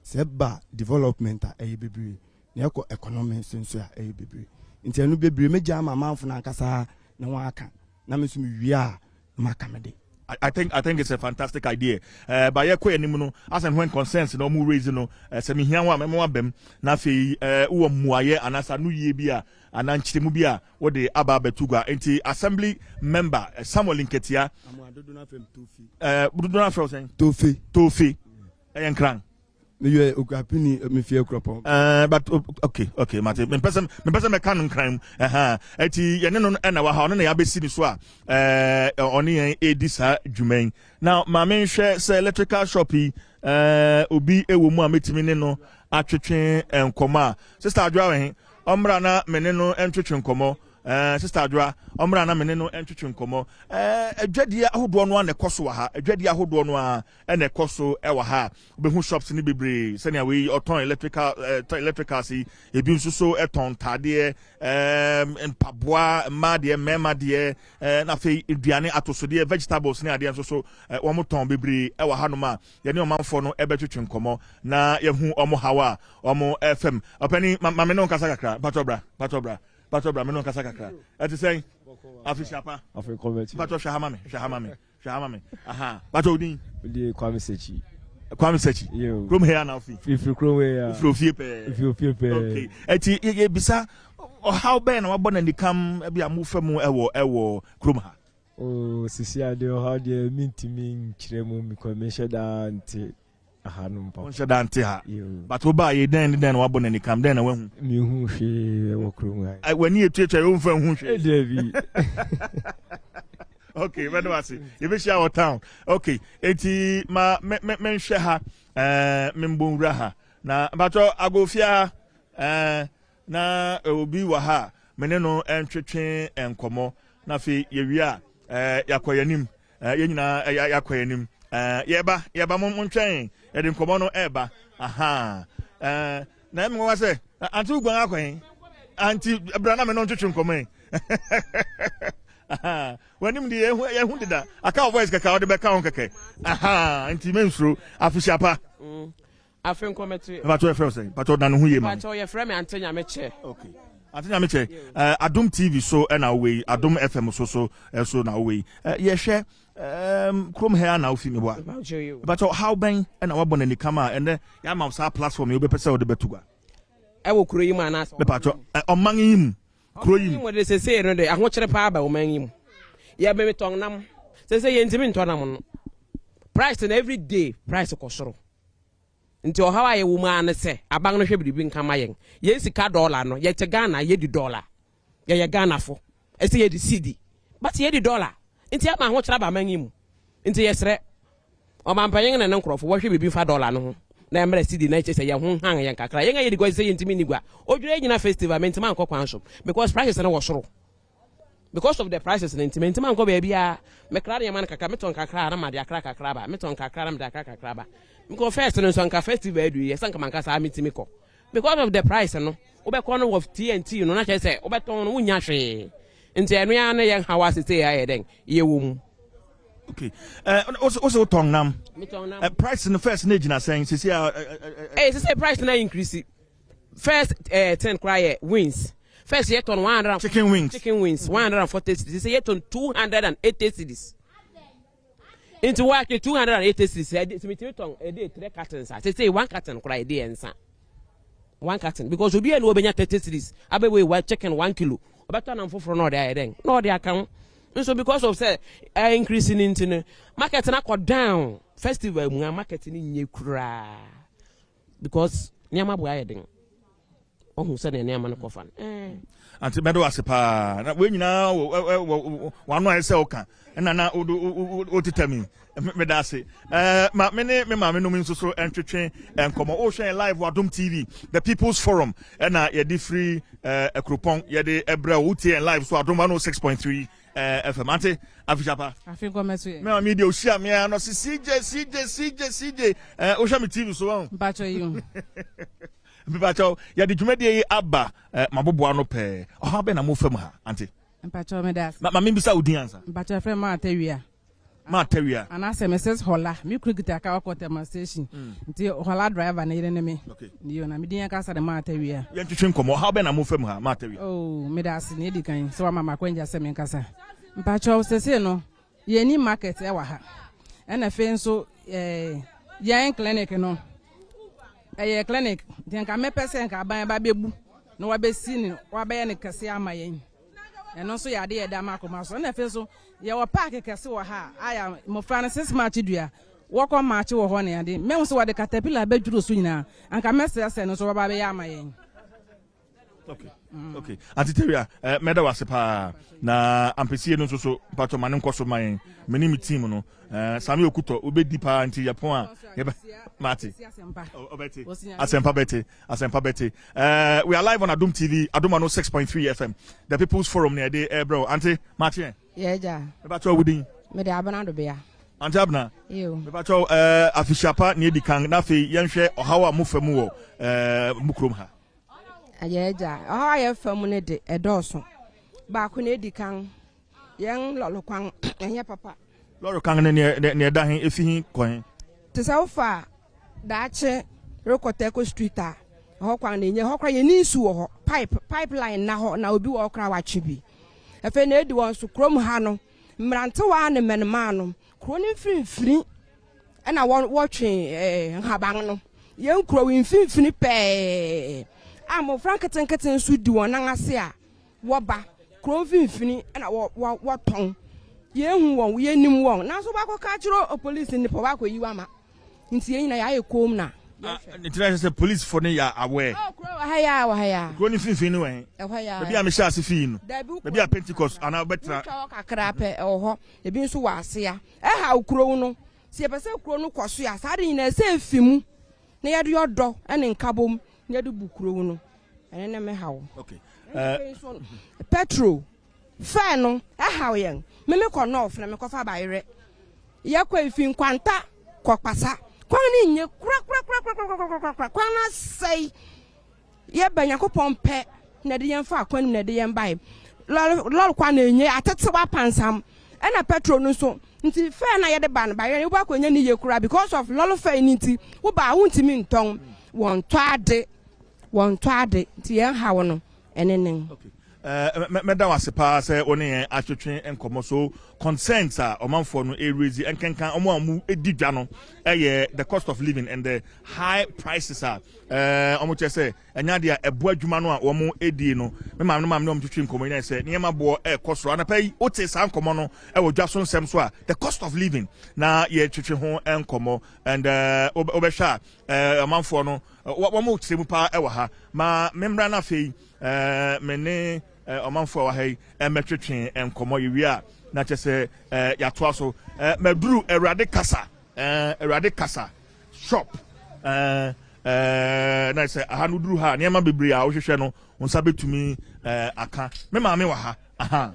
[SPEAKER 10] seba development a bebre na yakọ economy senso a bebre nti anu bebre me jama amanfo na nkasa na waka na mesu me wi a makamede
[SPEAKER 7] I think it's a fantastic idea. By your no, as and when concerns no more reason no, semi hianwa memo abem na fe uwo muaye anasa nu ye bia ananchire bia wo de aba betuga enti assembly member Samuel Nketia buduna frozen tofi enkran
[SPEAKER 10] me okapini me fie kropon
[SPEAKER 7] but okay mate me person me kan nkran eti ye ne no na wa ha no na ya besi ni so a oni yen edisa dwuman now ma me hwe say electrical shop obi ewo mu a metimi ne no atwetwe enkoma sister adwa we omra na me ne no entwetwe nkomo sister adwa omra na me ne no entwetwe nkomo adwade ahodo no na ekoso wa ha adwade ahodo no a na ekoso e wa ha obehu shops ni bebre senia we oton electrical si ebi nso so eton tade mpaboa made memade na fe aduane atosode vegetables ni ade nso so wo moton bebre e wa ha no ma ye ne omanfo no ebetwetwe nkomo na ye hu omo hawa omo fm opani ma me no nkasa kakra Batobra me no kasa kakra. Ati say afishapa.
[SPEAKER 12] Afikomet.
[SPEAKER 7] Bato shahamame. Aha. Bato odin.
[SPEAKER 12] Di Kwame Sechi.
[SPEAKER 7] Yo. From here now fi.
[SPEAKER 12] If Chrome here.
[SPEAKER 7] If you pe. Okay. Ati ye bisa how ben na wabona ni kam e bia mufa mu ewo Chrome ha.
[SPEAKER 12] Oh, sisi ade how de mintimi nkyeremu mi commission da nti
[SPEAKER 7] on shadante ha but oba ye den wabona ni kam den na wahu
[SPEAKER 12] mi hu hwe wo krom
[SPEAKER 7] ai wani etuetwa yo mfa hu hwe
[SPEAKER 12] David
[SPEAKER 7] okay when was it you be share our town okay enti ma men hwe ha membonwura ha na bato agofia na obi wa ha mene no entwetwe enkomo na fe yewia yakoyanim ye nyina yakoyanim yeba mo ntwen edi nkomo no eba aha na em wa se anti ugwan akwen anti brana me no ntwetwe nkomo aha wanim di ye hu dida aka voice kaka ode be ka hon keke aha anti mensuro afishapa
[SPEAKER 23] afen kometi
[SPEAKER 7] ba to e frɛ say ba to dan hu ye ma
[SPEAKER 23] ba to ye frɛ me antenya meche
[SPEAKER 7] okay antenya meche Adom TV so na we Adom FM so na we ye hwɛ Chrome here now fi me boa but how ben na wabona ni kama and ya ma sa platform you be pese o de betuga
[SPEAKER 23] e wo kuro yim ana
[SPEAKER 7] be pato oman yim kuro yim
[SPEAKER 23] mo de sese no de ahokyere pa aba oman yim ya be meton nam sese ye ntimi nto nam no price na every day price ko soro nti o hawa ye wo ma ne se aban no hwe biribi nka ma yen ye sika dollar no ye te Ghana ye di dollar ye Ghana fo ese ye di cedi but ye di dollar nti ama ho kyera ba manyimu nti ye sere o ma mpanyen ne nkrofo wo hwe biribi fa dollar no ho na emre cedi na chese ye ho han ye nkakra ye nga ye di go se ye ntimi nigwa odwure nyina festival menti man kokwan so because prices na wo soro because of the prices na ntimi man ko ba bia me kra de man kakra meton kakra na ma de akra kakra ba meton kakra na ma de akra kakra ba because first no so nka festival edu ye sanka man kasa amitimi ko because of the price no obekọ no of TNT no na chese obeton no wunya hwe nti enu ya na ye hawa sete ya ye den ye wo mu.
[SPEAKER 7] Okay. Also tongnam. Price in the first nagina saying
[SPEAKER 23] say price na increase. First 10 cry wins. First yet on 100
[SPEAKER 7] chicken wings
[SPEAKER 23] 140 cities. Say yet on 280 cities. Into work 280 cities. A day 3 cartons. Say 1 carton cry day and 1 carton because we be no benya 30 cities. Abe we chicken 1 kilo. Obeto na mfoforo no dey den. No dey account. So because of say increasing into market na go down festival mu market ni nye kura because niam abo ayeden ohun say na niam na ko fan
[SPEAKER 7] anti medo asepa na we nyina wa no ese oka na otitami me da se ma me no min so entwetwe enkomo o hwe live Adom TV the People's Forum na ye di free akropon ye de ebra utie live so Adom 106.3 FM ante afijapa
[SPEAKER 9] afinko meso
[SPEAKER 7] me media o share me no CJ o share me TV so won
[SPEAKER 9] bacho you
[SPEAKER 7] bacho ya di dwumade aba maboboa no pe o ha be na mo fam ha ante
[SPEAKER 9] bacho me das
[SPEAKER 7] ma me bisa odi ansa
[SPEAKER 9] bacho frem ma
[SPEAKER 7] atawia
[SPEAKER 9] ana se Mrs Hola mi krigita ka wakota ma station nti Hola driver na yire ne me yo na mi din ka sa de ma atawia
[SPEAKER 7] ya ntwetwe nkomo ha be na mo fam ha ma atawia
[SPEAKER 9] oh me das ne di kan so mama kwanja se me nkasa mpacho sese no ye ni market e wa ha na fe nso yan clinic no ye clinic den ka me pese nka ban ba bebu na wa be si ni wa be ne kase ama yen eno so ya de da makoma so na fe so ye wo park kese wo ha aya mo Francis match dua wo ko match wo ho ne ade me so wa de caterpillar be duro so nyina anka me se no so ba be ya ama yen.
[SPEAKER 7] Okay. Antiteria meda wasepa na ampesi no so pato mane nkoso man meni mi team no Sami Okuto obedi pa anti Japon a Mati obeti asempa beti we are live on Adom TV Adom 106.3 FM the People's Forum near there bro anti Mati
[SPEAKER 9] yeah
[SPEAKER 7] me pato wudin
[SPEAKER 9] me de abana do bia
[SPEAKER 7] anti abna
[SPEAKER 9] yo
[SPEAKER 7] me pato afishapa ne di kan na fe yenhwe ohawa mofamu wo mukrom ha
[SPEAKER 9] ayeja ya famu ne de edoso ba ko ne di kan yen lolo kwan enye papa
[SPEAKER 7] lolo kan ne da hin efi kwan
[SPEAKER 9] te sa ofa da che Rokoteko street a ho kwan ne nye ho kra ye ni su ho pipeline na ho na obi wo kra wa chibi efe na edi won so krom ha no mrante wa ne menema no kro ne mfimfini e na wo twe haban no yen kro wi mfimfini pe amo franketenketen su di won nan ase a wo ba kro mfimfini e na wo ton ye hu won ye nim won na so ba ko ka chiro police ni po ba ko yiwa ma nti yen na ya ekom na
[SPEAKER 7] international say police for ne ya aware
[SPEAKER 9] oh kro haya
[SPEAKER 7] kro ni finfin ni wen be a me sha ase fi no be a Pentecost ana betra
[SPEAKER 9] kakra pe ho e bi nso wa ase ya ha kro no si e pese kro no kwaso ya sa de nyina se afimu na ye de yodo ene nkabom na ye de bukro no ene na me hawo
[SPEAKER 7] okay
[SPEAKER 9] petrol fa no ha yen me ko north na me ko fa ba ire ye kwa ifin kwanta ko pasa kwan ni nye kura kwan na sei ye banya ko pompe na de yen fa kwan na de yen bai lol kwan na nye atete wa pansam e na petrol no so nti fa na ye de ban ba ye wo ba ko nya ni ye kura because of lol fa ni nti wo ba hu nti mi nton won to ade nti yen hawo no enenen
[SPEAKER 7] okay meda wasepa say oni atwetwe enkomo so concerns a omanfo no raise enkenkan omo amu edidwa no the cost of living and the high prices are omo che say enya dia ebo adwuma no a omo edi no me mam no omo twetwe enkomo ina say niam abo cost ro na pay ote sa enkomo no wo dwaso nsem so a the cost of living na ye twetwe ho enkomo and obehwa amanfo no wo mo tiremu pa e wa ha ma membra na fei mene amanfo wa ha yi metwetwe enkomo yewi a na chese ya to aso maduru Awurade kasa shop na say ahanu duru ha niam bebre a wo hwehwe no unsa betumi aka me ma me wa ha aha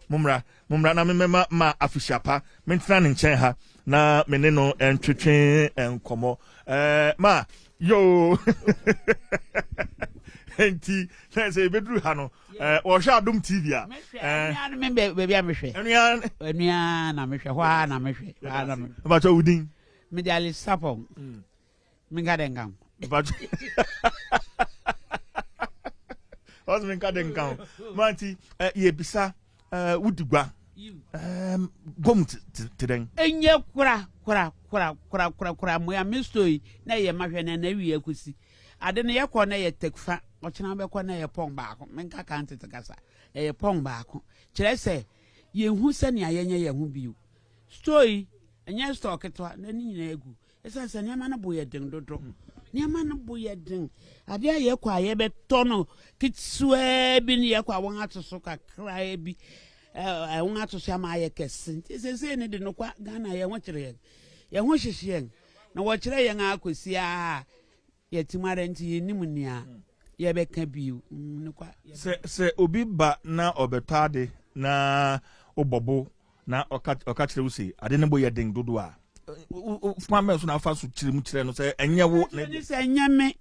[SPEAKER 7] mumra na me ma afisiapa mentina ne nchen ha na mene no entwetwe enkomo ma yo enti na say beduru ha no o hwa Adom TV a
[SPEAKER 11] me baby amehwe enua na mehwe hwa na mehwe
[SPEAKER 7] ba cho udin
[SPEAKER 11] me dia le sapom me gadengam
[SPEAKER 7] ba os me gadengam manti ye bisa wudigba gom teden
[SPEAKER 11] enye kura mo ya mistoi na ye mahwe na wi akusi ade ne ye ko na ye tekfa ochina be ko na ye pong baako menka kan tete kasa ye pong baako kire se ye hu se ne ayenye ye hu biu story enye stock to na ni nyina egu esa se ne ma na boye den dodo ne ma na boye den ade ye kwa ye be tono kitsue bi ne ye kwa won atoso kakra bi won atoso ama ye kese se ne de no kwa Ghana ye ho kire ye ho hyehye na wo kire ye nga akosi a ye timare nti nim nia ye be ka biu nkwa
[SPEAKER 7] se obi ba na obetade na obobo na oka kire wusi ade ne boye den dodo a fuma me so na fa so kire mu kire no se enye wo
[SPEAKER 11] ne se enye me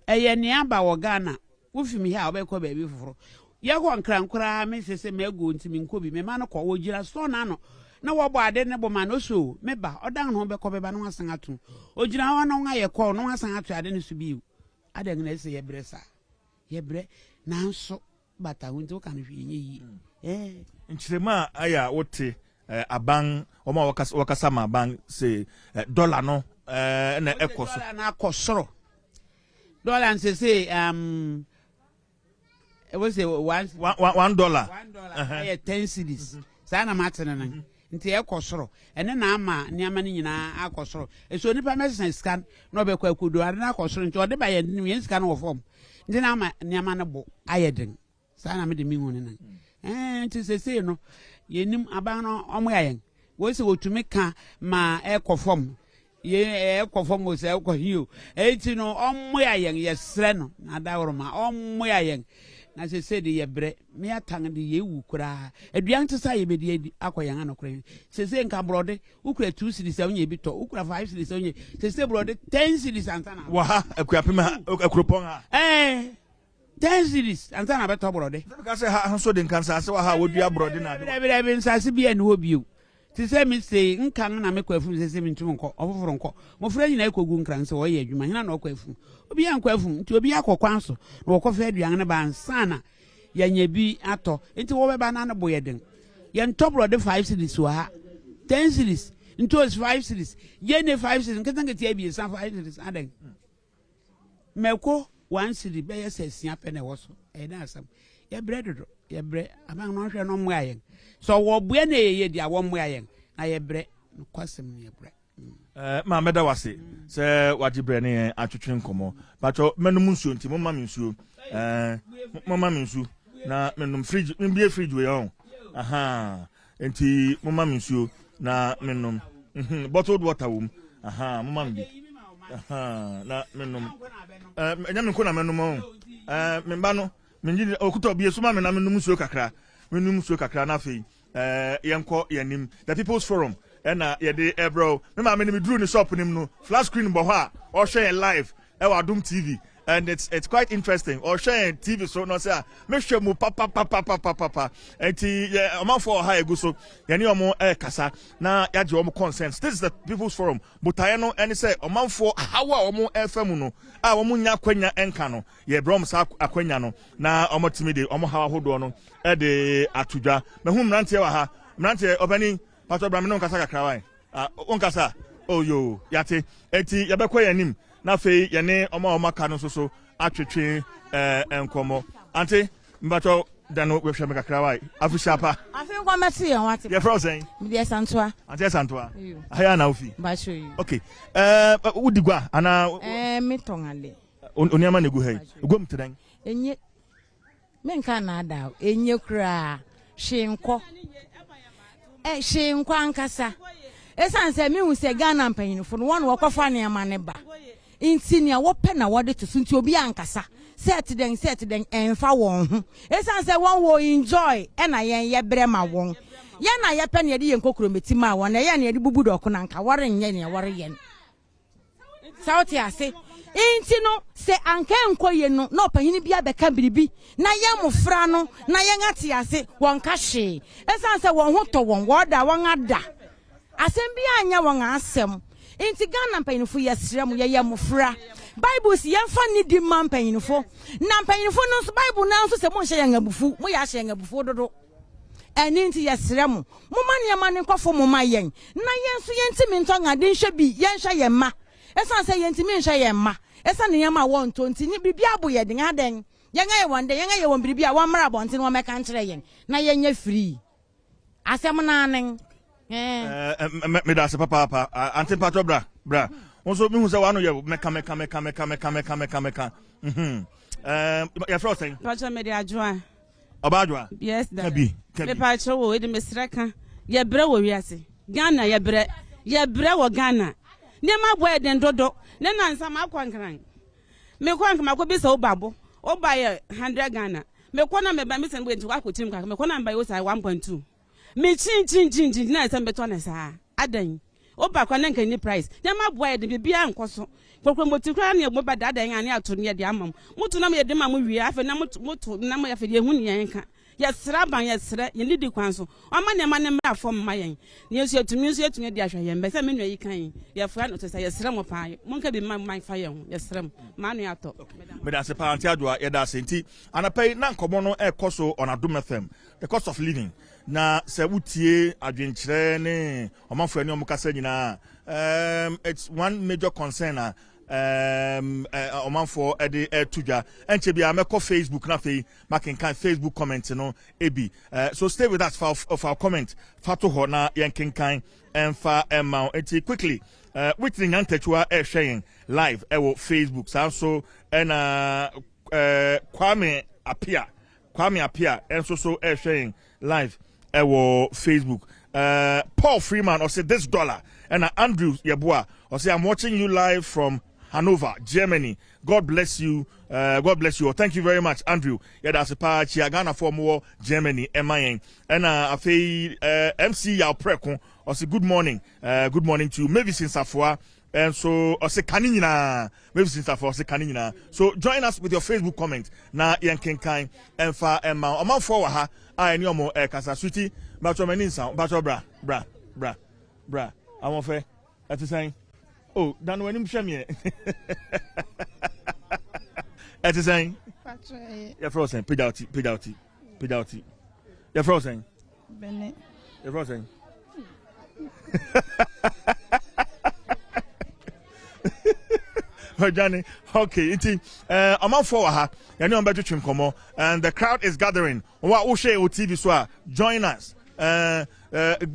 [SPEAKER 11] eye ne aba wo Ghana wo fimi ha obekọ ba bi foforo ye ko nkrankra me se me go ntimi nkobi me ma no ko wo gira so na no na wo bo ade ne bo ma no so me ba odan no be ko be ba no asan atu ogira ho no nga ye ko no asan atu ade ne so biu ade ne se ye bre sa ye bre nanso bata hunti o kan hwenye yi
[SPEAKER 7] nchirema aya wote aban oma wakasa ma aban se dollar no na ekoso
[SPEAKER 11] dollar na akosoro dollar say it was $1 10 cedis sana matena nan nti ekosoro ene na ama niama ni nyina akosoro eso nipa message scan no be kwa kudo ade na akosoro nti ode ba ye ni scan wo form nti na ama niama no bo ayeden sana me de mi hu ne nan nti sese no yenim aban no omo yayen wo se wotumi ka ma ekofom ye ekofom wo se ekohio enti no omo yayen yesre no na dawro ma omo yayen na se se de yebre me atang de yewu kura aduan tsa ye bedi akoyan anokura se se nka brode ukura 2 cedis onye bi to ukura 5 cedis onye se se brode 10 cedis antana
[SPEAKER 7] wa akua pema akropon ha
[SPEAKER 11] 10 cedis antana beto brode
[SPEAKER 7] ka se ha so de nkansa se wa ha wodua brode na
[SPEAKER 11] be nsase bi ene ho biu ti se mi se nkan na me kwafu se mi ntum nko ofoforo nko mo fra nyina ekogu nkran se wo ye adwuma hina na okwafu obi an kwafu nti obi akokwan so na okofa aduan ne ba nsana yanya bi ato nti wo be ba na ne boye den ye ntobro de 5 cedis wa 10 cedis nti os 5 cedis ye ne 5 cedis nketan ketia bi san 5 cedis aden meko 1 cedi be ye se sia pe ne wo so e na asam ye bre dodo ye bre aban no hwe no mo ayen so wo bue na ye di awo mo ayen na ye bre kwasem ye bre
[SPEAKER 7] ma meda wase se wajibre ne atwetwe nkomo bacho menum nsuo nti mo ma me nsuo na menum fridge mbie fridge we on aha enti mo ma me nsuo na menum bottled water wom aha mo ma me aha na menum enyam nko na menum on memba no menji okuta obi esuma me na menum nsuo kakra na fei yenko yanim the People's Forum ena yede ebro me ma me ni dru ni shop nim no flat screen bo ha or share live e wa Adom TV and it's quite interesting or share TV so no say me hwe mu papa enti omanfo ha egu so yani omo kasa na yaje omo consent. This is the People's Forum butaye no eni say omanfo hawa omo FM no a omo nya kwanya enka no ye brom sa akwanya no na omo timide omo hawa hodo no e de atudwa me hu mrantie wa ha mrantie obani pato bra me no kasa kakra wan onkasa oyo yate enti yabekọ yanim na fei yene oma ka no so atwetwe enkomo ante mbato Dano we shall make a cry. Afishapa.
[SPEAKER 9] I think I'm at you. What?
[SPEAKER 7] You're frozen.
[SPEAKER 9] Yes, Antoine.
[SPEAKER 7] Yes, Antoine. I am now. Okay. Udigua. Ana.
[SPEAKER 9] Me tongale.
[SPEAKER 7] Onyama ne go hey. Go mtedang.
[SPEAKER 9] Enye. Men kana da. Enye kra. Shenko. Shenko ankasa. Esan se me hu se Ghana mpanyin fo no one wakofa ne ma ne ba. Inti ne wo pe na wode to sunti obi ankasa. Set den enfa won ho. Esan se won wo enjoy e na yen ye bre ma won. Ye na ye pe ne ye de yen kokoro meti ma won na ye na ye de bubu do ko na nka wore nye ne wore yen. Sauti ase. Inti no se anka enko ye no na opahini bia beka biribi na ye mofra no na ye ngati ase won ka hwe. Esan se won ho to won woda won ada. Asem bia anya won asem. Inti Ghana mpanyinfo yesrem ye mofra. Bible si yemfa ni di man mpanyinfo. Na mpanyinfo no so Bible na so se mo hye yan abufu, mo ya hye yan abufu dodo. Eni inti yesrem. Mo ma ne ma ne nkofo mo ma yen. Na yen so yenti mi nto ngade nhwe bi, yen hwe yen ma. Esan se yenti mi nhwe yen ma. Esan ne yema won to nti ni bibia abo ye den aden. Yen aye won de, yen aye won bibia won mra bonten wo meka nkyere yen. Na yen nya free. Asem na anen.
[SPEAKER 7] Me da se papa anti patro bra onso mi hu se wa no ye meka ya frozen
[SPEAKER 11] patro me de adwoa
[SPEAKER 7] obadwoa
[SPEAKER 11] yes da
[SPEAKER 7] kabi
[SPEAKER 11] me patro wo e de mesreka ye bre wo wiase Ghana ye bre wo Ghana ne ma boy den dodo ne nansa ma kwankran me kwankran ko bi se obabo oba ye 100 Ghana me kona me ba me se ngbe nti kwa kotim ka me kona mba yo sai 1.2 me chin na ese mbeto na sa adan oba kwa na nkan ni price ya ma boy de bibia nkoso kwakwa motikra na mo bada adan ane ato ne de amam mutu na me de ma mo wi afa na mutu na mo ya fe de hu ne yan ka ya sra ban ya sra ye lidi kwanso ama ne ma ne mra fom ma yan ne yesu etumi yesu etunye de ahwa yan be se me nwa yi kan ya fra no to say ya sra mo pa mo nka bi man fa yan ya sra ma no ato
[SPEAKER 7] me da se pa anti adwoa ye da se nti anapai na nkomo no ekoso on Adom FM the cost of living na se wutie adwenkyere ne omafo ani omukasa nyina it's one major concern omafo ede tudwa enche bia meko Facebook na fei makenkan Facebook comment no ebi so stay with us for our comment fato ho na yenkenkan emfa emma enti quickly with the nyantachua sharing live ewo Facebook so na Kwame Apia enso so sharing live ewo Facebook Paul Freeman or say this $1 and Andrew Yeboah or say I'm watching you live from Hanover, Germany. God bless you. God bless you. Thank you very much, Andrew. Yeah, that's a part. Ghana for more Germany. MIN and MC Yao Preko or say good morning. Good morning to you. Maybe since Afua. And so or say kanina. Maybe since Afua say kanina. So join us with your Facebook comment. Na yankenkai emfa emma. Oman for ha. I know more kasa sweetie. Bacho meninsa. Bacho bra. I'm on fair. That's the saying. Oh, dan when him share me. At the saying, you're frozen. Paid out. You're frozen.
[SPEAKER 9] Bene.
[SPEAKER 7] You're frozen. Johnny, okay, I'm on for her. You know, I'm better to come and the crowd is gathering. What we share TV so join us.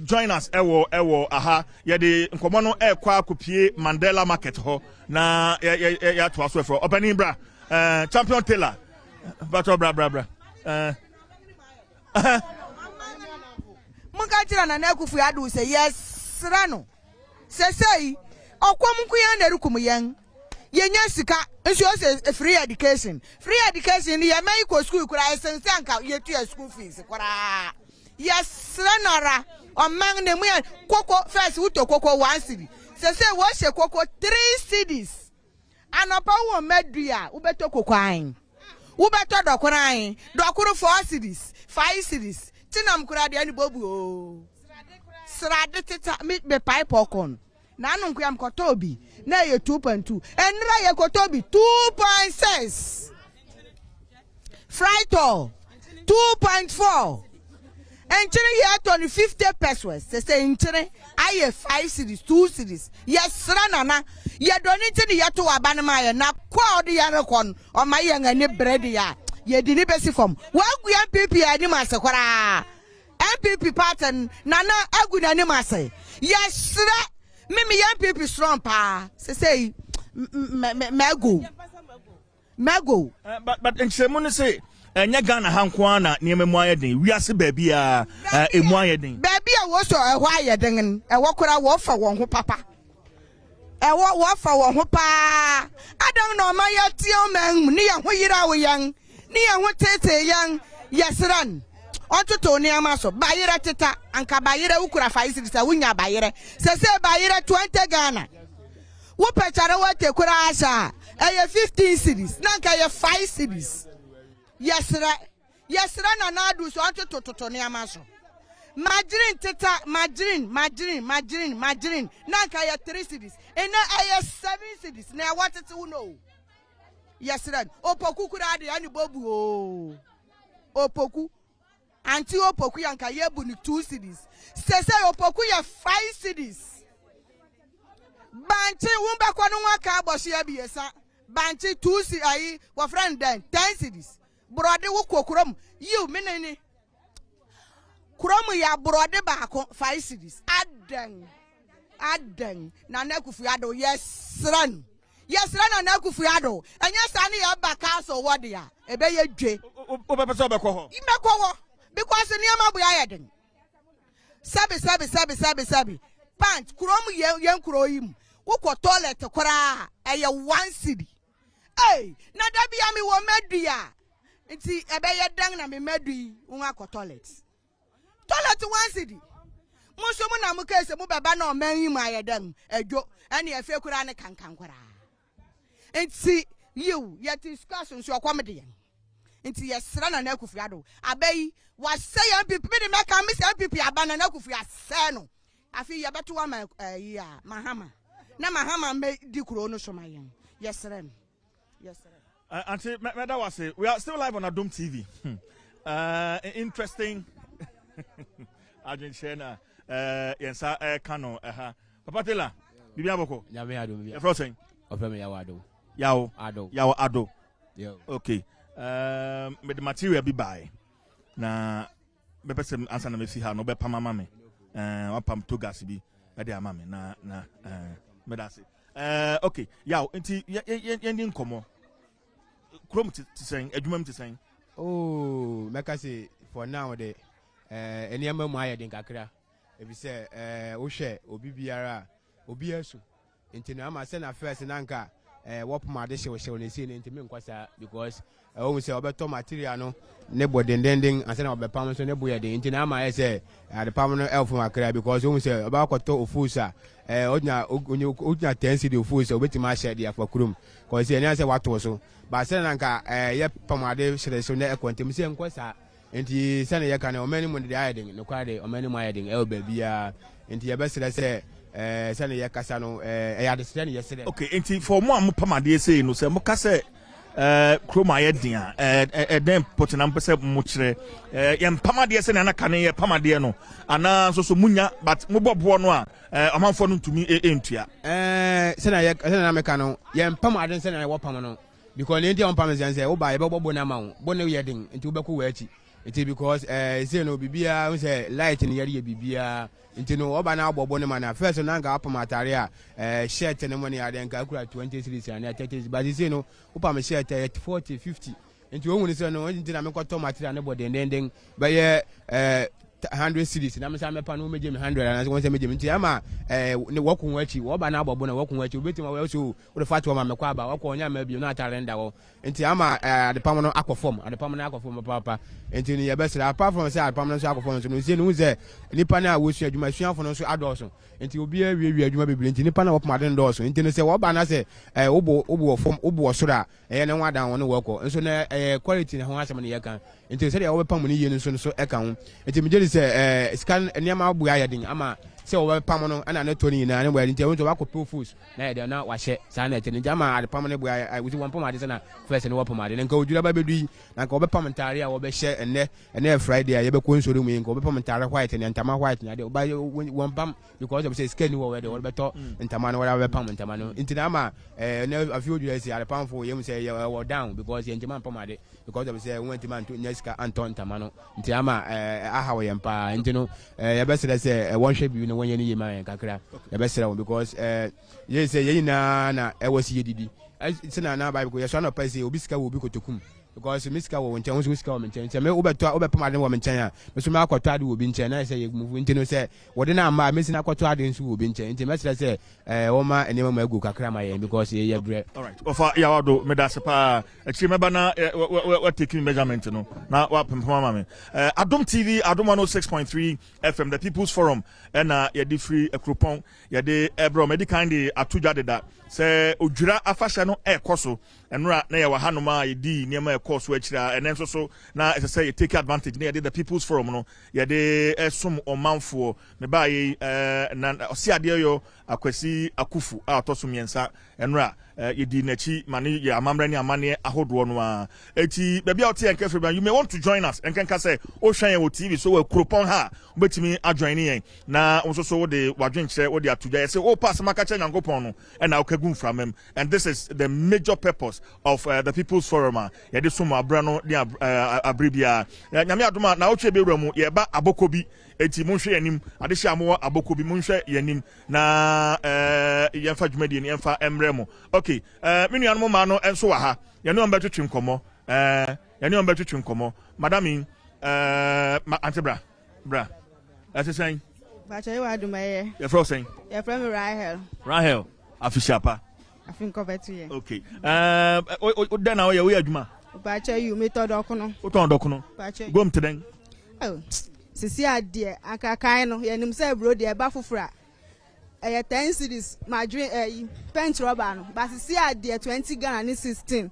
[SPEAKER 7] Join us ewo aha ye de nkomo no kwa kopie Mandela market ho na ya to aso for opening bra champion Taylor but bra
[SPEAKER 4] munga tira na nakufu ya do say yes rano say okwam kuya na rukum yen yenya sika nso say free education ye mai ko school kura sense anka ye to school fees kura yes ranara omang ne mu koko first uto koko 1 cedi say wo she koko 3 cedis anopa wo medua ubeto koko an ubeto dokoran dokoro 4 cedis 5 cedis tinam kura de ani bobu o srade teta me pipe okon na anu nkuyam kotobi na ye 2.2 enra ye kotobi 2.6 Frito 2.4 Enchine ye to 50 pesos. Say enchine aye 5 cedis, 2 cedis. Yes, ranana. Ye donate the yato abanama na kwa odi ya rekon o ma ye ngani bread ya. ye di ni besi form wa gu MPP ani masekwara MPP pattern nana agu na ni mase yesre mimi MPP strong pa say mago
[SPEAKER 7] but nchemu ne say enya Ghana hankwa na nieme mu ayeden wiase baabi a emu ayeden
[SPEAKER 4] baabi a wo so ehwa ayeden ewo kora wo fa won ho papa wo fa won ho pa adam no ma ya tio man ni ya ho yira wo yan ni ya ho tete yan yesran ontoto ni amaso bayire teta anka bayire ukura 5 cities wunya bayire se bayire 20 Ghana wo pechare wo te kura asha 15 cities nanka ye 5 cities yesra na nadu so ontoto ni amaso Margarine teta margarine nanka ye 3 cities ena 7 cities na what it who know yesra opoku kura ade ani bobu o opoku anti opoku yanka ye bu ni 2 cities se opoku ye 5 cities banchi wumba kwa nwa ka aboshi ya biesa banchi 2 cities ayi wa friend then 10 cities brode wo kokurom you menene kurom ya brode baako 5 cities adan na nakufu ado yesran na nakufu ado anya sane ya baka so wode ya ebe ye dwe
[SPEAKER 7] obepese obekọ ho
[SPEAKER 4] imekọ ho because niam abu ayeden sabi pant kurom yen kuro yim wo toilet kora eye 1 city na da bia mi wo medua nti ebe ye dan na me medui wo akọ toilet 1 city muso mu na mu kese mu baba na o man yim ayeden adwo ene efe kura ne kankan kora nti you yet discussion so akwamde yen nti yesra na nakufu ado abai wa say MPP me make am say MPP abana nakufu ase no afi ye beto wa mahama na mahama me di kuro no so mayen yesra
[SPEAKER 7] Auntie Meda was say we are still live on Adom TV. Interesting Argentina yensa kano Papa Tela bibia boko
[SPEAKER 13] nyame ado bibia
[SPEAKER 7] frozen
[SPEAKER 13] ofem yawo ado
[SPEAKER 7] yawo ado okay with the material be buy na be person answer na me fi ha no be pam mama me wapam to gas bi be dey mama me na me da say okay yawo enti yen nkomo krom ti sen adwumam ti sen
[SPEAKER 13] oh meka say for now the eniama mu ayeden kakra ebi say wo hwe obi biara obi asu enti na ama say na first nanka wopma de hyew ne sei ne enti me nkwasa because we say obeto material no ne bodendending ansa na obepam so ne boye de enti na ama say the pam no elf makra because we say obakoto ofusa onya 10 cedi ofusa obetima hye de afakurum because enya say wato so ba say nanka ye pamade hye so ne ekwantem say nkwasa enti sane ye kan o mani mu de ayeden ne kwade o mani mu ayeden e obabia enti ye besere say sane ye kasa no ya de sene ye sere
[SPEAKER 7] okay enti for mo am pamade say no say mo kasa kroma ye dia den potina mpese mo kire ye pamade say na kan ye pamade no ana so munya but mo bobo no a amanfo no ntumi entua
[SPEAKER 13] sane na meka no ye pamade sane na wo pam no because le ntia on pam say wo ba ye bobo na ma wo bo ne ye den enti wo beko wa achi enti because say no bibia we say light ne ye bibia enti no oba na abobo ne mana first na nga apam atare a shirt ne money ade nka akura 20 series and 30 but say no upam shirt 40 50 enti wo hunu say no enti na me kwato material ne body ndenden ba ye 100 series na me say me pa no meje me 100 and say meje me enti ama ne wokun wachi oba na abobo na wokun wachi obetima we so wo fat wo ma me kwa aba wokon onya ma bi no atare nda wo enti ama the pam no akofom the pam no akofom papa enti ni ye besira apart from say the pam no so akofom so no say no say nipa na wosu adwuma suafo no so adoso enti obi awie adwuma bebre enti nipa na wopma de ndoso enti no say wo ba na say obo fom obo soro a ne wadan wo no woko nso na quality ne ho asem ne ye kan enti say wo pam no ye no so e kan enti me jeli say scan niam abu ayedin ama se o pam no ana na to ni na bo nti won to wa ko fools na ye de na wa hye sa na tene jama ade pam ne bo I wuti won pam ade se na first ne wo pam ade nka odura ba bedu na nka wo be pam ntare a wo be hye ene Friday a ye be ko nsoro mu nka wo be pam ntare white ne ntama white na de ba won pam because of say skin wo we de wo be to ntama no wo be pam ntama no nti na ma ne afio odura si ade pam fo ye mu say ye wo down because ye ntama pam ade because of say won ntama to nyaska anton ntama no nti ama aha wo ye mpa nti no ye be say won hwe bi no won ye ni ye ma kakra ye be say because ye say ye na e wasi ye didi sina na Bible ko ye so na pa say obi sika wo obi kotokum because miska wo nchen wo sika wo nchen me obepam ade wo nchen a me so me akoto ade wo bi nchen na say ye move nti no say wo de na ma me sina akoto ade nso wo bi nchen nti me say wo ma enema ma agu kakra ma ye because ye bre.
[SPEAKER 7] All right, ofa ya wado me da sepa actually me ba na what taking measurement no na wa pempama me Adom TV Adom 106.3 FM the People's Forum and ye di free ekropon ye de ebro me di kind atuja de da say odwira afasha no ekoso enra na ye wa hanoma ye di niema ekoso akira enen so na say you take advantage na ye the People's Forum no ye de esom omanfo me ba ye na osi ade yo akwasi akufu a otoso miensa enra ye di nachi mani ye amamra ni amane ahodo no a eti bia ote enka freba you may want to join us enka say o hwan wo TV so we kropon ha betimi ajoin yen na so wo de wadwenkyere wo de atuja say o pass maka cha nyankopon no na o kagum framem and this is the major purpose of the People's Forum ye de so abra no de abribia nyame adoma na o twe bewura mu ye ba abokobi eti munhwe yanim ade hye amo abokobi munhwe yanim na yemfa dwumadi ni yemfa emremo okay menu anmo ma no enso wa ha ye no mbetwetwe nkomo ye no mbetwetwe nkomo madam antebra bra asesan
[SPEAKER 14] ba chay wa dumaye
[SPEAKER 7] ye fro sen
[SPEAKER 14] ye from
[SPEAKER 7] Rahel afishapa
[SPEAKER 14] afinko betu ye
[SPEAKER 7] okay o den na we adwuma
[SPEAKER 14] ba chay you method okono
[SPEAKER 7] o ton dokono gom teden
[SPEAKER 14] oh sisi ade akakan no ye nim say bro de ba fofora 10 cities madrin paint rubber no ba sisi ade 20 Ghana ni 16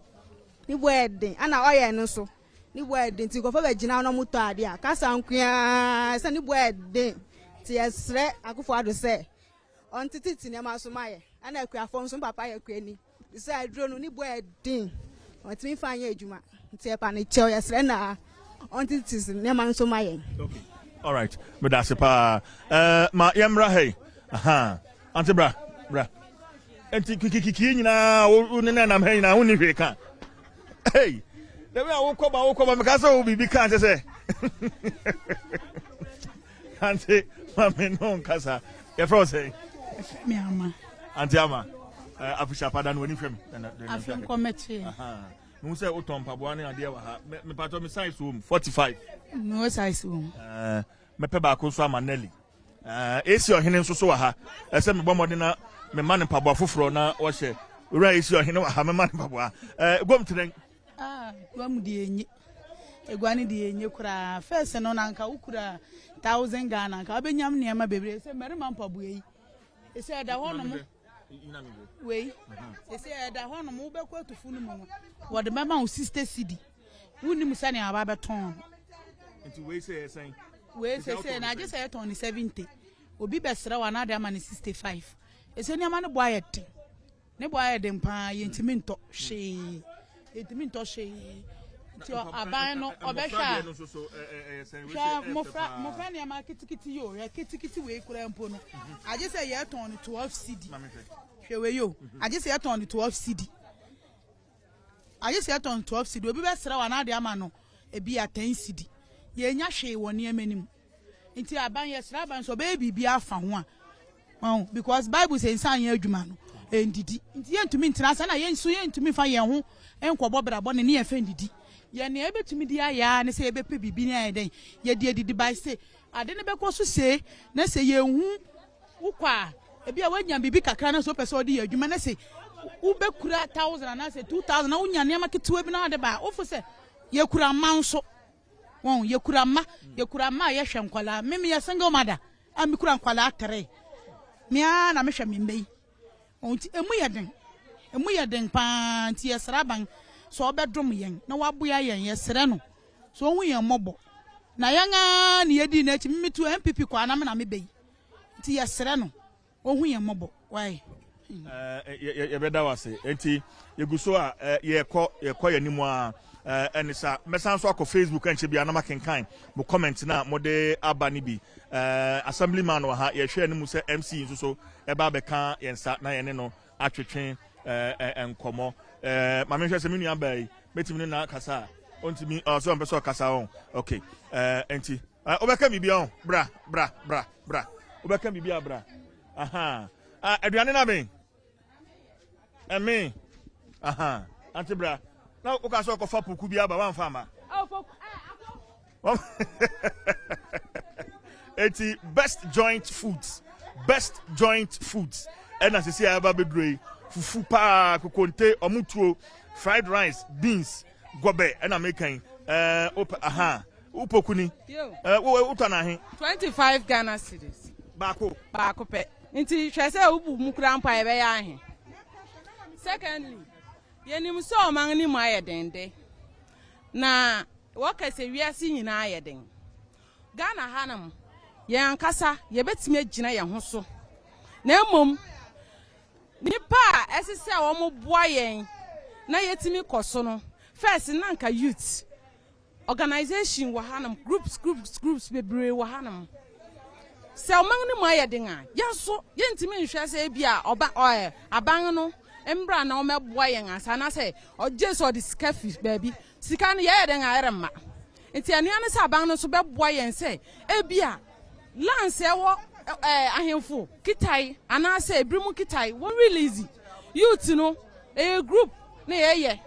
[SPEAKER 14] ni boyden ana oye no so ni boyden ti go fa ba gina no moto ade a kasa nkua se ni boyden ti esre akufo ado se on titi ne ma so maye ana akua fo so papa ye akua ni se adro no ni boyden on ti mi fa anya adwuma ti e pa ne che esre na on titi ne ma so maye.
[SPEAKER 7] Okay, all right, but that's pa ma yemra hey aha anti bra enti kiki nyina wo ne na hey na wo ni hwe ka hey the way wo koba me ka so wo bibi kan say anti mame no nkasa ye fro say
[SPEAKER 15] mi ama
[SPEAKER 7] anti ama afisha pada no ni hwem
[SPEAKER 15] afim committee
[SPEAKER 7] aha no say o ton paboa ne ade wa ha me pato me size wo 45
[SPEAKER 15] no size wo
[SPEAKER 7] me pe ba ko so amanelli esi ohene nso so wa ha ese me bomode na me man paboa foforo na wo hye ura esi ohene wa ha me man paboa gom tren
[SPEAKER 15] gom di enye egwani di enye kura first no na nka ukura 1000 Ghana nka obenyam ne ma bebre se mere man paboa yi ese da ho no mo wei ese da ho no mo be ko atufu no mo wo de mama o sister city wuni musane aba beton
[SPEAKER 7] nti wei say sen
[SPEAKER 15] we say na je say ton 70 obi besra wa na de ama 65 ese ni ama ne boye den pa yentimi nto hwe ti aban no obehwa mofra ni ama kitikiti yo ya kitikiti we kura mpo no aje say ye ton 12 cd hwe we yo aje say ye ton 12 cd aje say ye ton 12 cd obi besra wa na de ama no ebi ya 10 cd ye nya hwe woni emanim nti aban ye sra ban so be bibia afa ho a because Bible say nsan ye adwuma no endidi nti ye ntumi ntina sa na ye nso ye ntumi fa ye ho enkobo brabo ne ye fa ndidi ye ne ebetumi di aya ne se ye be pe bibi ne aye den ye di edidi by say ade ne be ko so se na se ye hu ukwa ebi a wanya bibi kakra na so pese odi ye adwuma na se u be kura 1000 na se 2000 na unya ne maketewa bi na ade ba ofu se ye kura manso won ye kura ma ye hwe nkwala meme ye single mother am kura nkwala 3 mia na me hwe membe onti emu ye den pa nti ye sraban so obedom yen na waboya yen ye sre no so hu yen mobo na yen a ne yedi na chi metu MPP kwa na me na mebe ti yesere no ohu ye mobo why
[SPEAKER 7] ye beda wase enti yeguso a ye kɔ yanimu a enisa mesan so akɔ Facebook enche bia na makenkan mo comment na mo de aba ni bi assemblyman wa ha ye hwɛ animu sɛ MC nso so eba bɛka yensa na ye ne no atwetwe enkomo ma me hwɛ sɛ me nua ba yi betimi na kasa ontimi so mpɛ so kasa on okay enti obɛka bibia on bra obɛka bibia bra aha aduane na ben emi aha anti bra na uka so ko fa puku bia ba wan fa ma eti best joint foods and as you see aba bedrei fufu pa kokonte omutuo fried rice beans gobe and american aha upokuni utana he
[SPEAKER 16] 25 Ghana cedis baako pe nti hwese ubu mukura mpa ebe ya ahe secondly yenim so oman ni mu ayedende na wokase wiase nyina ayeden Ghana hanam yen kasa yebetime agina ye ho so na emom nipa esese a wo mo boa yen na yetimi koso no first nanka youth organization wa hanam groups bebre wa hanam se oman ni mu ayeden a yenso yentimi nhwe se bia oba aban no embra na o meboa yen asa na se o jesu the scafi baby sika no ye den ayerema enti anu ane sa aban no so beboa yen se ebia lance ewo ahemfo kitai ana se ebrimu kitai won release youth no group na ye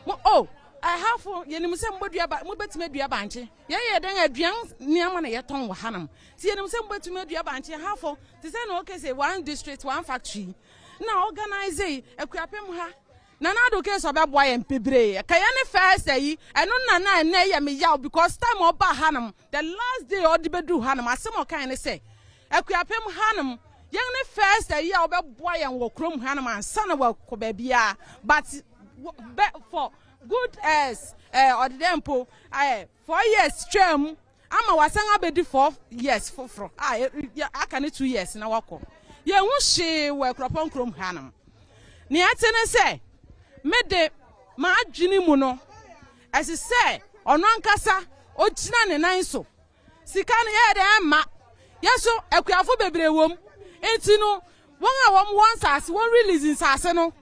[SPEAKER 16] mo I have yenim se mbodua ba mo betime dua banche ye den aduan niam na ye ton wa hanam ti yenim se mbetime dua banche hafo ti se na okay say one district one factory na organize ekuapem ha na do case obeboa ye mpebre ka ye ne first ayi eno na ye me yaw because time oba hanam the last day odibedu hanam asem okan ne say ekuapem hanam ye ne first ayi obeboa ye wo krom hanam ansa na wa ko ba bia but for good as odempo 4 years tram ama wasan abedi 4 years foforo aka ne 2 years na wako ye hu hye we kropon krom hanam ne atene se mede ma adwini mu no ese se ono ankasa ogina ne nan so sika ne ye de ma yeso akuafo bebre wom enti no won a wom won sase won release sase no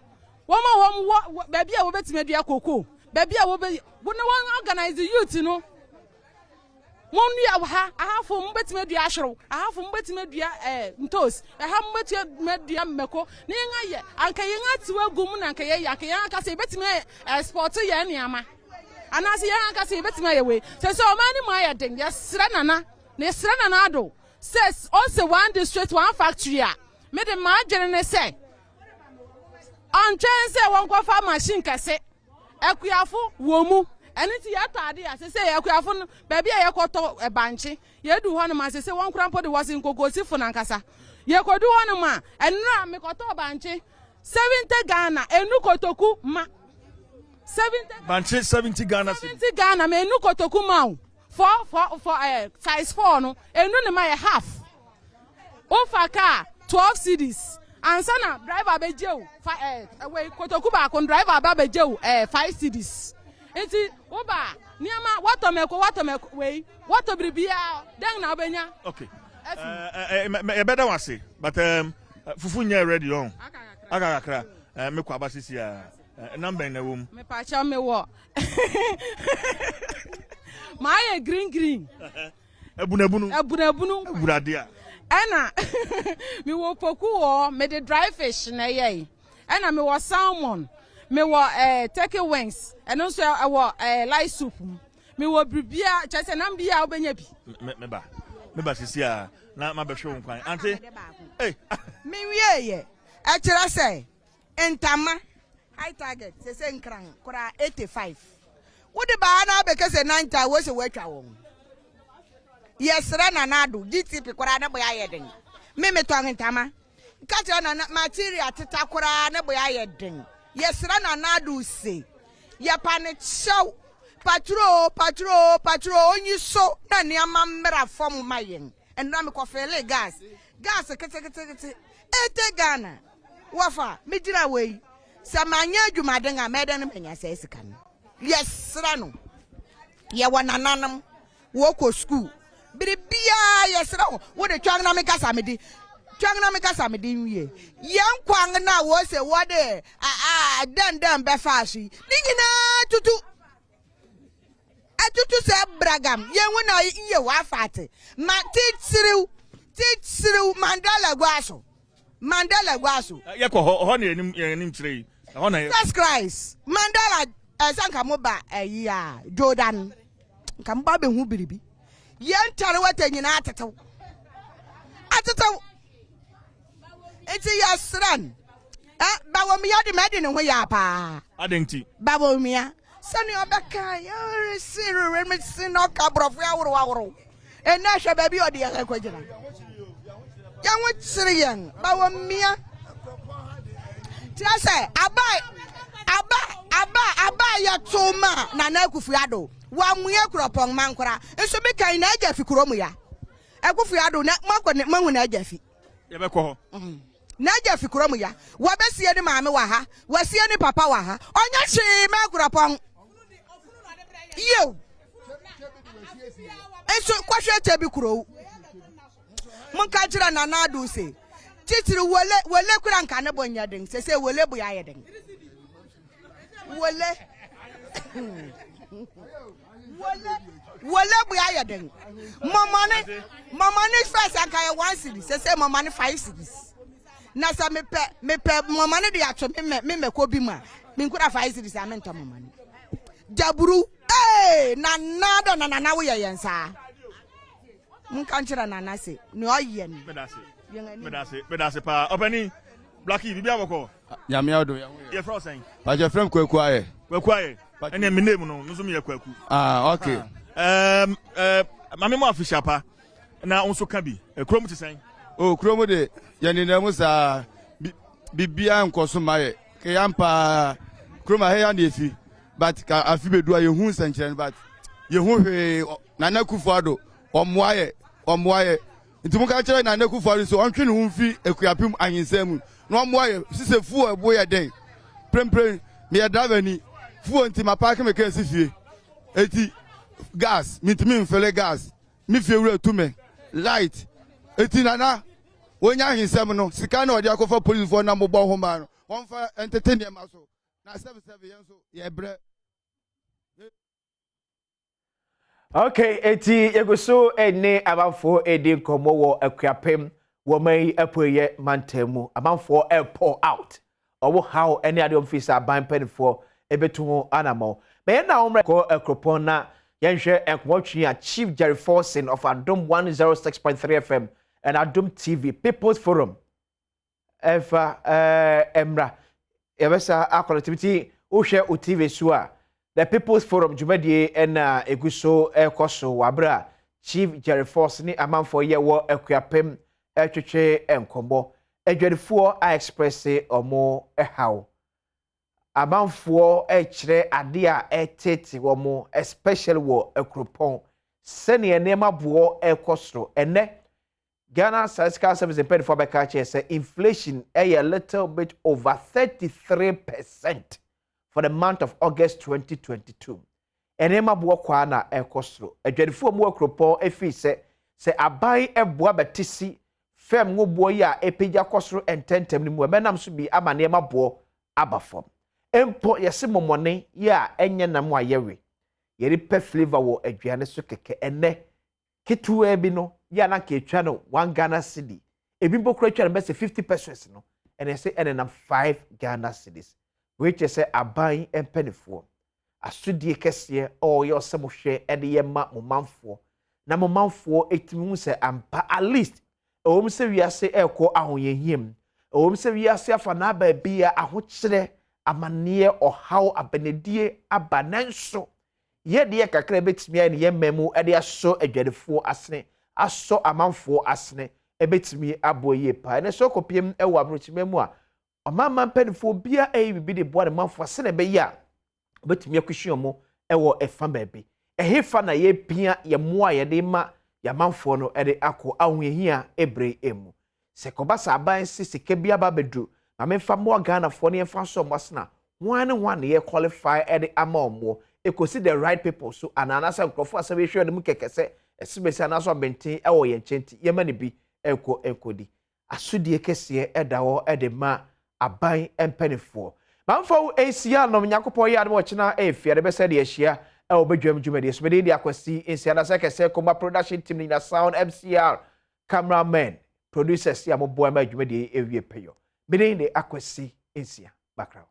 [SPEAKER 16] won ma wom baby a wo betime dua koko baby a wo be won organize youth no mon ya ha ahafo mbetime dua ahwero ahafo mbetime dua ntos aha mbetime dua mmeko ne yen aye anka yen atiwa gum na anka yen aka se betime export ye niama anase yen aka se betime ye we se omani mu aye den ya sra nana ne sra nana ado says also one district one factory a me de ma agene ne se anchen se won kwa fa machine kase ekuafo wo mu eni ti ya tade a se ekuafo no ba bia ye koto banche ye du ho no ma se won krampo de wase nkokosi fo nankasa ye kodu ho no ma enra me koto banche 70 Ghana enu kotoku ma 70
[SPEAKER 7] banche 70 Ghana
[SPEAKER 16] 70 Ghana me enu kotoku ma for size 4 no enu ne ma ye half ofa car 12 cedis ansana driver bejeu we kotoku ba kon driver ba bejeu 5 cedis enti oba niama watomeko we wato bribia den na obenya
[SPEAKER 7] okay e better one say but fufu nya ready on akakra me kwa basisi a number na wom
[SPEAKER 16] me pa cha me wo my green ebunabunu
[SPEAKER 7] egurade a
[SPEAKER 16] ena me wo poku wo me the dry fish na ye ena me wo salmon me wo turkey wings eno so wo light soup me wo bribia chese na mbia obenya bi
[SPEAKER 7] me ba sisi a na ma be hwe nkwan ante
[SPEAKER 4] me wie ye e kira say entama high target se nkran kora 85 wodi ba na be kese 90 wo se watwa won yesra na nado GTP kora na boya yeden me to ntama kache na material teta kora na boya yeden yesra na nado se ya pane show patro onyi so na niama mmra fom mayen enra me kofele gas gas kete ete Ghana wafa mijira wei samanya adwumaden a meden menya se sika no yes sra no ye wanananam wo ko school biribia yes sra wo de twang na meka samedi wie yan kwang na wo se wo de dan be fashi ni nyina tutu atutu se bragam ye wona ye wa fate ma titsiriu Mandela gwaso
[SPEAKER 7] ye ko ho na enim kire ho na
[SPEAKER 4] Jesus Christ Mandela sanka mo ba ya Jordan kam ba be hu biribi ye ntare wata nyina atetew eti ya sran bawomia de mede ne ho ya pa
[SPEAKER 7] adenti
[SPEAKER 4] bawomia sani obeka ya siru remisi no kabrofo aworo ena hwe ba bi odi ya kwagina ya nwchiri yan bawomia tiase aba ya toma na na kufuado wa muye kuropon mankora enso be kan na aja fi kuromu ya ekufuado na makone manwu na aja fi
[SPEAKER 7] ye be ko ho
[SPEAKER 4] na aja fi kuromu ya wa besie ni maame wa ha wasie ni papa wa ha onya hwe ma kuropon yo enso kwahwe tebi kuro munka jira na na do se titiri wole kura nka ne bonya den se wole bu ya yeden wole bu ya yeden mama ne first aka ya 1 cedi se mama ne 5 cedis na sa me pe mama ne de ato me ko bi ma me nkura 5 cedis amento mama ne jaburu na nado na wo ye yensa munka nchira na na se ni oye ni
[SPEAKER 7] medase pa opani Blackie bibia boko
[SPEAKER 10] nyame odo
[SPEAKER 7] ye frozen
[SPEAKER 10] pa je frem kwaku aye
[SPEAKER 7] ene me name no nso me ye kwaku
[SPEAKER 10] okay
[SPEAKER 7] mame mo official pa na onso ka bi krom ti sen
[SPEAKER 10] krom de ye ni na mu sa bibia nkoso maye ke yampa krom ahe ya na efi but ka afi bedu aye hu sankyere but ye hu hwe na na kufuado omoaye ntimu ka chere na neku fori so ontwe ne humfi ekuapim ahinsam no omoaye sise fu ebo ye den premprem me ya driver ni fu ntima park me ka sifie eti gas mitimi mfele gas mi fie wura tume light eti nana wonya ahinsam no sika na odi akofa police for na mobile home no won fa entertain em aso na 77 yenso ye bre.
[SPEAKER 19] Okay, eti yeguso ene abafo edi nkomo wo akuapem wo mai apoye mantemu abafo airport out owo how ene ade officer ban penfo ebetumo anamo me na omre ko akropon na yenhwe enkwotwe a Chief Jerry Forson of Adom 106.3 FM and Adom TV People's Forum efa emra yebesa activity uhwe o TV so the People's Forum Jumadi and Eguso Ekoso Wabra Chief Jerry Force ni amanfo ye wo akuapem etwetwe enkombo edwadefo a express omo ehaw amanfo ekire ade a etete wo mo especially wo akropon sene enema bo ekosoro ene Ghana Statistical Service paid for beka che say inflation a little bit over 33% for the month of August 2022. Enema bo kwa na ekosoro. Adwadifo mu akropo efi se aban eboa betisi fem ngo bo ya epija kosoro ententem ni mu menam so bi ama nema bo abafom. Empo yese momone ya enye nam ayewe. Yeri pe flavor wo aduane so keke ene kitu bi no ya na ka etwa no 1 Ghana cedi. Ebi bokro etwa no be 50 pesos no. Ene se ene nam 5 Ghana cedis. Which is a buying and pennyful. A study kessie or your some share at the yema momanfo. Na momanfo 8 months ampa at least. O say we are say echo ahon ye him. O say we are say for na ba bia ahokyere amane or how abenedie abananso. Ye de kakra betimi an ye memu e de aso adwadefo asene aso amanfo asene e betimi aboye pa. Ne so kopiem e wo abrochimemu a Mama penfo bia bibi de boa de manfo sene be ya betumi akuhwe mo ewo efa baabi ehefa na ye pia ye moa ye de ma ya manfo no e de akọ ahụhia ebre emu se kobasa aban si sike bia ba bedru na memfa mo Ghana fo ne emfa so mosna one ye qualify e de ama omo ekosi the right people so anana se nkrofo asabe hwe ne mu kekese esibesi anaso benten e wo ye nchenti ye ma ne bi ekodi asudie kese e da wo e de ma aban empenifo mamfa wo esia no nyakopo ye ade wo china e fie de be se de ehia e wo bedwam dwumade so be de akwasi ensia na se kese koma production team ni na sound MCR cameraman producers ya mo boy ma dwumade ewie peyo be de akwasi ensia background